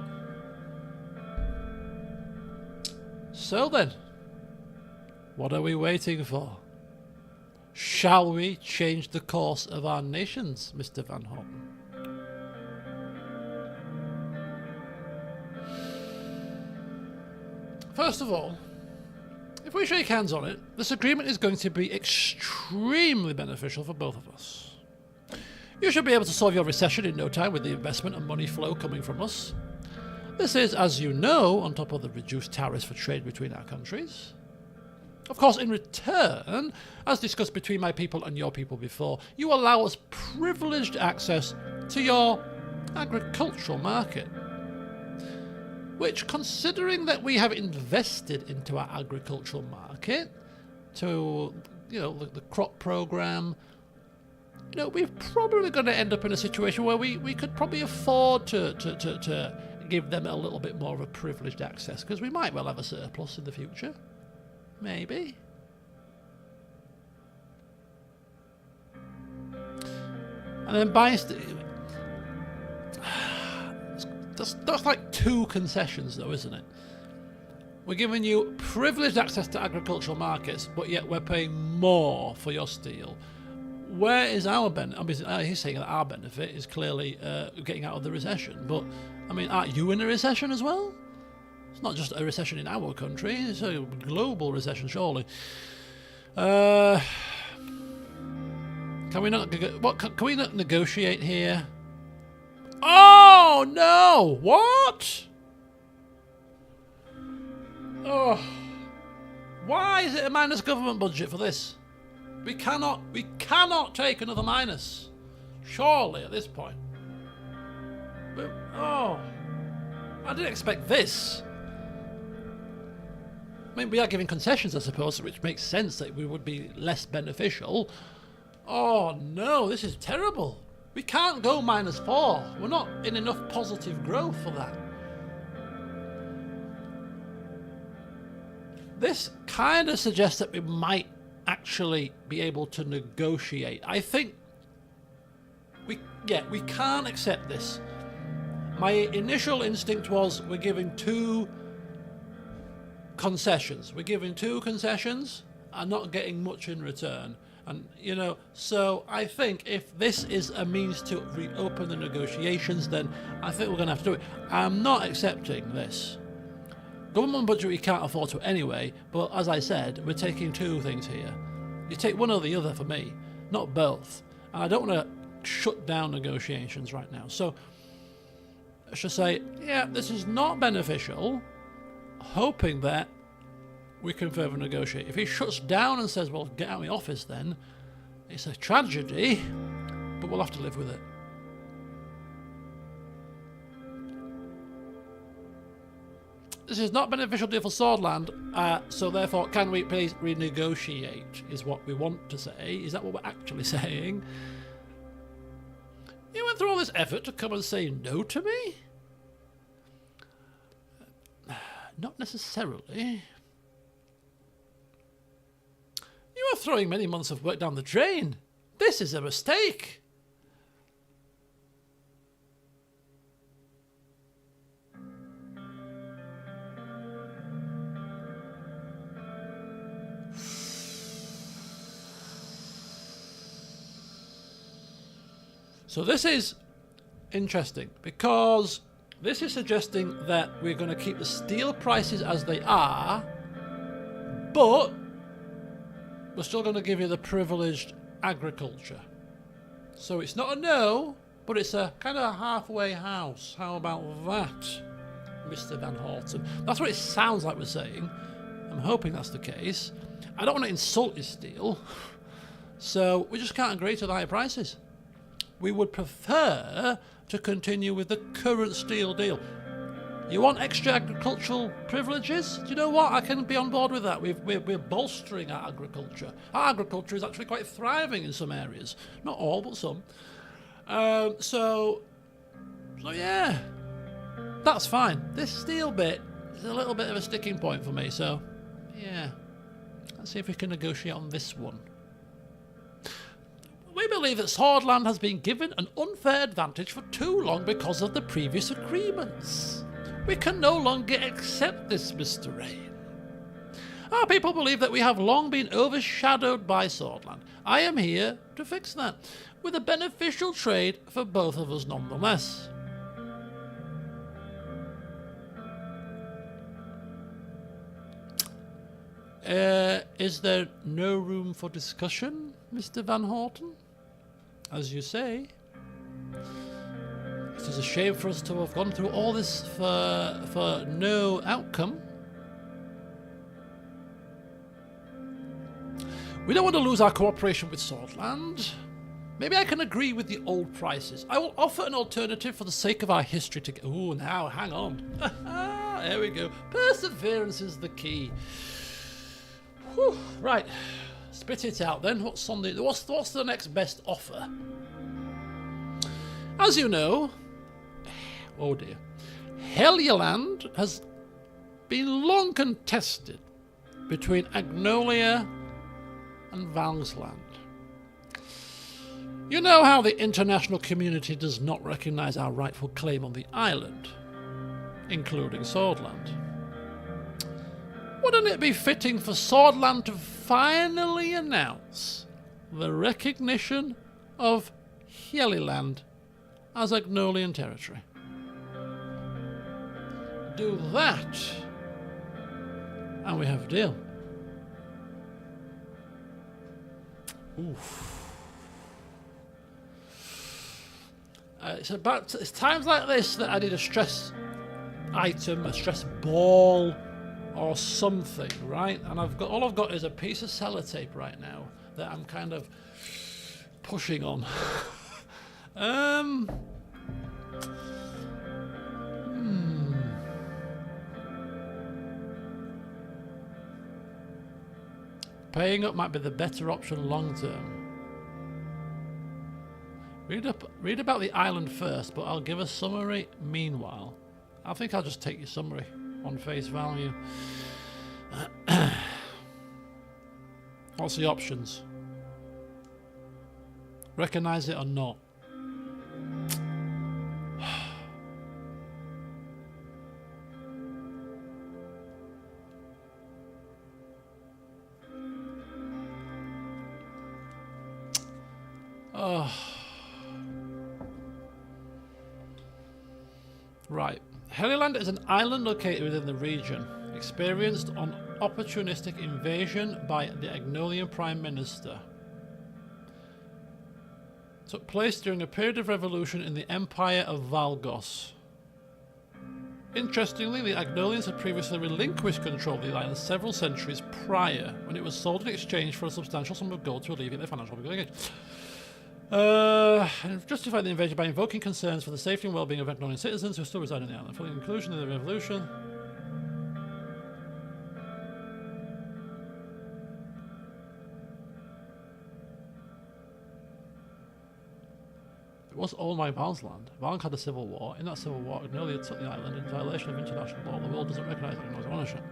So then, what are we waiting for? Shall we change the course of our nations, Mr. Van Horten? First of all, if we shake hands on it, this agreement is going to be extremely beneficial for both of us. You should be able to solve your recession in no time with the investment and money flow coming from us. This is, as you know, on top of the reduced tariffs for trade between our countries. Of course, in return, as discussed between my people and your people before, you allow us privileged access to your agricultural market. Which, considering that we have invested into our agricultural market, to, you know, the crop program, you know, we're probably going to end up in a situation where we could probably afford to give them a little bit more of a privileged access, because we might well have a surplus in the future. Maybe. And then buying... That's like two concessions, though, isn't it? We're giving you privileged access to agricultural markets, but yet we're paying more for your steel. Where is our benefit? I mean, he's saying that our benefit is clearly getting out of the recession, but, I mean, aren't you in a recession as well? It's not just a recession in our country, it's a global recession, surely. Can we not negotiate here? Oh, no! What? Oh. Why is it a minus government budget for this? We cannot take another minus. Surely, at this point. But, oh. I didn't expect this. I mean, we are giving concessions, I suppose, which makes sense that we would be less beneficial. Oh, no, this is terrible. We can't go -4. We're not in enough positive growth for that. This kind of suggests that we might actually be able to negotiate. I think we can't accept this. My initial instinct was we're giving two concessions. We're giving two concessions and not getting much in return. And, so I think if this is a means to reopen the negotiations, then I think we're going to have to do it. I'm not accepting this. Government budget we can't afford to anyway, but as I said, we're taking two things here. You take one or the other for me, not both. And I don't want to shut down negotiations right now. So I should say, this is not beneficial, hoping that we can further negotiate. If he shuts down and says, well, get out of my office then, it's a tragedy, but we'll have to live with it. This is not beneficial deal for Swordland, so therefore can we please renegotiate, is what we want to say. Is that what we're actually saying? You went through all this effort to come and say no to me? Not necessarily. You are throwing many months of work down the drain. This is a mistake. So this is interesting because this is suggesting that we're going to keep the steel prices as they are, but we're still going to give you the privileged agriculture. So it's not a no, but it's a kind of a halfway house. How about that, Mr. Van Horten? That's what it sounds like we're saying. I'm hoping that's the case. I don't want to insult your steel, so we just can't agree to the higher prices. We would prefer to continue with the current steel deal. You want extra agricultural privileges? Do you know what? I can be on board with that. We're bolstering our agriculture. Our agriculture is actually quite thriving in some areas. Not all, but some. So yeah, that's fine. This steel bit is a little bit of a sticking point for me, so yeah. Let's see if we can negotiate on this one. We believe that Swordland has been given an unfair advantage for too long because of the previous agreements. We can no longer accept this, Mr. Rain. Our people believe that we have long been overshadowed by Swordland. I am here to fix that, with a beneficial trade for both of us nonetheless. Is there no room for discussion, Mr. Van Horten? As you say, it is a shame for us to have gone through all this for no outcome. We don't want to lose our cooperation with Swordland. Maybe I can agree with the old prices. I will offer an alternative for the sake of our history to... Ooh, now, hang on. There we go. Perseverance is the key. Whew, right. Spit it out then. What's the next best offer? As you know, oh dear, Helluland has been long contested between Agnolia and Valsland. You know how the international community does not recognise our rightful claim on the island, including Swordland. Wouldn't it be fitting for Swordland to finally announce the recognition of Helluland as Agnolian territory? Do that, and we have a deal. Oof. It's times like this that I need a stress item, a stress ball, or something, right? And all I've got is a piece of sellotape right now that I'm kind of pushing on. Paying up might be the better option long term. Read about the island first, but I'll give a summary meanwhile. I think I'll just take your summary on face value. What's the options? Recognise it or not? Oh. Right. Heliland is an island located within the region, experienced an opportunistic invasion by the Agnolian Prime Minister. Took place during a period of revolution in the Empire of Valgos. Interestingly, the Agnolians had previously relinquished control of the island several centuries prior, when it was sold in exchange for a substantial sum of gold to alleviate their financial obligations. And justified the invasion by invoking concerns for the safety and well-being of Agnolian citizens who still reside on the island. Following the conclusion of the revolution, it was all my Val's land. Val had a civil war. In that civil war, Agnolia took the island in violation of international law. The world doesn't recognise Agnolia's ownership.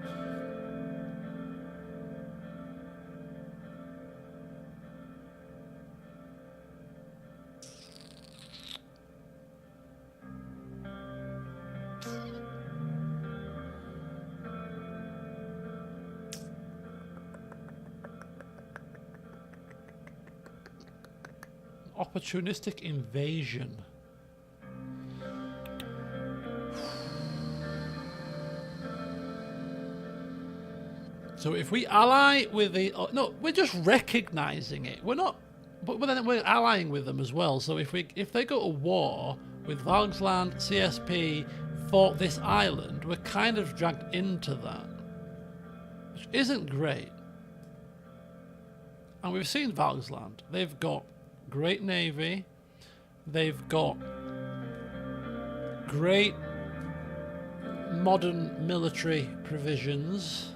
Opportunistic invasion. So if we ally with the... no, we're just recognising it. We're not... But then we're allying with them as well. So if they go to war with Valgsland, CSP, for this island, we're kind of dragged into that. Which isn't great. And we've seen Valgsland. They've got great navy, they've got great modern military provisions,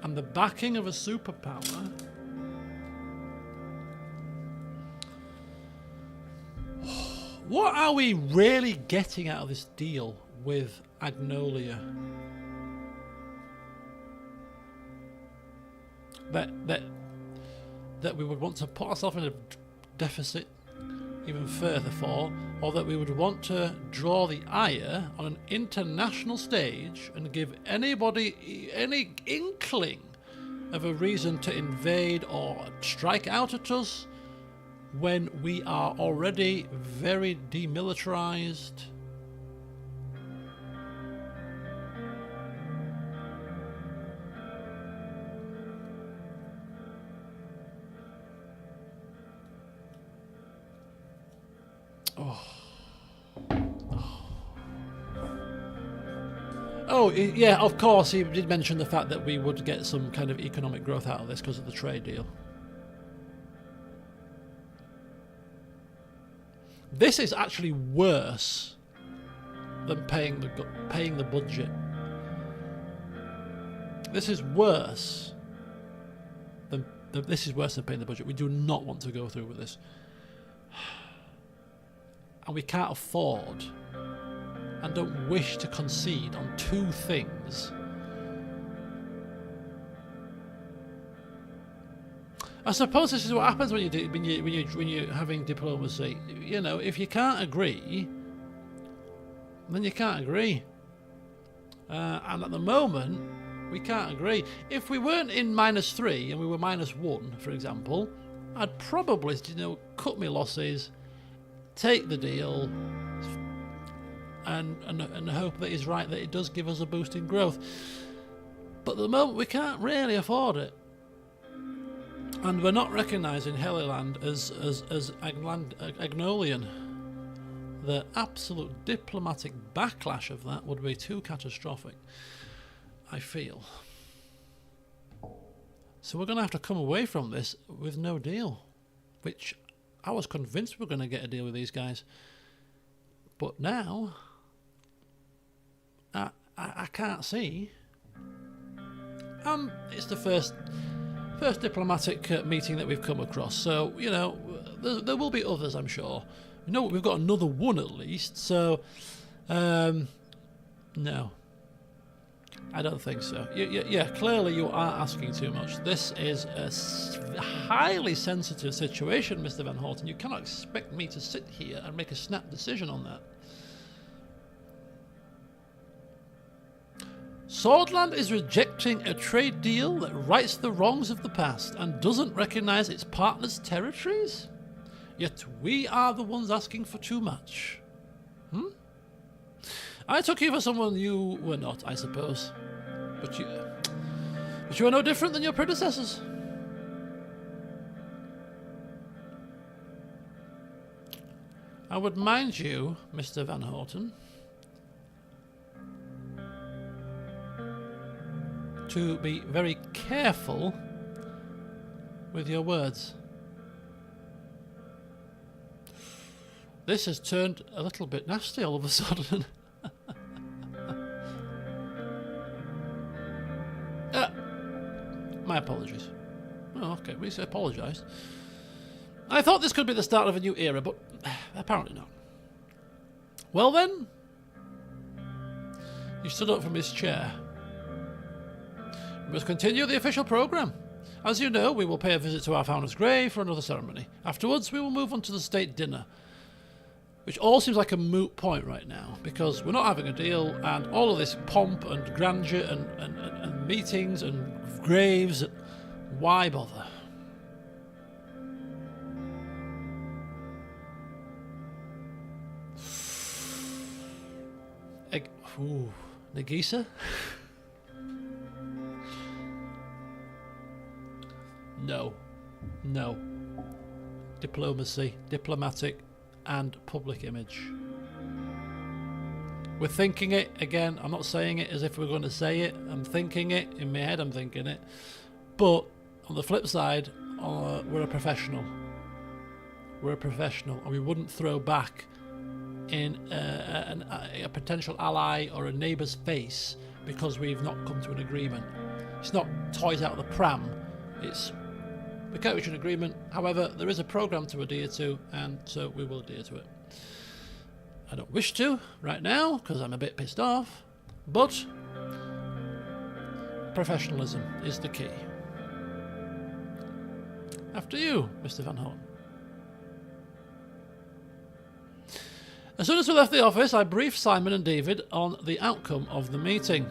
and the backing of a superpower. What are we really getting out of this deal with Agnolia? That we would want to put ourselves in a deficit even further for, or that we would want to draw the ire on an international stage and give anybody any inkling of a reason to invade or strike out at us when we are already very demilitarized. Oh, yeah, of course, he did mention the fact that we would get some kind of economic growth out of this because of the trade deal. This is actually worse than paying the budget. This is worse than paying the budget. We do not want to go through with this. And we can't afford and don't wish to concede on two things. I suppose this is what happens when you're having diplomacy. You know, if you can't agree, then you can't agree. And at the moment, we can't agree. If we weren't in -3 and we were -1, for example, I'd probably, cut my losses, take the deal, and hope that he's right, that it does give us a boost in growth. But at the moment we can't really afford it, and we're not recognising Heliland as Agnolian. The absolute diplomatic backlash of that would be too catastrophic, I feel. So we're going to have to come away from this with no deal, which I was convinced we were going to get a deal with these guys, but now I can't see. It's the first diplomatic meeting that we've come across, so there will be others, I'm sure. We've got another one at least, so no. I don't think so. Yeah, clearly you are asking too much. This is a highly sensitive situation, Mr. Van Houten. You cannot expect me to sit here and make a snap decision on that. Swordland is rejecting a trade deal that rights the wrongs of the past and doesn't recognise its partners' territories? Yet we are the ones asking for too much. I took you for someone you were not, I suppose. But you are no different than your predecessors. I would mind you, Mr. Van Houten, to be very careful with your words. This has turned a little bit nasty all of a sudden. My apologies. Oh, okay, we apologised. I thought this could be the start of a new era, but apparently not. Well then, he stood up from his chair. We must continue the official programme. As you know, we will pay a visit to our founder's grave for another ceremony. Afterwards, we will move on to the state dinner, which all seems like a moot point right now, because we're not having a deal, and all of this pomp and grandeur and meetings and graves, why bother? Nagisa? No. Diplomacy, diplomatic, and public image. We're thinking it again. I'm not saying it as if we're going to say it. I'm thinking it in my head. I'm thinking it. But on the flip side, we're a professional. We're a professional, and we wouldn't throw back in a potential ally or a neighbour's face because we've not come to an agreement. It's not toys out of the pram. It's we can't reach an agreement. However, there is a programme to adhere to, and so we will adhere to it. I don't wish to right now because I'm a bit pissed off, but professionalism is the key. After you, Mr. Van Houten. As soon as we left the office, I briefed Simon and David on the outcome of the meeting.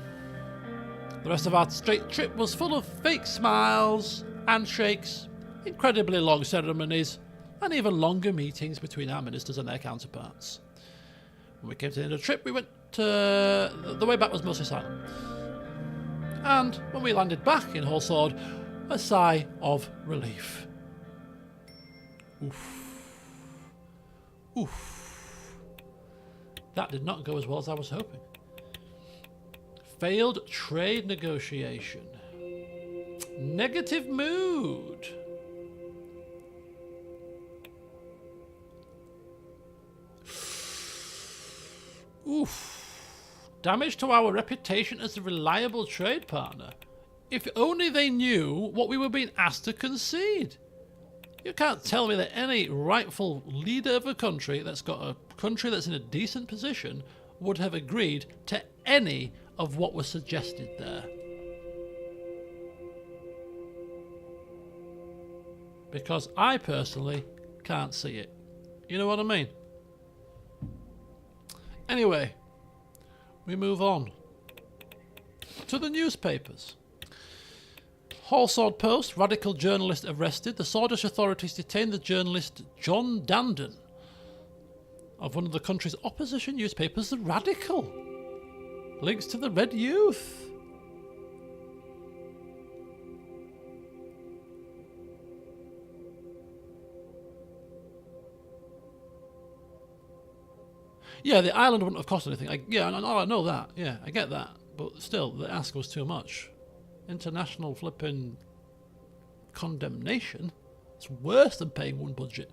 The rest of our straight trip was full of fake smiles, handshakes, incredibly long ceremonies, and even longer meetings between our ministers and their counterparts. When we came to the end of the trip, we went to... the way back was mostly silent. And when we landed back in Hallsword, a sigh of relief. Oof. That did not go as well as I was hoping. Failed trade negotiation. Negative mood. Damage to our reputation as a reliable trade partner. If only they knew what we were being asked to concede. You can't tell me that any rightful leader of a country that's got a country that's in a decent position would have agreed to any of what was suggested there. Because I personally can't see it. You know what I mean? Anyway, we move on to the newspapers. Hallsword Post, radical journalist arrested. The Swordish authorities detained the journalist John Dandon of one of the country's opposition newspapers, The Radical. Links to the Red Youth. Yeah, the island wouldn't have cost anything. I know that. Yeah, I get that. But still, the ask was too much. International flipping condemnation. It's worse than paying one budget.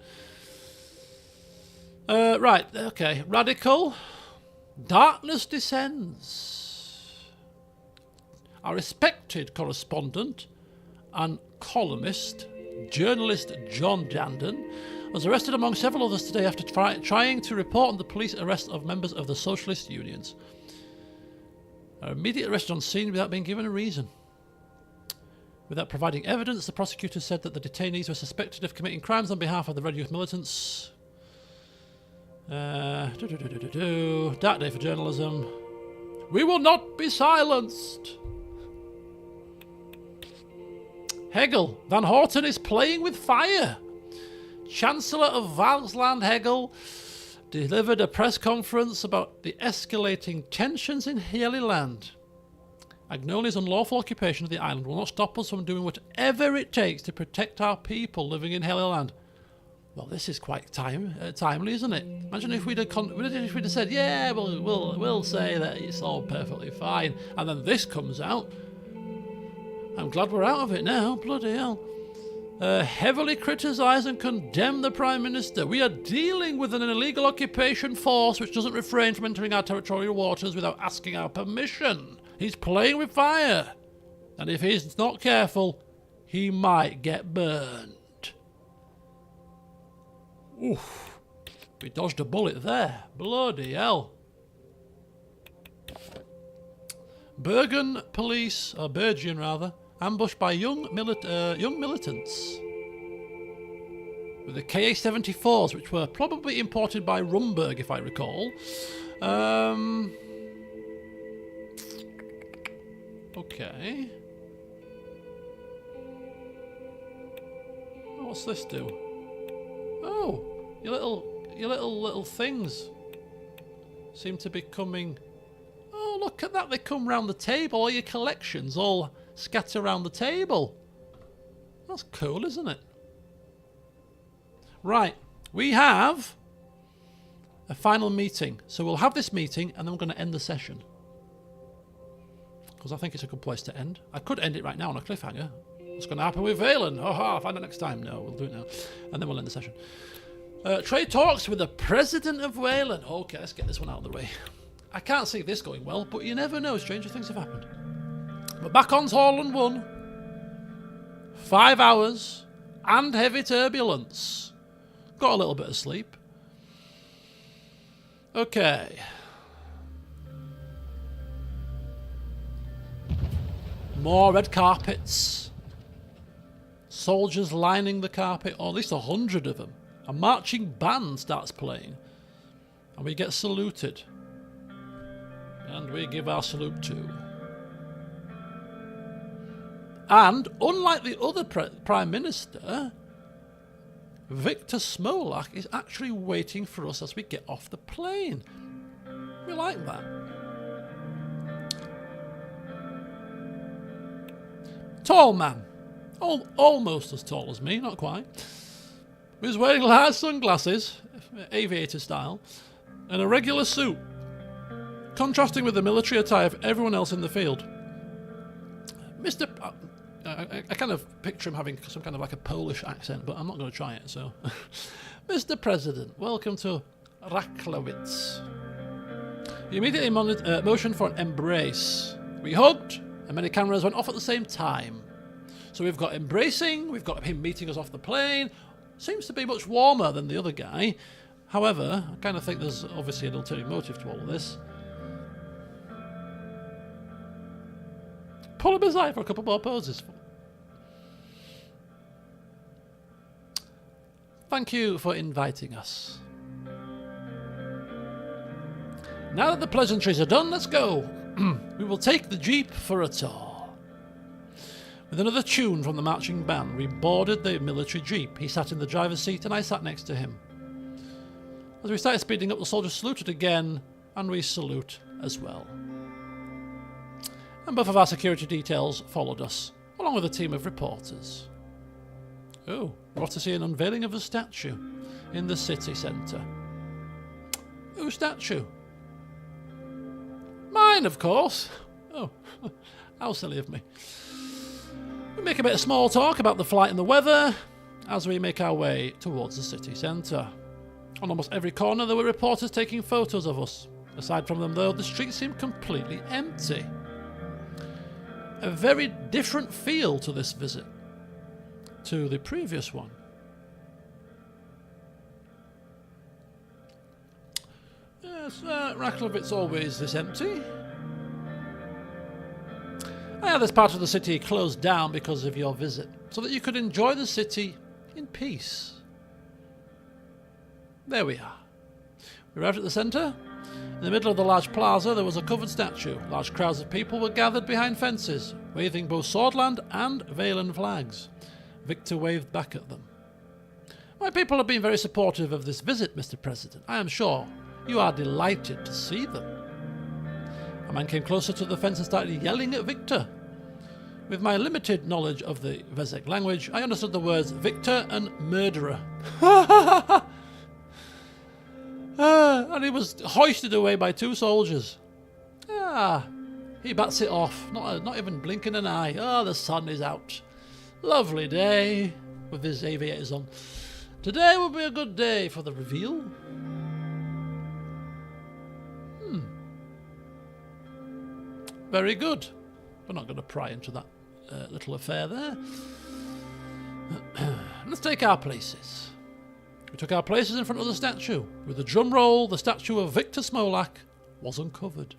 Right, okay. Radical. Darkness descends. Our respected correspondent and columnist, journalist John Dandon, was arrested among several others today after trying to report on the police arrest of members of the socialist unions. are immediately arrested on scene without being given a reason. Without providing evidence, the prosecutor said that the detainees were suspected of committing crimes on behalf of the Red Youth militants. Dark day for journalism. We will not be silenced. Hegel. Van Horten is playing with fire. Chancellor of Valsland Hegel delivered a press conference about the escalating tensions in Holy Land. Agnolia's unlawful occupation of the island will not stop us from doing whatever it takes to protect our people living in Holy Land. Well, this is quite timely, isn't it? Imagine if we'd have said, yeah, we'll say that it's all perfectly fine, and then this comes out. I'm glad we're out of it now, bloody hell. Heavily criticise and condemn the Prime Minister. We are dealing with an illegal occupation force which doesn't refrain from entering our territorial waters without asking our permission. He's playing with fire. And if he's not careful, he might get burned. Oof. We dodged a bullet there. Bloody hell. Bergen police, or Bergen rather, ambushed by young militants with the Ka-74s, which were probably imported by Rumberg, if I recall. Okay. What's this do? Oh, your little things seem to be coming. Oh, look at that! They come round the table. All your collections all scatter around the table. That's cool, isn't it? Right, we have a final meeting. So we'll have this meeting and then we're going to end the session. Because I think it's a good place to end. I could end it right now on a cliffhanger. What's going to happen with Valen? Haha, find out next time. No, we'll do it now. And then we'll end the session. Trade talks with the President of Wayland. Okay, let's get this one out of the way. I can't see this going well, but you never know. Stranger things have happened. We're back on Horland 1. 5 hours and heavy turbulence. Got a little bit of sleep. Okay. More red carpets. Soldiers lining the carpet, or at least 100 of them. A marching band starts playing. And we get saluted. And we give our salute too. And, unlike the other Prime Minister, Victor Smolak is actually waiting for us as we get off the plane. We like that. Tall man. Almost as tall as me, not quite. He was wearing large sunglasses, aviator style, and a regular suit, contrasting with the military attire of everyone else in the field. I kind of picture him having some kind of like a Polish accent, but I'm not going to try it, so. Mr. President, welcome to Raklowitz. He immediately motioned for an embrace. We hugged, and many cameras went off at the same time. So we've got embracing, we've got him meeting us off the plane. Seems to be much warmer than the other guy. However, I kind of think there's obviously an ulterior motive to all of this. Pull him aside for a couple more poses. Thank you for inviting us. Now that the pleasantries are done, let's go. We will take the Jeep for a tour. With another tune from the marching band, we boarded the military Jeep. He sat in the driver's seat and I sat next to him. As we started speeding up, the soldiers saluted again, and we salute as well. And both of our security details followed us, along with a team of reporters. Oh, we got to see an unveiling of a statue in the city centre. Whose statue? Mine, of course. Oh, how silly of me. We make a bit of small talk about the flight and the weather as we make our way towards the city centre. On almost every corner there were reporters taking photos of us. Aside from them though, the streets seemed completely empty. A very different feel to this visit to the previous one. Yes, Raklowitz always this empty. I had this part of the city closed down because of your visit, so that you could enjoy the city in peace. There we are. We arrived at the centre. In the middle of the large plaza there was a covered statue. Large crowds of people were gathered behind fences, waving both Swordland and Valen flags. Victor waved back at them. My people have been very supportive of this visit, Mr. President. I am sure you are delighted to see them. A man came closer to the fence and started yelling at Victor. With my limited knowledge of the Vezek language, I understood the words Victor and murderer. And he was hoisted away by 2 soldiers. He bats it off, not even blinking an eye. The sun is out. Lovely day, with his aviators on. Today will be a good day for the reveal. Very good. We're not going to pry into that little affair there. Let's take our places. We took our places in front of the statue. With a drum roll, the statue of Victor Smolak was uncovered.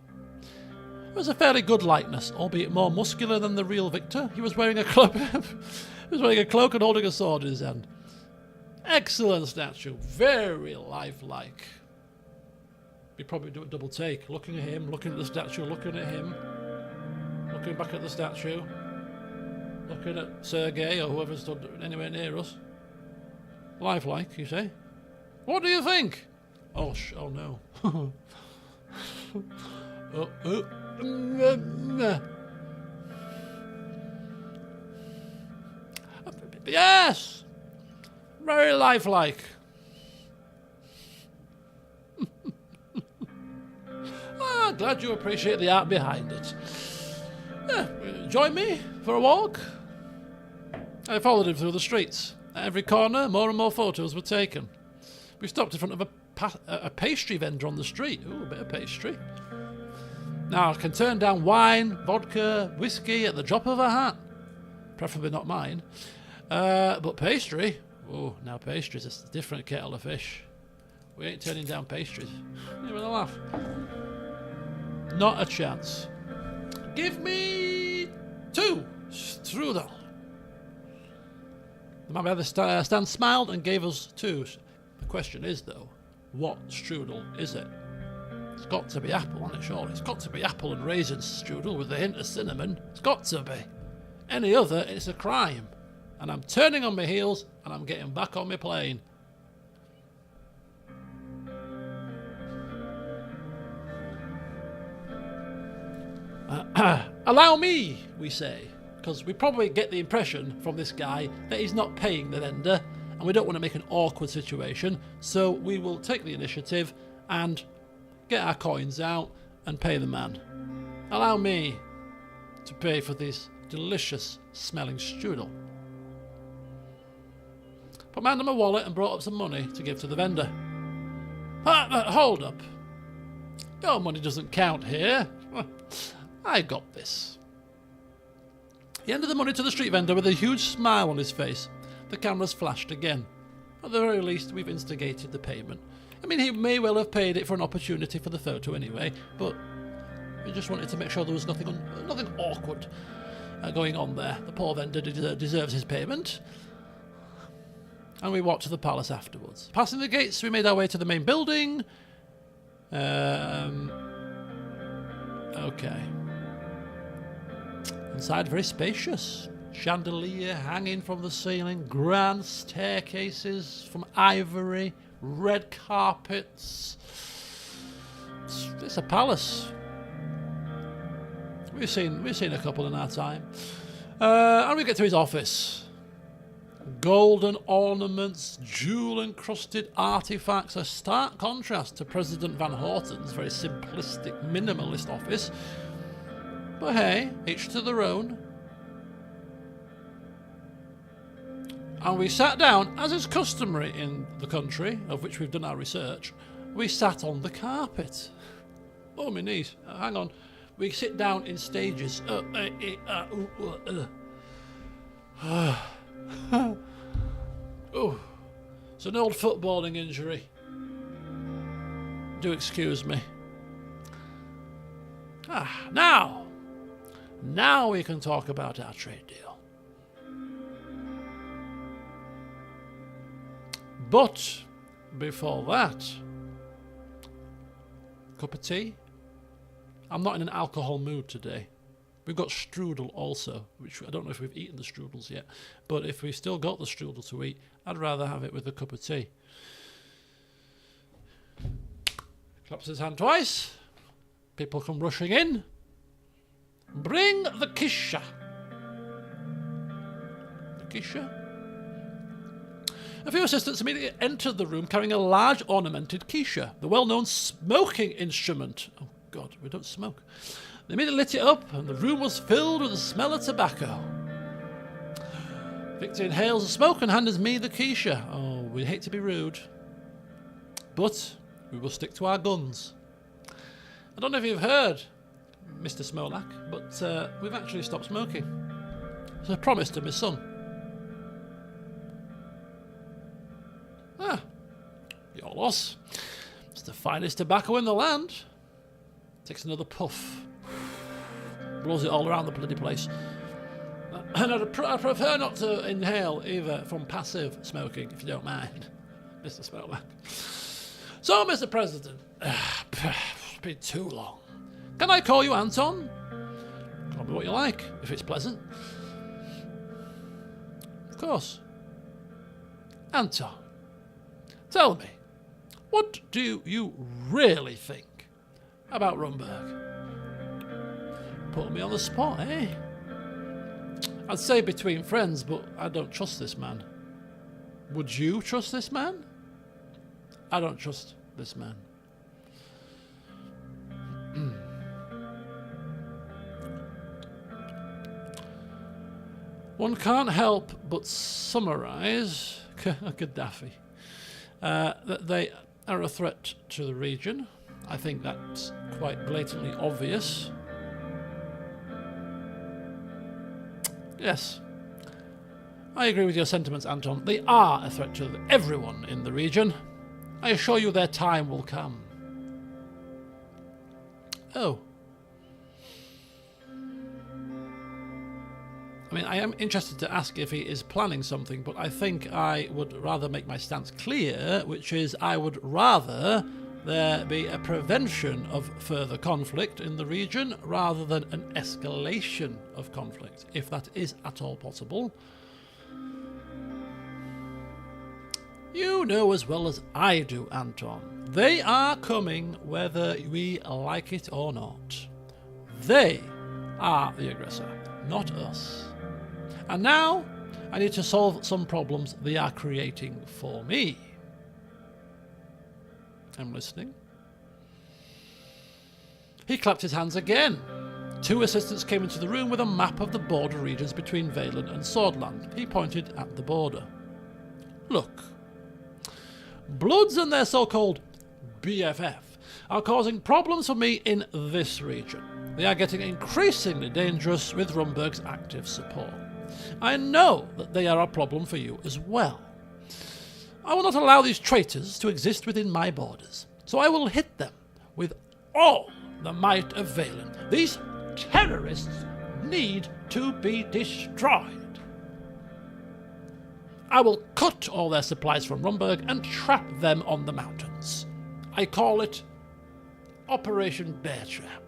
It was a fairly good likeness, albeit more muscular than the real Victor. He was wearing a cloak. And holding a sword in his hand. Excellent statue, very lifelike. We probably do a double take, looking at him, looking at the statue, looking at him, looking back at the statue, looking at Sergei or whoever stood anywhere near us. Lifelike, you say? What do you think? Oh no. Yes! Very lifelike. Glad you appreciate the art behind it. Join me for a walk? I followed him through the streets. At every corner, more and more photos were taken. We stopped in front of a pastry vendor on the street. Ooh, a bit of pastry. Now, I can turn down wine, vodka, whiskey at the drop of a hat. Preferably not mine. But pastry? Oh, now pastries, it's a different kettle of fish. We ain't turning down pastries. Even a laugh. Not a chance. Give me 2 strudel. The man behind the stand smiled and gave us 2. The question is, though, what strudel is it? It's got to be apple, hasn't it, surely? It's got to be apple and raisin strudel with a hint of cinnamon. It's got to be. Any other, it's a crime. And I'm turning on my heels and I'm getting back on my plane. Allow me, we say, because we probably get the impression from this guy that he's not paying the vendor, and we don't want to make an awkward situation, so we will take the initiative and get our coins out and pay the man. Allow me to pay for this delicious smelling strudel. Put my hand in my wallet and brought up some money to give to the vendor. Hold up. Your money doesn't count here. I got this. He handed the money to the street vendor with a huge smile on his face. The cameras flashed again. At the very least, we've instigated the payment. I mean, he may well have paid it for an opportunity for the photo anyway, but we just wanted to make sure there was nothing awkward going on there. The poor vendor deserves his payment. And we walked to the palace afterwards. Passing the gates, we made our way to the main building. Okay. Inside, very spacious. Chandelier hanging from the ceiling, grand staircases from ivory, red carpets. It's a palace. We've seen a couple in our time. And we get to his office. Golden ornaments, jewel-encrusted artifacts, a stark contrast to President Van Horten's very simplistic, minimalist office. But hey, each to their own. And we sat down, as is customary in the country, of which we've done our research, we sat on the carpet. Oh, my knees. Hang on. We sit down in stages. Oh, it's an old footballing injury. Do excuse me. Now, Now we can talk about our trade deal. But before that, cup of tea? I'm not in an alcohol mood today. We've got strudel also, which I don't know if we've eaten the strudels yet, but if we've still got the strudel to eat, I'd rather have it with a cup of tea. Claps his hand twice. People come rushing in. Bring the quiche. The quiche? A few assistants immediately entered the room carrying a large ornamented quiche, the well-known smoking instrument. Oh God, we don't smoke. They immediately lit it up and the room was filled with the smell of tobacco. Victor inhales the smoke and hands me the quiche. Oh, we hate to be rude, but we will stick to our guns. I don't know if you've heard, Mr. Smolak, but we've actually stopped smoking. It's a promise to my son. Ah, your loss. It's the finest tobacco in the land. Takes another puff. Blows it all around the bloody place. And I prefer not to inhale either from passive smoking, if you don't mind, Mr. Smolak. So, Mr. President, it's been too long. Can I call you Anton? Call me what you like, if it's pleasant. Of course. Anton, tell me, what do you really think about Rumberg? Put me on the spot, eh? I'd say between friends, but I don't trust this man. Would you trust this man? I don't trust this man. One can't help but summarise, Gaddafi, that they are a threat to the region. I think that's quite blatantly obvious. Yes, I agree with your sentiments, Anton. They are a threat to everyone in the region. I assure you their time will come. Oh. I mean, I am interested to ask if he is planning something, but I think I would rather make my stance clear, which is I would rather there be a prevention of further conflict in the region rather than an escalation of conflict, if that is at all possible. You know as well as I do, Anton, they are coming whether we like it or not. They are the aggressor, not us. And now I need to solve some problems they are creating for me. I'm listening. He clapped his hands again. Two assistants came into the room with a map of the border regions between Valen and Swordland. He pointed at the border. Look. Bloods and their so-called BFF are causing problems for me in this region. They are getting increasingly dangerous with Rumberg's active support. I know that they are a problem for you as well. I will not allow these traitors to exist within my borders, so I will hit them with all the might of Valen. These terrorists need to be destroyed. I will cut all their supplies from Rumberg and trap them on the mountains. I call it Operation Bear Trap.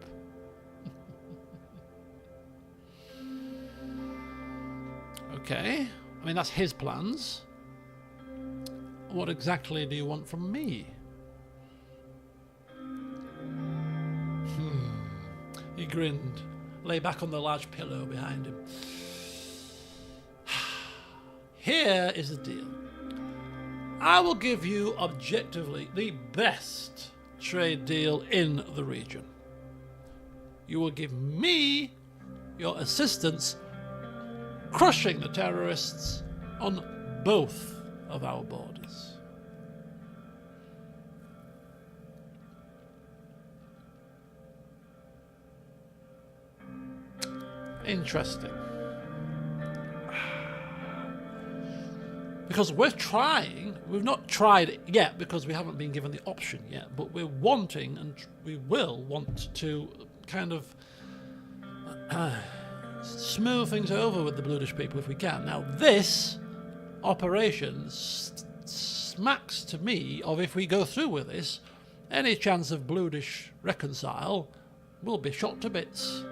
Okay, I mean that's his plans. What exactly do you want from me? He grinned, lay back on the large pillow behind him. Here is the deal. I will give you objectively the best trade deal in the region. You will give me your assistance crushing the terrorists on both of our borders. Interesting. Because we've not tried it yet because we haven't been given the option yet, but we're wanting and we will want to kind of smooth things over with the Bludish people if we can. Now, this operation smacks to me of, if we go through with this, any chance of Bludish reconcile will be shot to bits.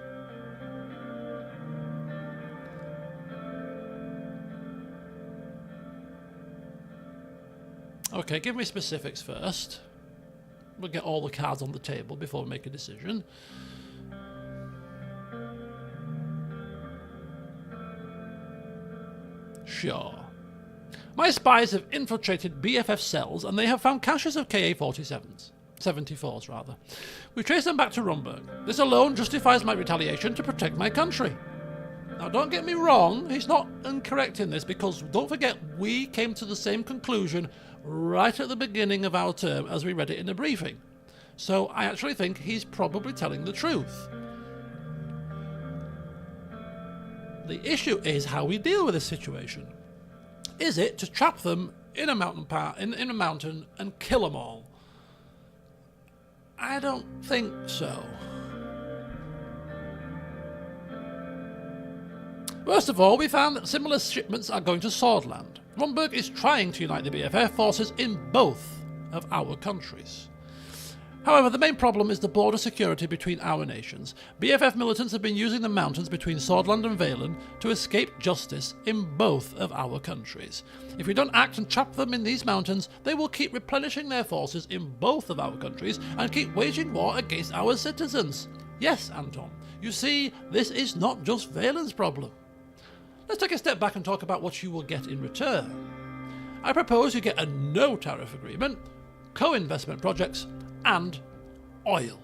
Okay, give me specifics first. We'll get all the cards on the table before we make a decision. Sure. My spies have infiltrated BFF cells and they have found caches of KA-47s. 74s, rather. We trace them back to Rumburg. This alone justifies my retaliation to protect my country. Now, don't get me wrong, he's not incorrect in this, because don't forget, we came to the same conclusion right at the beginning of our term as we read it in the briefing. So I actually think he's probably telling the truth. The issue is how we deal with this situation. Is it to trap them in a mountain in a mountain and kill them all? I don't think so. First of all, we found that similar shipments are going to Swordland. Rumburg is trying to unite the BFF forces in both of our countries. However, the main problem is the border security between our nations. BFF militants have been using the mountains between Swordland and Veen to escape justice in both of our countries. If we don't act and trap them in these mountains, they will keep replenishing their forces in both of our countries and keep waging war against our citizens. Yes, Anton, you see, this is not just Veen's problem. Let's take a step back and talk about what you will get in return. I propose you get a no-tariff agreement, co-investment projects, and oil.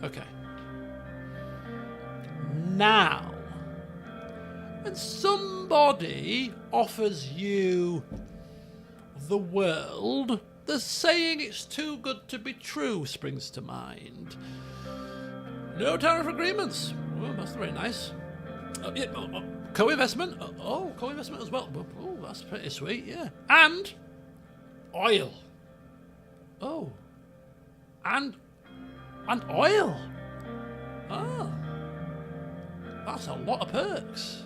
Okay. Now, when somebody offers you the world, the saying "it's too good to be true" springs to mind. No tariff agreements. Well, that's very nice. Co-investment. Co-investment as well. Oh, that's pretty sweet, yeah. And oil. Oh. And oil. Ah. That's a lot of perks.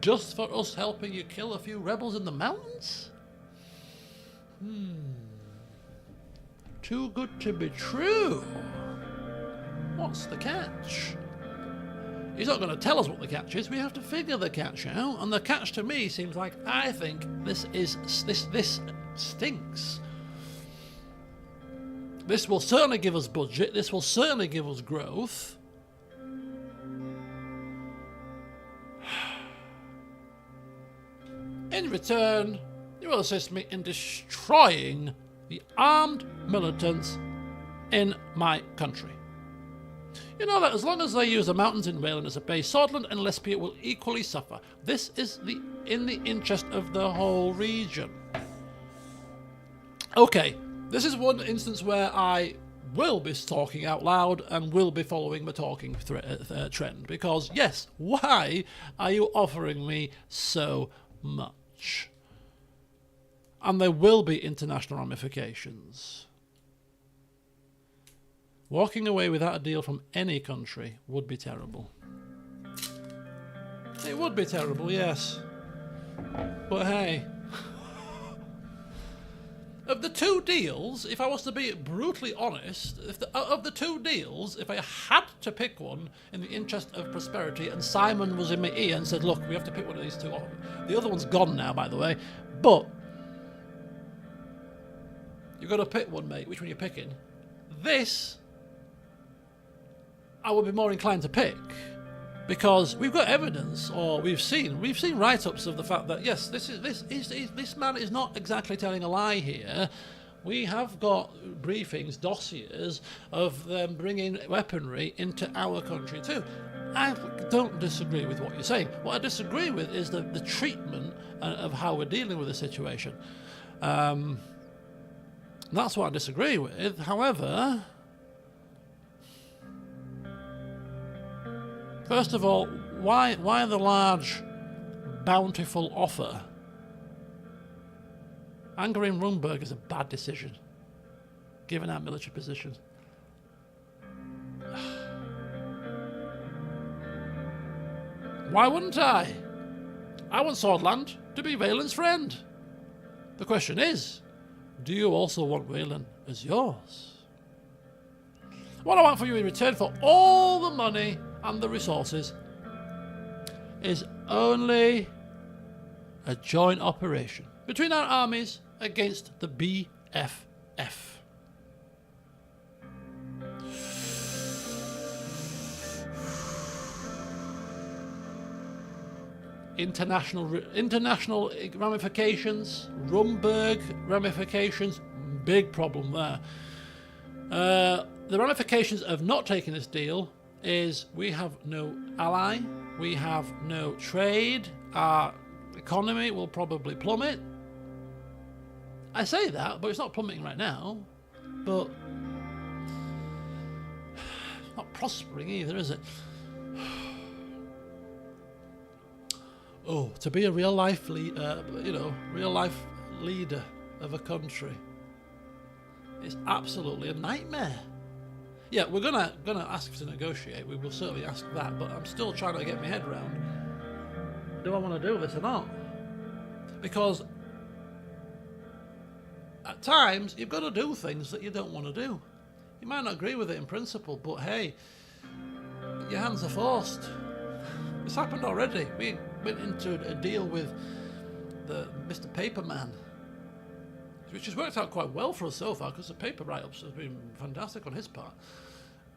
Just for us helping you kill a few rebels in the mountains? Too good to be true. What's the catch? He's not going to tell us what the catch is. We have to figure the catch out. And the catch to me seems like, I think this stinks. This will certainly give us budget. This will certainly give us growth. In return, you will assist me in destroying the armed militants in my country. You know that as long as they use the mountains in Veen as a base, Swordland and Lesbia will equally suffer. This is in the interest of the whole region. Okay, this is one instance where I will be talking out loud and will be following the talking trend. Because, yes, why are you offering me so much? And there will be international ramifications. Walking away without a deal from any country would be terrible. It would be terrible, yes. But hey. Of the two deals, if I was to be brutally honest, of the two deals, if I had to pick one in the interest of prosperity, and Simon was in my ear and said, look, we have to pick one of these two. The other one's gone now, by the way. But you've got to pick one, mate. Which one are you picking? This I would be more inclined to pick, because we've got evidence, or we've seen write-ups of the fact that yes, this man is not exactly telling a lie here. We have got briefings, dossiers of them bringing weaponry into our country too. I don't disagree with what you're saying. What I disagree with is the treatment of how we're dealing with the situation. That's what I disagree with. However, first of all, why the large, bountiful offer? Angering Rumburg is a bad decision, given our military position. Why wouldn't I? I want Swordland to be Valen's friend. The question is, do you also want Valen as yours? What I want for you in return for all the money and the resources is only a joint operation between our armies against the BFF. International ramifications, Rumberg ramifications, big problem there. The ramifications of not taking this deal is we have no ally, we have no trade, our economy will probably plummet. I say that, but it's not plummeting right now. But not prospering either, is it? Oh, to be a real life leader of a country, it's absolutely a nightmare. Yeah, we're gonna ask to negotiate. We will certainly ask that, but I'm still trying to get my head around. Do I want to do this or not? Because at times you've got to do things that you don't want to do. You might not agree with it in principle, but hey, your hands are forced. It's happened already. We went into a deal with the Mr. Paperman, which has worked out quite well for us so far because the paper write-ups have been fantastic on his part.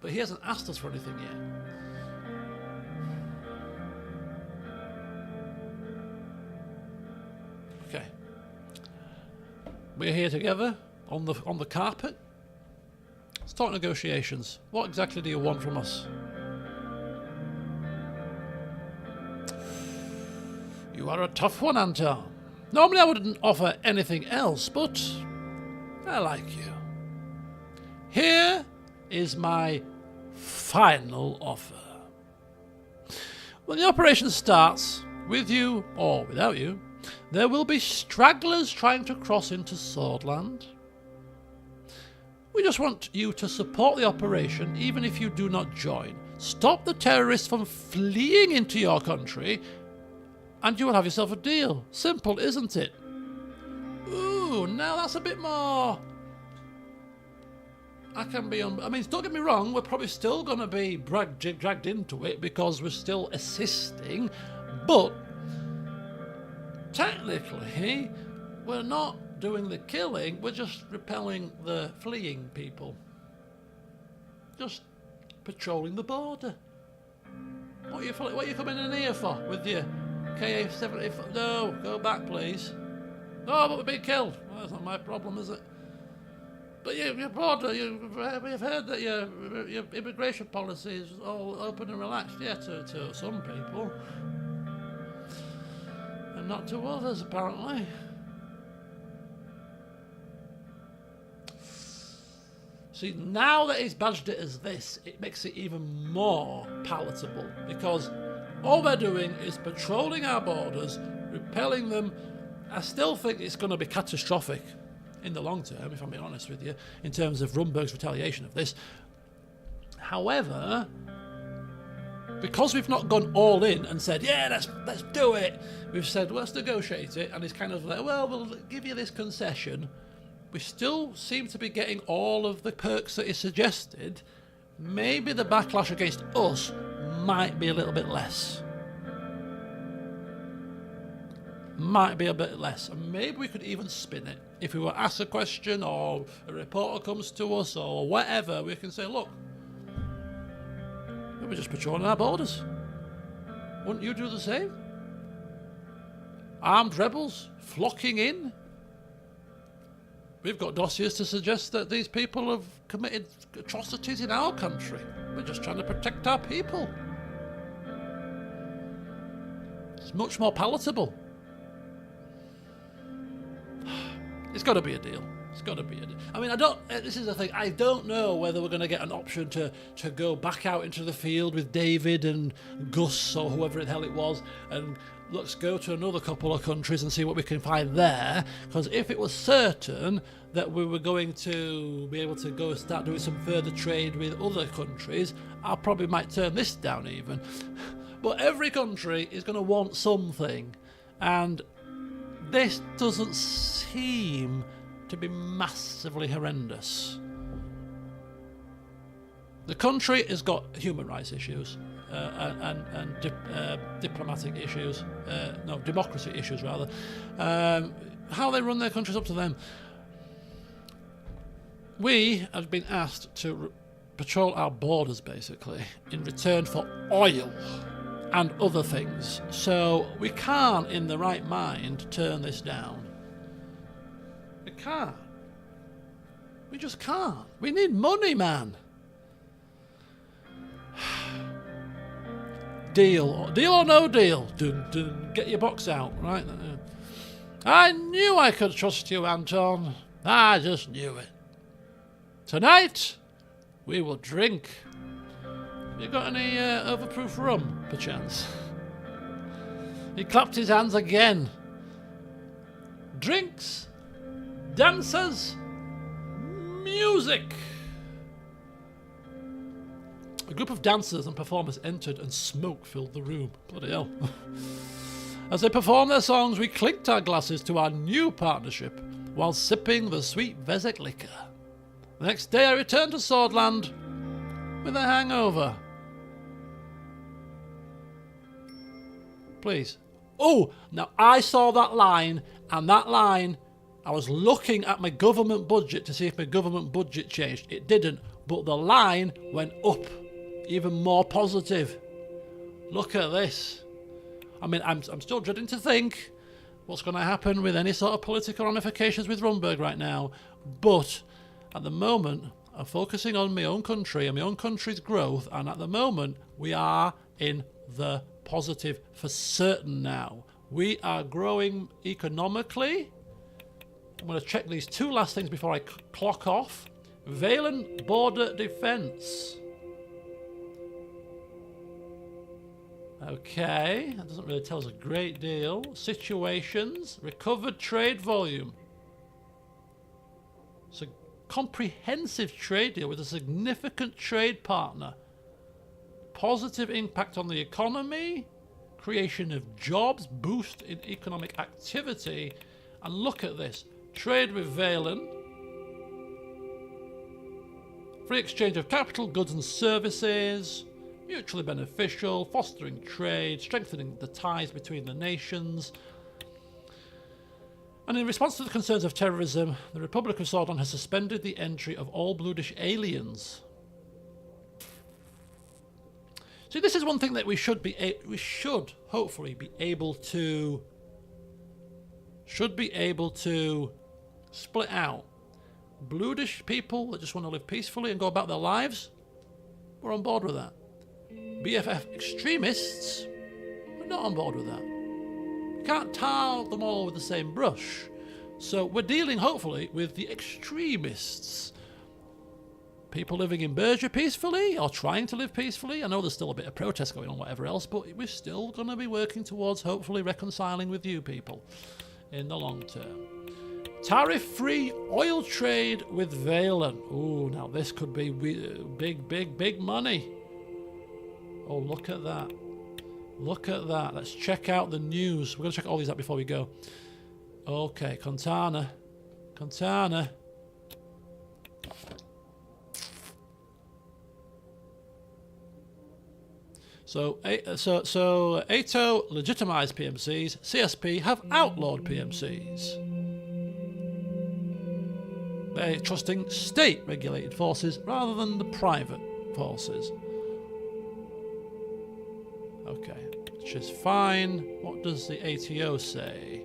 But he hasn't asked us for anything yet. Okay. We're here together on the carpet. Let's talk negotiations. What exactly do you want from us? You are a tough one, Anton. Normally I wouldn't offer anything else, but I like you. Here is my final offer. When the operation starts, with you or without you, there will be stragglers trying to cross into Swordland. We just want you to support the operation even if you do not join. Stop the terrorists from fleeing into your country and you will have yourself a deal. Simple, isn't it? Ooh, now that's a bit more... I mean, don't get me wrong, we're probably still going to be dragged into it because we're still assisting, but technically, we're not doing the killing, we're just repelling the fleeing people. Just patrolling the border. What are you coming in here for with your KA-70? No, go back, please. No, but we're being killed. Well, that's not my problem, is it? But your border, we've heard that your immigration policy is all open and relaxed. Yeah, to some people. And not to others, apparently. See, now that he's badged it as this, it makes it even more palatable. Because all we're doing is patrolling our borders, repelling them. I still think it's going to be catastrophic in the long term, if I'm being honest with you, in terms of Rumberg's retaliation of this. However, because we've not gone all in and said, yeah, let's do it, we've said, well, let's negotiate it, and it's kind of like, well, we'll give you this concession. We still seem to be getting all of the perks that he suggested. Maybe the backlash against us might be a little bit less. Might be a bit less, and maybe we could even spin it. If we were asked a question or a reporter comes to us or whatever, we can say, look, we were just patrolling our borders. Wouldn't you do the same? Armed rebels flocking in. We've got dossiers to suggest that these people have committed atrocities in our country. We're just trying to protect our people. It's much more palatable. It's got to be a deal. It's got to be a deal. I mean, this is the thing. I don't know whether we're going to get an option to go back out into the field with David and Gus or whoever the hell it was, and let's go to another couple of countries and see what we can find there. Because if it was certain that we were going to be able to go start doing some further trade with other countries, I probably might turn this down even. But every country is going to want something, and this doesn't seem to be massively horrendous. The country has got human rights issues and diplomatic issues, democracy issues rather. How they run their countries up to them. We have been asked to patrol our borders basically in return for oil and other things, so we can't in the right mind turn this down. We can't. We just can't. We need money, man. Deal or no deal? Dun, dun. Get your box out, right? I knew I could trust you, Anton. I just knew it. Tonight, we will drink. You got any overproof rum, perchance? He clapped his hands again. Drinks, dancers, music. A group of dancers and performers entered and smoke filled the room. Bloody hell. As they performed their songs, we clinked our glasses to our new partnership while sipping the sweet Vezek liquor. The next day I returned to Swordland with a hangover. Please. Oh, now I saw that line, and that line, I was looking at my government budget to see if my government budget changed. It didn't, but the line went up. Even more positive. Look at this. I mean, I'm still dreading to think what's going to happen with any sort of political ramifications with Rumberg right now. But at the moment, I'm focusing on my own country and my own country's growth. And at the moment, we are in the positive for certain now. We are growing economically. I'm going to check these two last things before I clock off. Valen border defence. Okay, that doesn't really tell us a great deal. Situations, recovered trade volume. It's a comprehensive trade deal with a significant trade partner. Positive impact on the economy, creation of jobs, boost in economic activity. And look at this, trade with Valen. Free exchange of capital, goods and services. Mutually beneficial, fostering trade, strengthening the ties between the nations. And in response to the concerns of terrorism, the Republic of Swordland has suspended the entry of all Bluedish aliens. See, this is one thing that we should hopefully be able to split out. Bluedish people that just want to live peacefully and go about their lives, we're on board with that. BFF extremists, we're not on board with that. You can't tar them all with the same brush. So we're dealing, hopefully, with the extremists. People living in Berger peacefully, or trying to live peacefully. I know there's still a bit of protest going on, whatever else, but we're still going to be working towards, hopefully, reconciling with you people in the long term. Tariff-free oil trade with Valen. Ooh, now this could be big money. Oh, look at that. Look at that. Let's check out the news. We're going to check all these out before we go. Okay, Contana. So ATO legitimised PMCs. CSP have outlawed PMCs. They're trusting state-regulated forces rather than the private forces. Okay, which is fine. What does the ATO say?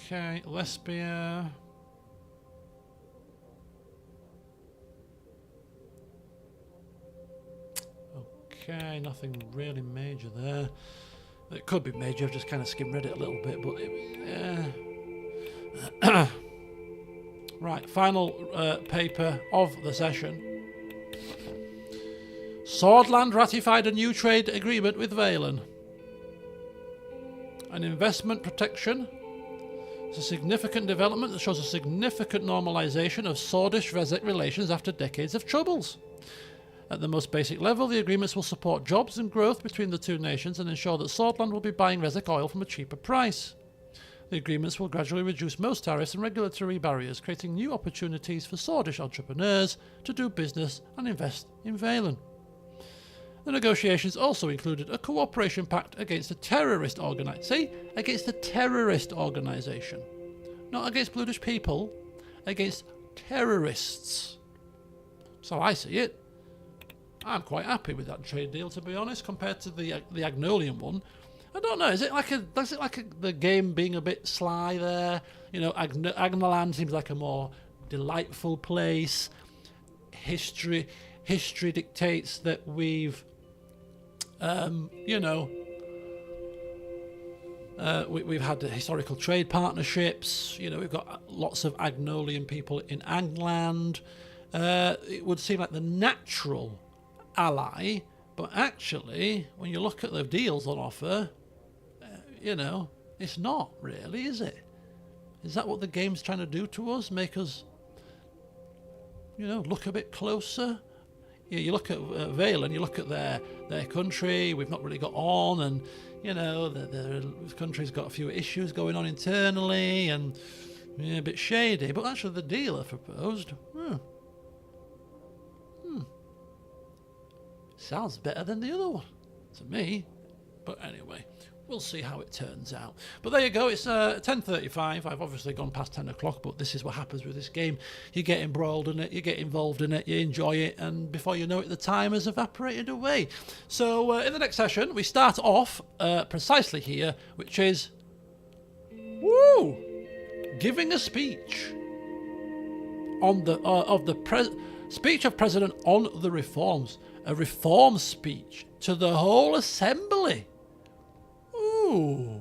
Okay, Lesbia. Okay, nothing really major there. It could be major, I've just kind of skim-read it a little bit, but right, final paper of the session. Swordland ratified a new trade agreement with Valen. An investment protection It's a significant development that shows a significant normalisation of Swordish-Rezek relations after decades of troubles. At the most basic level, the agreements will support jobs and growth between the two nations and ensure that Swordland will be buying Rezek oil from a cheaper price. The agreements will gradually reduce most tariffs and regulatory barriers, creating new opportunities for Swordish entrepreneurs to do business and invest in Veen. The negotiations also included a cooperation pact against a terrorist organisation. See? Against a terrorist organisation. Not against Bluish people, against terrorists. So I see it. I'm quite happy with that trade deal, to be honest, compared to the Agnolian one. I don't know, is it like the game being a bit sly there? You know, Agnoland seems like a more delightful place. History dictates that we've we've had historical trade partnerships. You know, we've got lots of Agnolian people in Angland. It would seem like the natural ally, but actually, when you look at the deals on offer, it's not really, is it? Is that what the game's trying to do to us? Make us, look a bit closer? You look at Vale and you look at their country, we've not really got on, and the country's got a few issues going on internally and a bit shady, but actually the deal I proposed sounds better than the other one to me. But anyway, we'll see how it turns out. But there you go, it's 10:35. I've obviously gone past 10 o'clock, but this is what happens with this game. You get embroiled in it, you get involved in it, you enjoy it, and before you know it, the time has evaporated away. So in the next session, we start off precisely here, which is giving a speech on the speech of President on the reforms. A reform speech to the whole assembly. Well,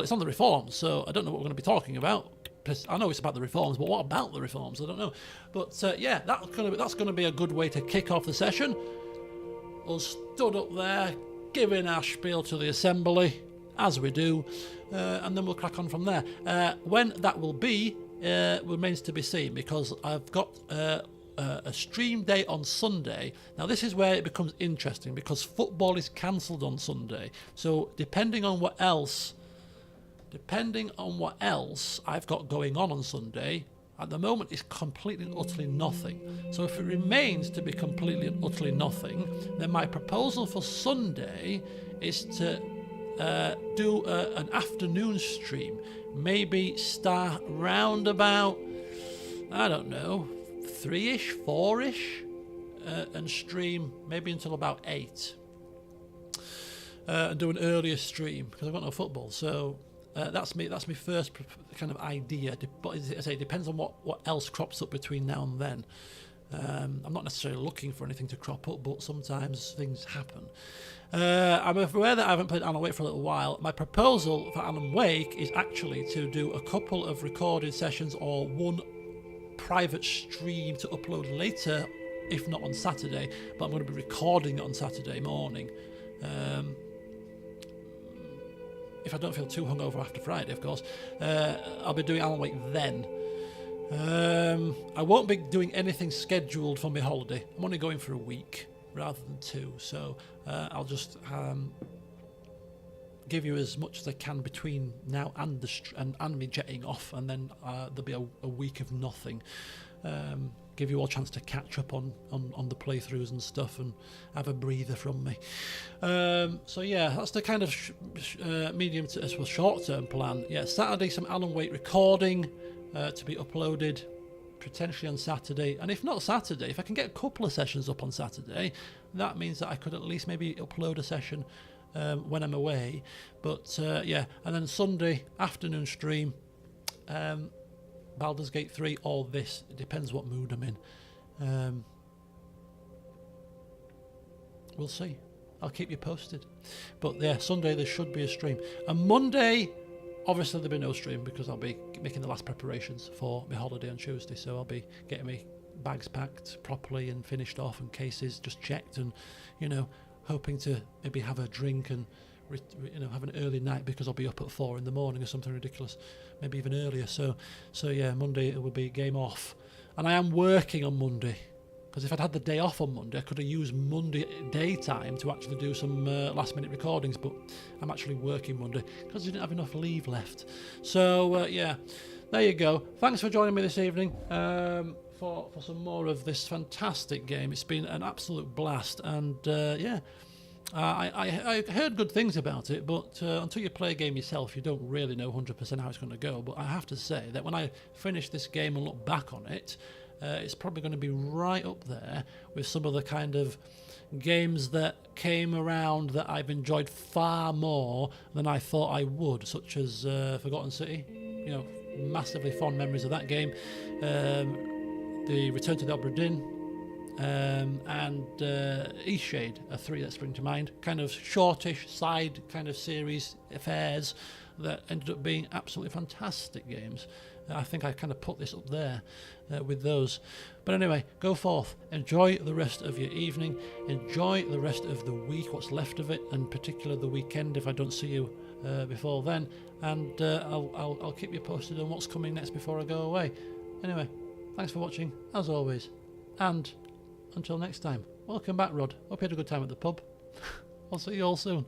it's on the reforms, so I don't know what we're going to be talking about. I know it's about the reforms, but what about the reforms? I don't know. But that's going to be a good way to kick off the session. We'll stood up there, giving our spiel to the assembly, as we do, and then we'll crack on from there. When that will be remains to be seen, because I've got a stream day on Sunday. Now this is where it becomes interesting, because football is cancelled on Sunday. So depending on what else I've got going on Sunday, at the moment it's completely and utterly nothing. So if it remains to be completely and utterly nothing, then my proposal for Sunday is to do an afternoon stream. Maybe start round about, I don't know, 3-ish, 4-ish, and stream maybe until about 8. And do an earlier stream, because I've got no football. So that's my first kind of idea. But as I say, it depends on what else crops up between now and then. I'm not necessarily looking for anything to crop up, but sometimes things happen. I'm aware that I haven't played Alan Wake for a little while. My proposal for Alan Wake is actually to do a couple of recorded sessions or one private stream to upload later, if not on Saturday, but I'm going to be recording it on Saturday morning. If I don't feel too hungover after Friday, of course, I'll be doing Alan Wake then. I won't be doing anything scheduled for my holiday. I'm only going for a week rather than 2, so I'll just give you as much as I can between now and and me jetting off, and then there'll be a week of nothing. Give you all a chance to catch up on the playthroughs and stuff, and have a breather from me. So yeah, that's the kind of medium to short-term plan. Yeah, Saturday some Alan Wake recording to be uploaded potentially on Saturday, and if not Saturday, if I can get a couple of sessions up on Saturday, that means that I could at least maybe upload a session when I'm away. But yeah, and then Sunday afternoon stream, Baldur's Gate 3 or this. It depends what mood I'm in. We'll see. I'll keep you posted. But yeah, Sunday there should be a stream. And Monday, obviously there'll be no stream, because I'll be making the last preparations for my holiday on Tuesday. So I'll be getting my bags packed properly and finished off, and cases just checked, and hoping to maybe have a drink and have an early night because I'll be up at 4 in the morning or something ridiculous, maybe even earlier. So yeah, Monday it will be game off, and I am working on Monday. Because if I'd had the day off on Monday, I could have used Monday daytime to actually do some last-minute recordings, but I'm actually working Monday because I didn't have enough leave left. So, yeah, there you go. Thanks for joining me this evening for some more of this fantastic game. It's been an absolute blast, and, yeah, I heard good things about it, but until you play a game yourself, you don't really know 100% how it's going to go. But I have to say that when I finish this game and look back on it, it's probably going to be right up there with some of the kind of games that came around that I've enjoyed far more than I thought I would, such as Forgotten City. You know, massively fond memories of that game. The Return to the Obra Dinn, and Eastshade are three that spring to mind. Kind of shortish side kind of series affairs that ended up being absolutely fantastic games. I think I kind of put this up there with those. But anyway, go forth, enjoy the rest of your evening, enjoy the rest of the week, what's left of it, and particularly the weekend if I don't see you before then. And I'll keep you posted on what's coming next before I go away. Anyway, thanks for watching, as always. And until next time, welcome back, Rod. Hope you had a good time at the pub. I'll see you all soon.